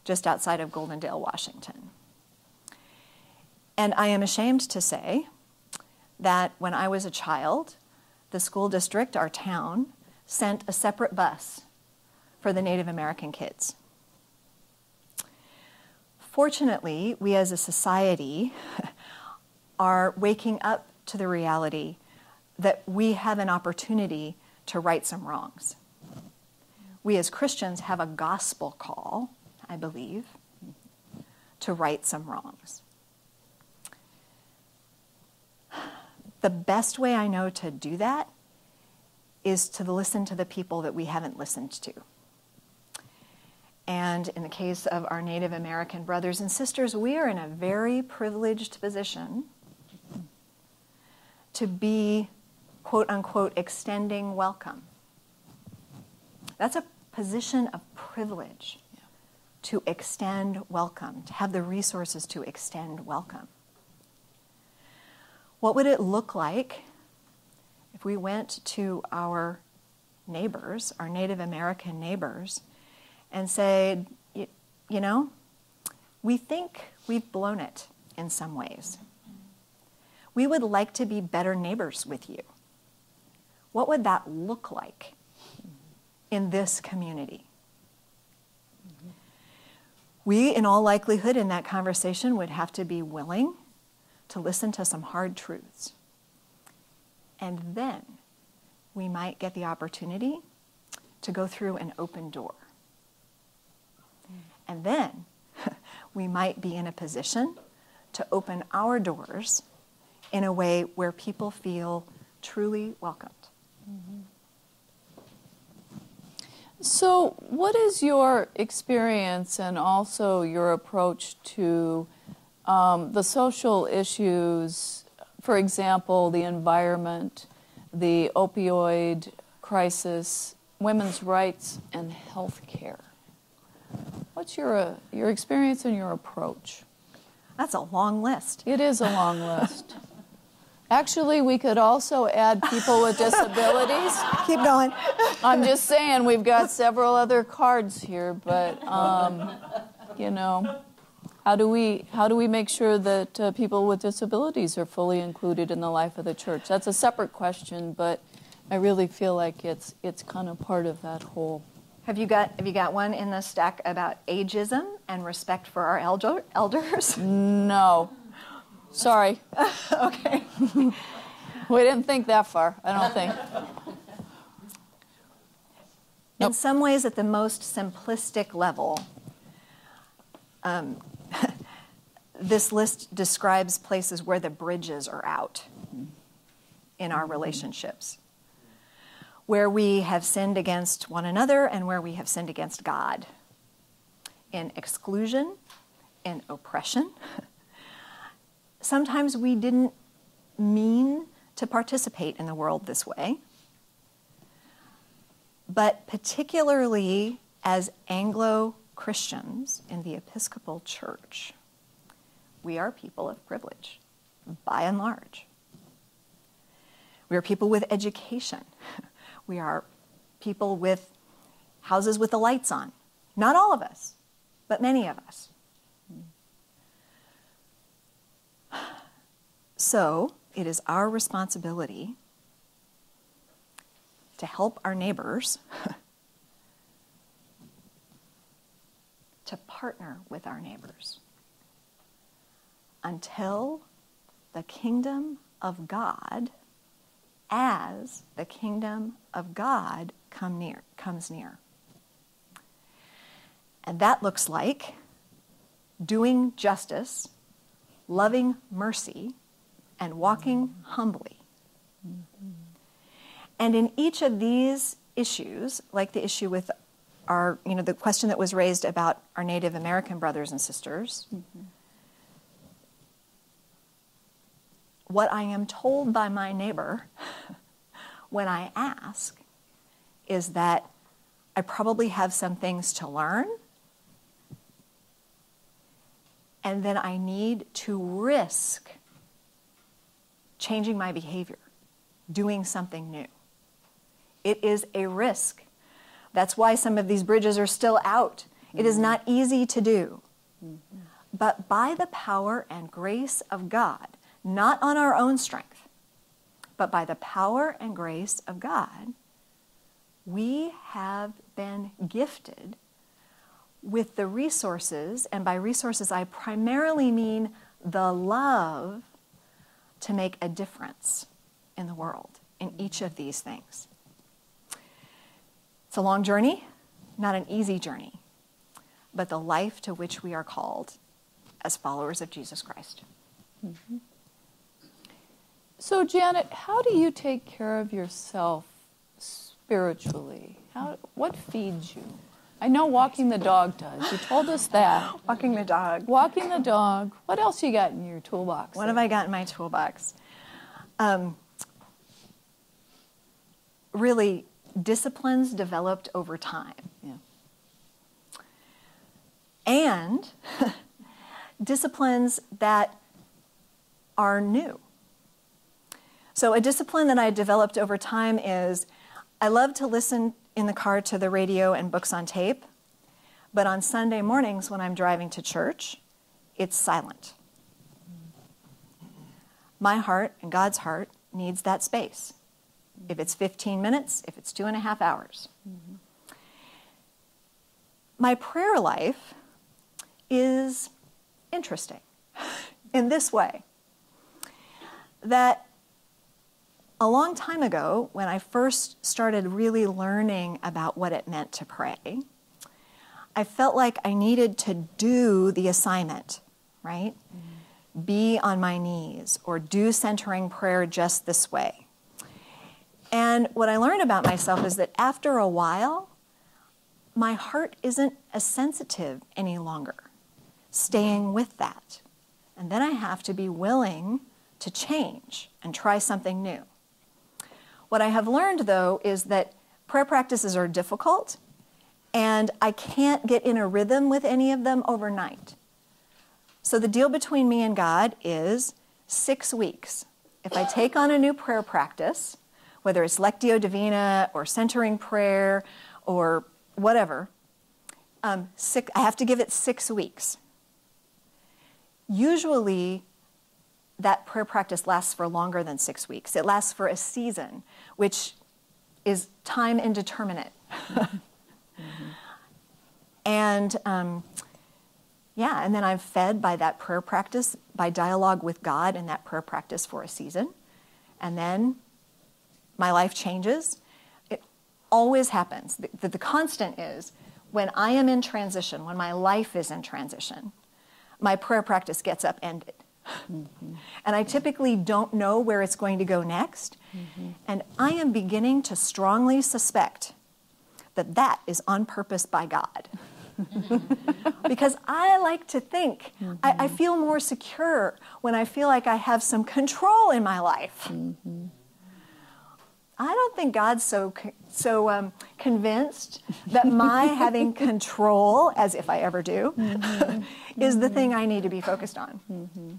just outside of Goldendale, Washington. And I am ashamed to say that when I was a child, the school district, our town, sent a separate bus for the Native American kids. Fortunately, we as a society are waking up to the reality that we have an opportunity to right some wrongs. We as Christians have a gospel call, I believe, to right some wrongs. The best way I know to do that is to listen to the people that we haven't listened to. And in the case of our Native American brothers and sisters, we are in a very privileged position to be, quote unquote, extending welcome. That's a position of privilege, to extend welcome, to have the resources to extend welcome. What would it look like if we went to our neighbors, our Native American neighbors, and said, you know, we think we've blown it in some ways. We would like to be better neighbors with you. What would that look like in this community? We, in all likelihood, in that conversation would have to be willing to listen to some hard truths. And then we might get the opportunity to go through an open door. And then we might be in a position to open our doors in a way where people feel truly welcomed. Mm-hmm. So what is your experience and also your approach to the social issues, for example, the environment, the opioid crisis, women's rights, and health care? What's your experience and your approach? That's a long list. It is a long list. Actually, we could also add people with disabilities. Keep going. I'm just saying, we've got several other cards here, but you know, how do we make sure that people with disabilities are fully included in the life of the church? That's a separate question, but I really feel like it's kind of part of that whole. Have you got one in the stack about ageism and respect for our elders? No. Sorry. Okay. We didn't think that far, I don't think. In some ways, at the most simplistic level, this list describes places where the bridges are out in our relationships, where we have sinned against one another and where we have sinned against God, in exclusion, in oppression. Sometimes we didn't mean to participate in the world this way, but particularly as Anglo-Christians in the Episcopal Church, we are people of privilege, by and large. We are people with education. We are people with houses with the lights on. Not all of us, but many of us. So it is our responsibility to help our neighbors, to partner with our neighbors until the kingdom of God, as the kingdom of God comes near. And that looks like doing justice, loving mercy, and walking humbly. And in each of these issues, like the issue with our, the question that was raised about our Native American brothers and sisters, what I am told by my neighbor when I ask is that I probably have some things to learn, and then I need to risk changing my behavior, doing something new. It is a risk. That's why some of these bridges are still out. It is not easy to do. But by the power and grace of God, not on our own strength, but by the power and grace of God, we have been gifted with the resources, and by resources I primarily mean the love to make a difference in the world, in each of these things. It's a long journey, not an easy journey, but the life to which we are called as followers of Jesus Christ. Mm-hmm. So, Janet, how do you take care of yourself spiritually? What feeds you? I know walking the dog does. You told us that. Walking the dog. Walking the dog. What else you got in your toolbox? What have I got in my toolbox? Really, disciplines developed over time. Yeah. And disciplines that are new. So a discipline that I developed over time is I love to listen in the car to the radio and books on tape, but on Sunday mornings when I'm driving to church, it's silent. My heart and God's heart needs that space. If it's 15 minutes, if it's 2.5 hours. Mm-hmm. My prayer life is interesting in this way, that a long time ago, when I first started really learning about what it meant to pray, I felt like I needed to do the assignment, right? Mm-hmm. Be on my knees or do centering prayer just this way. And what I learned about myself is that after a while, my heart isn't as sensitive any longer, staying with that. And then I have to be willing to change and try something new. What I have learned, though, is that prayer practices are difficult, and I can't get in a rhythm with any of them overnight. So the deal between me and God is 6 weeks. If I take on a new prayer practice, whether it's Lectio Divina or centering prayer or whatever, I have to give it 6 weeks. Usually, that prayer practice lasts for longer than 6 weeks. It lasts for a season, which is time indeterminate. And yeah, and then I'm fed by that prayer practice, by dialogue with God in that prayer practice for a season. And then my life changes. It always happens. The constant is when I am in transition, when my life is in transition, my prayer practice gets upended. Mm-hmm. And I typically don't know where it's going to go next. Mm-hmm. And I am beginning to strongly suspect that that is on purpose by God. Because I like to think, mm-hmm. I feel more secure when I feel like I have some control in my life. Mm-hmm. I don't think God's so convinced that my having control, as if I ever do, mm-hmm. is the thing I need to be focused on. Mm-hmm.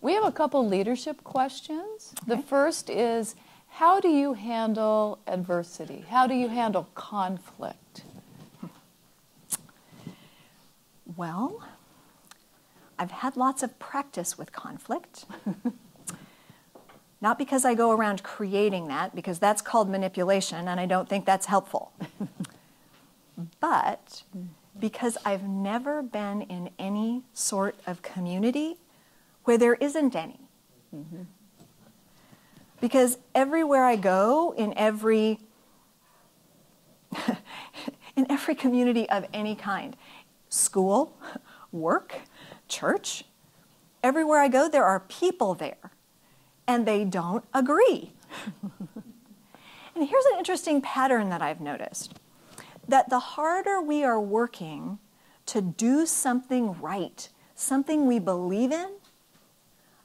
We have a couple leadership questions. Okay. The first is, how do you handle adversity? How do you handle conflict? Well, I've had lots of practice with conflict. Not because I go around creating that, because that's called manipulation, and I don't think that's helpful. But because I've never been in any sort of community where there isn't any. Mm-hmm. Because everywhere I go, in every community of any kind, school, work, church, everywhere I go, there are people there, and they don't agree. And here's an interesting pattern that I've noticed, that the harder we are working to do something right, something we believe in,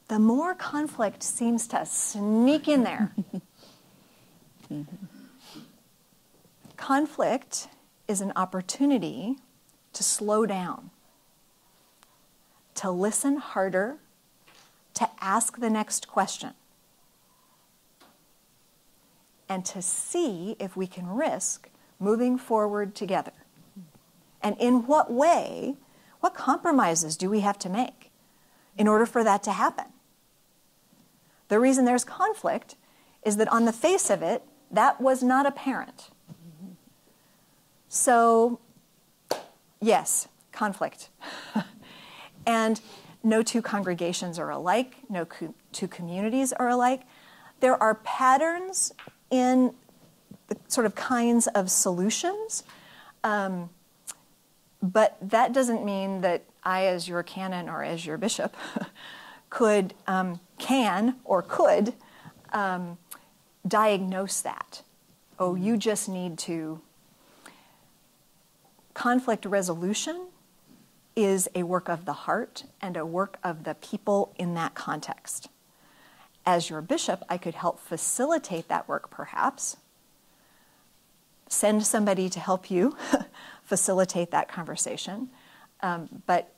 the more conflict seems to sneak in there. Mm-hmm. Conflict is an opportunity to slow down, to listen harder, to ask the next question, and to see if we can risk moving forward together. And in what way, what compromises do we have to make in order for that to happen? The reason there's conflict is that on the face of it, that was not apparent. So, yes, conflict. And no two congregations are alike. No two communities are alike. There are patterns in the sort of kinds of solutions, but that doesn't mean that I, as your canon or as your bishop, can or could diagnose that. Oh, you just need to. Conflict resolution is a work of the heart and a work of the people in that context. As your bishop, I could help facilitate that work, perhaps. Send somebody to help you facilitate that conversation. But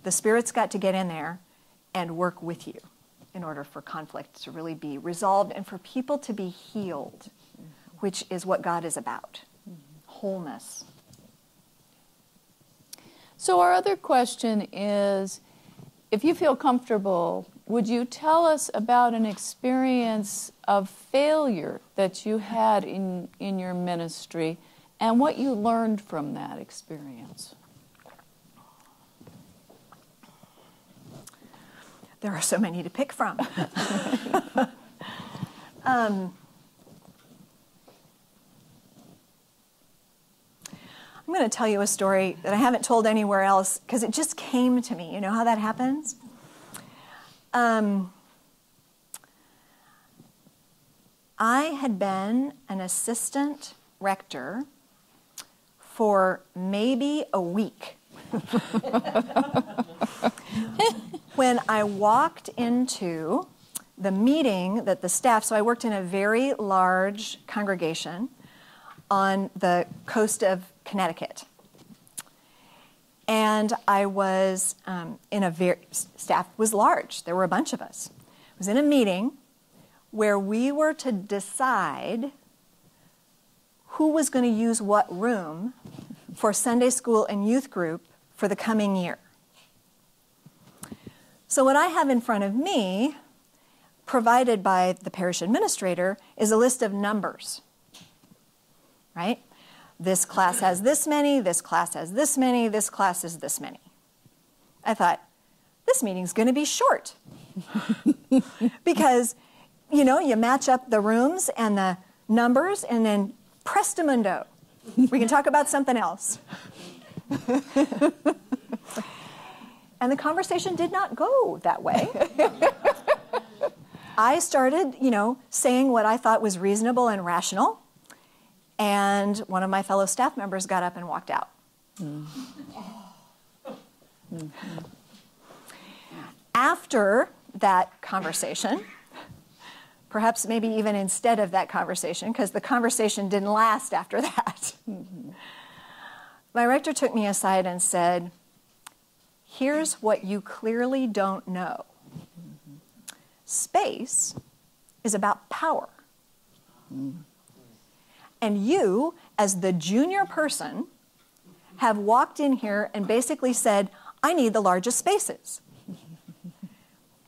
the Spirit's got to get in there and work with you in order for conflict to really be resolved and for people to be healed, which is what God is about. Wholeness. So our other question is, if you feel comfortable, would you tell us about an experience of failure that you had in your ministry and what you learned from that experience? There are so many to pick from. I'm going to tell you a story that I haven't told anywhere else because it just came to me. You know how that happens? I had been an assistant rector for maybe a week when I walked into the meeting that the staff, so I worked in a very large congregation on the coast of Connecticut. And I was staff was large. There were a bunch of us. I was in a meeting where we were to decide who was going to use what room for Sunday school and youth group for the coming year. So what I have in front of me provided by the parish administrator is a list of numbers, right? This class has this many, this class has this many, this class is this many. I thought, this meeting's going to be short. Because, you know, you match up the rooms and the numbers, and then prestimundo. We can talk about something else. And the conversation did not go that way. I started, you know, saying what I thought was reasonable and rational, and one of my fellow staff members got up and walked out. After that conversation, perhaps maybe even instead of that conversation, because the conversation didn't last after that, my rector took me aside and said, here's what you clearly don't know. Space is about power. And you, as the junior person, have walked in here and basically said, I need the largest spaces.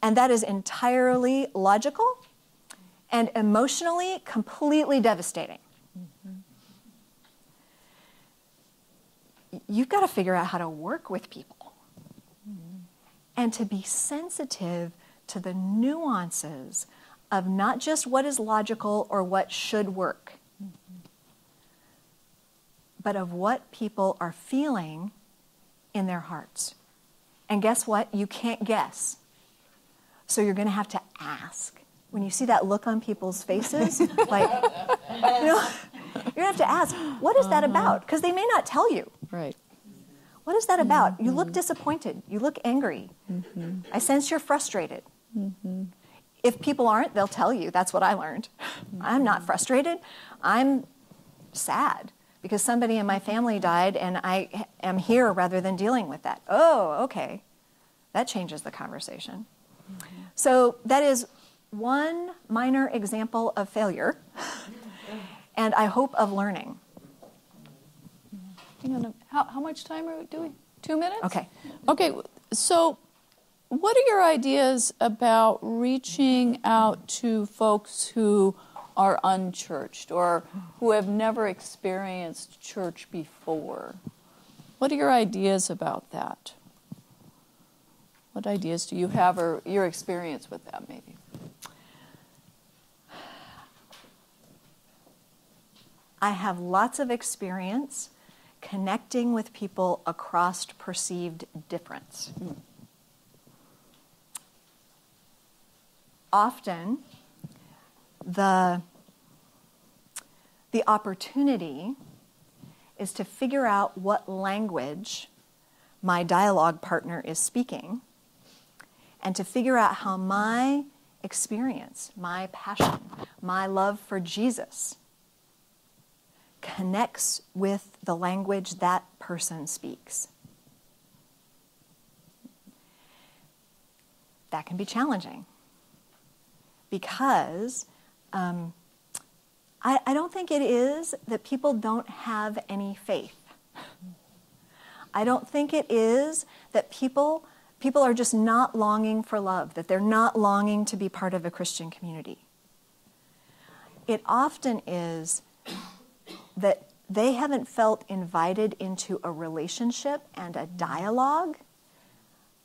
And that is entirely logical and emotionally completely devastating. You've got to figure out how to work with people and to be sensitive to the nuances of not just what is logical or what should work, but of what people are feeling in their hearts. And guess what? You can't guess. So you're going to have to ask. When you see that look on people's faces, like, you know, you're going to have to ask, what is that about? Because they may not tell you. Right. What is that about? You look disappointed. You look angry. I sense you're frustrated. If people aren't, they'll tell you. That's what I learned. I'm not frustrated. I'm sad because somebody in my family died and I am here rather than dealing with that. Oh, okay. That changes the conversation. So that is one minor example of failure and I hope of learning. How much time are we doing? 2 minutes? Okay. Okay, so what are your ideas about reaching out to folks who are unchurched or who have never experienced church before? What are your ideas about that? What ideas do you have or your experience with that maybe? I have lots of experience connecting with people across perceived difference. Often, the opportunity is to figure out what language my dialogue partner is speaking and to figure out how my experience, my passion, my love for Jesus connects with the language that person speaks. That can be challenging because I don't think it is that people don't have any faith. I don't think it is that people are just not longing for love, that they're not longing to be part of a Christian community. It often is that they haven't felt invited into a relationship and a dialogue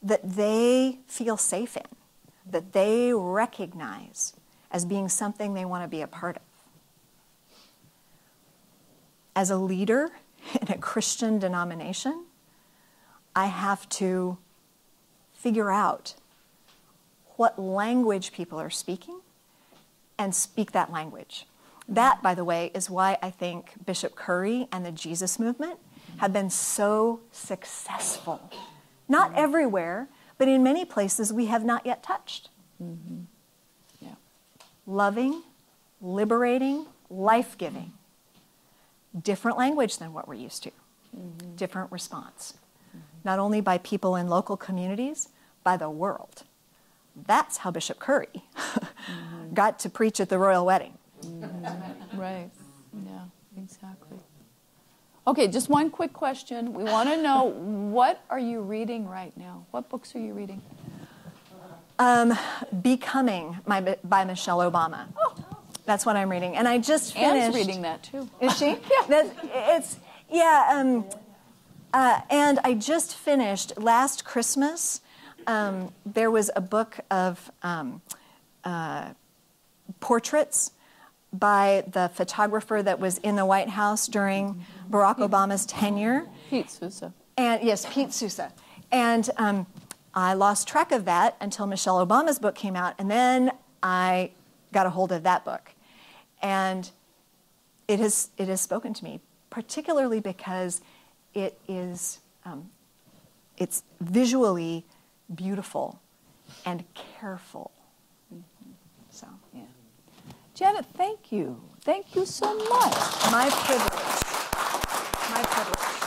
that they feel safe in, that they recognize as being something they want to be a part of. As a leader in a Christian denomination, I have to figure out what language people are speaking and speak that language. That, by the way, is why I think Bishop Curry and the Jesus movement have been so successful. Not everywhere, but in many places we have not yet touched. Yeah. Loving, liberating, life-giving. Different language than what we're used to. Different response. Not only by people in local communities, by the world. That's how Bishop Curry got to preach at the royal wedding. Right. Yeah, exactly. Okay, just one quick question. We want to know, what are you reading right now? What books are you reading? Becoming by Michelle Obama. Oh. That's what I'm reading. And I just finished. Anne's reading that too. Is she? And I just finished last Christmas. There was a book of portraits by the photographer that was in the White House during Barack Obama's tenure. Pete Sousa. And yes, Pete Sousa. And I lost track of that until Michelle Obama's book came out, and then I got a hold of that book. And it has spoken to me, particularly because it is it's visually beautiful and careful. So, yeah. Janet, thank you. Thank you so much. My privilege. My privilege.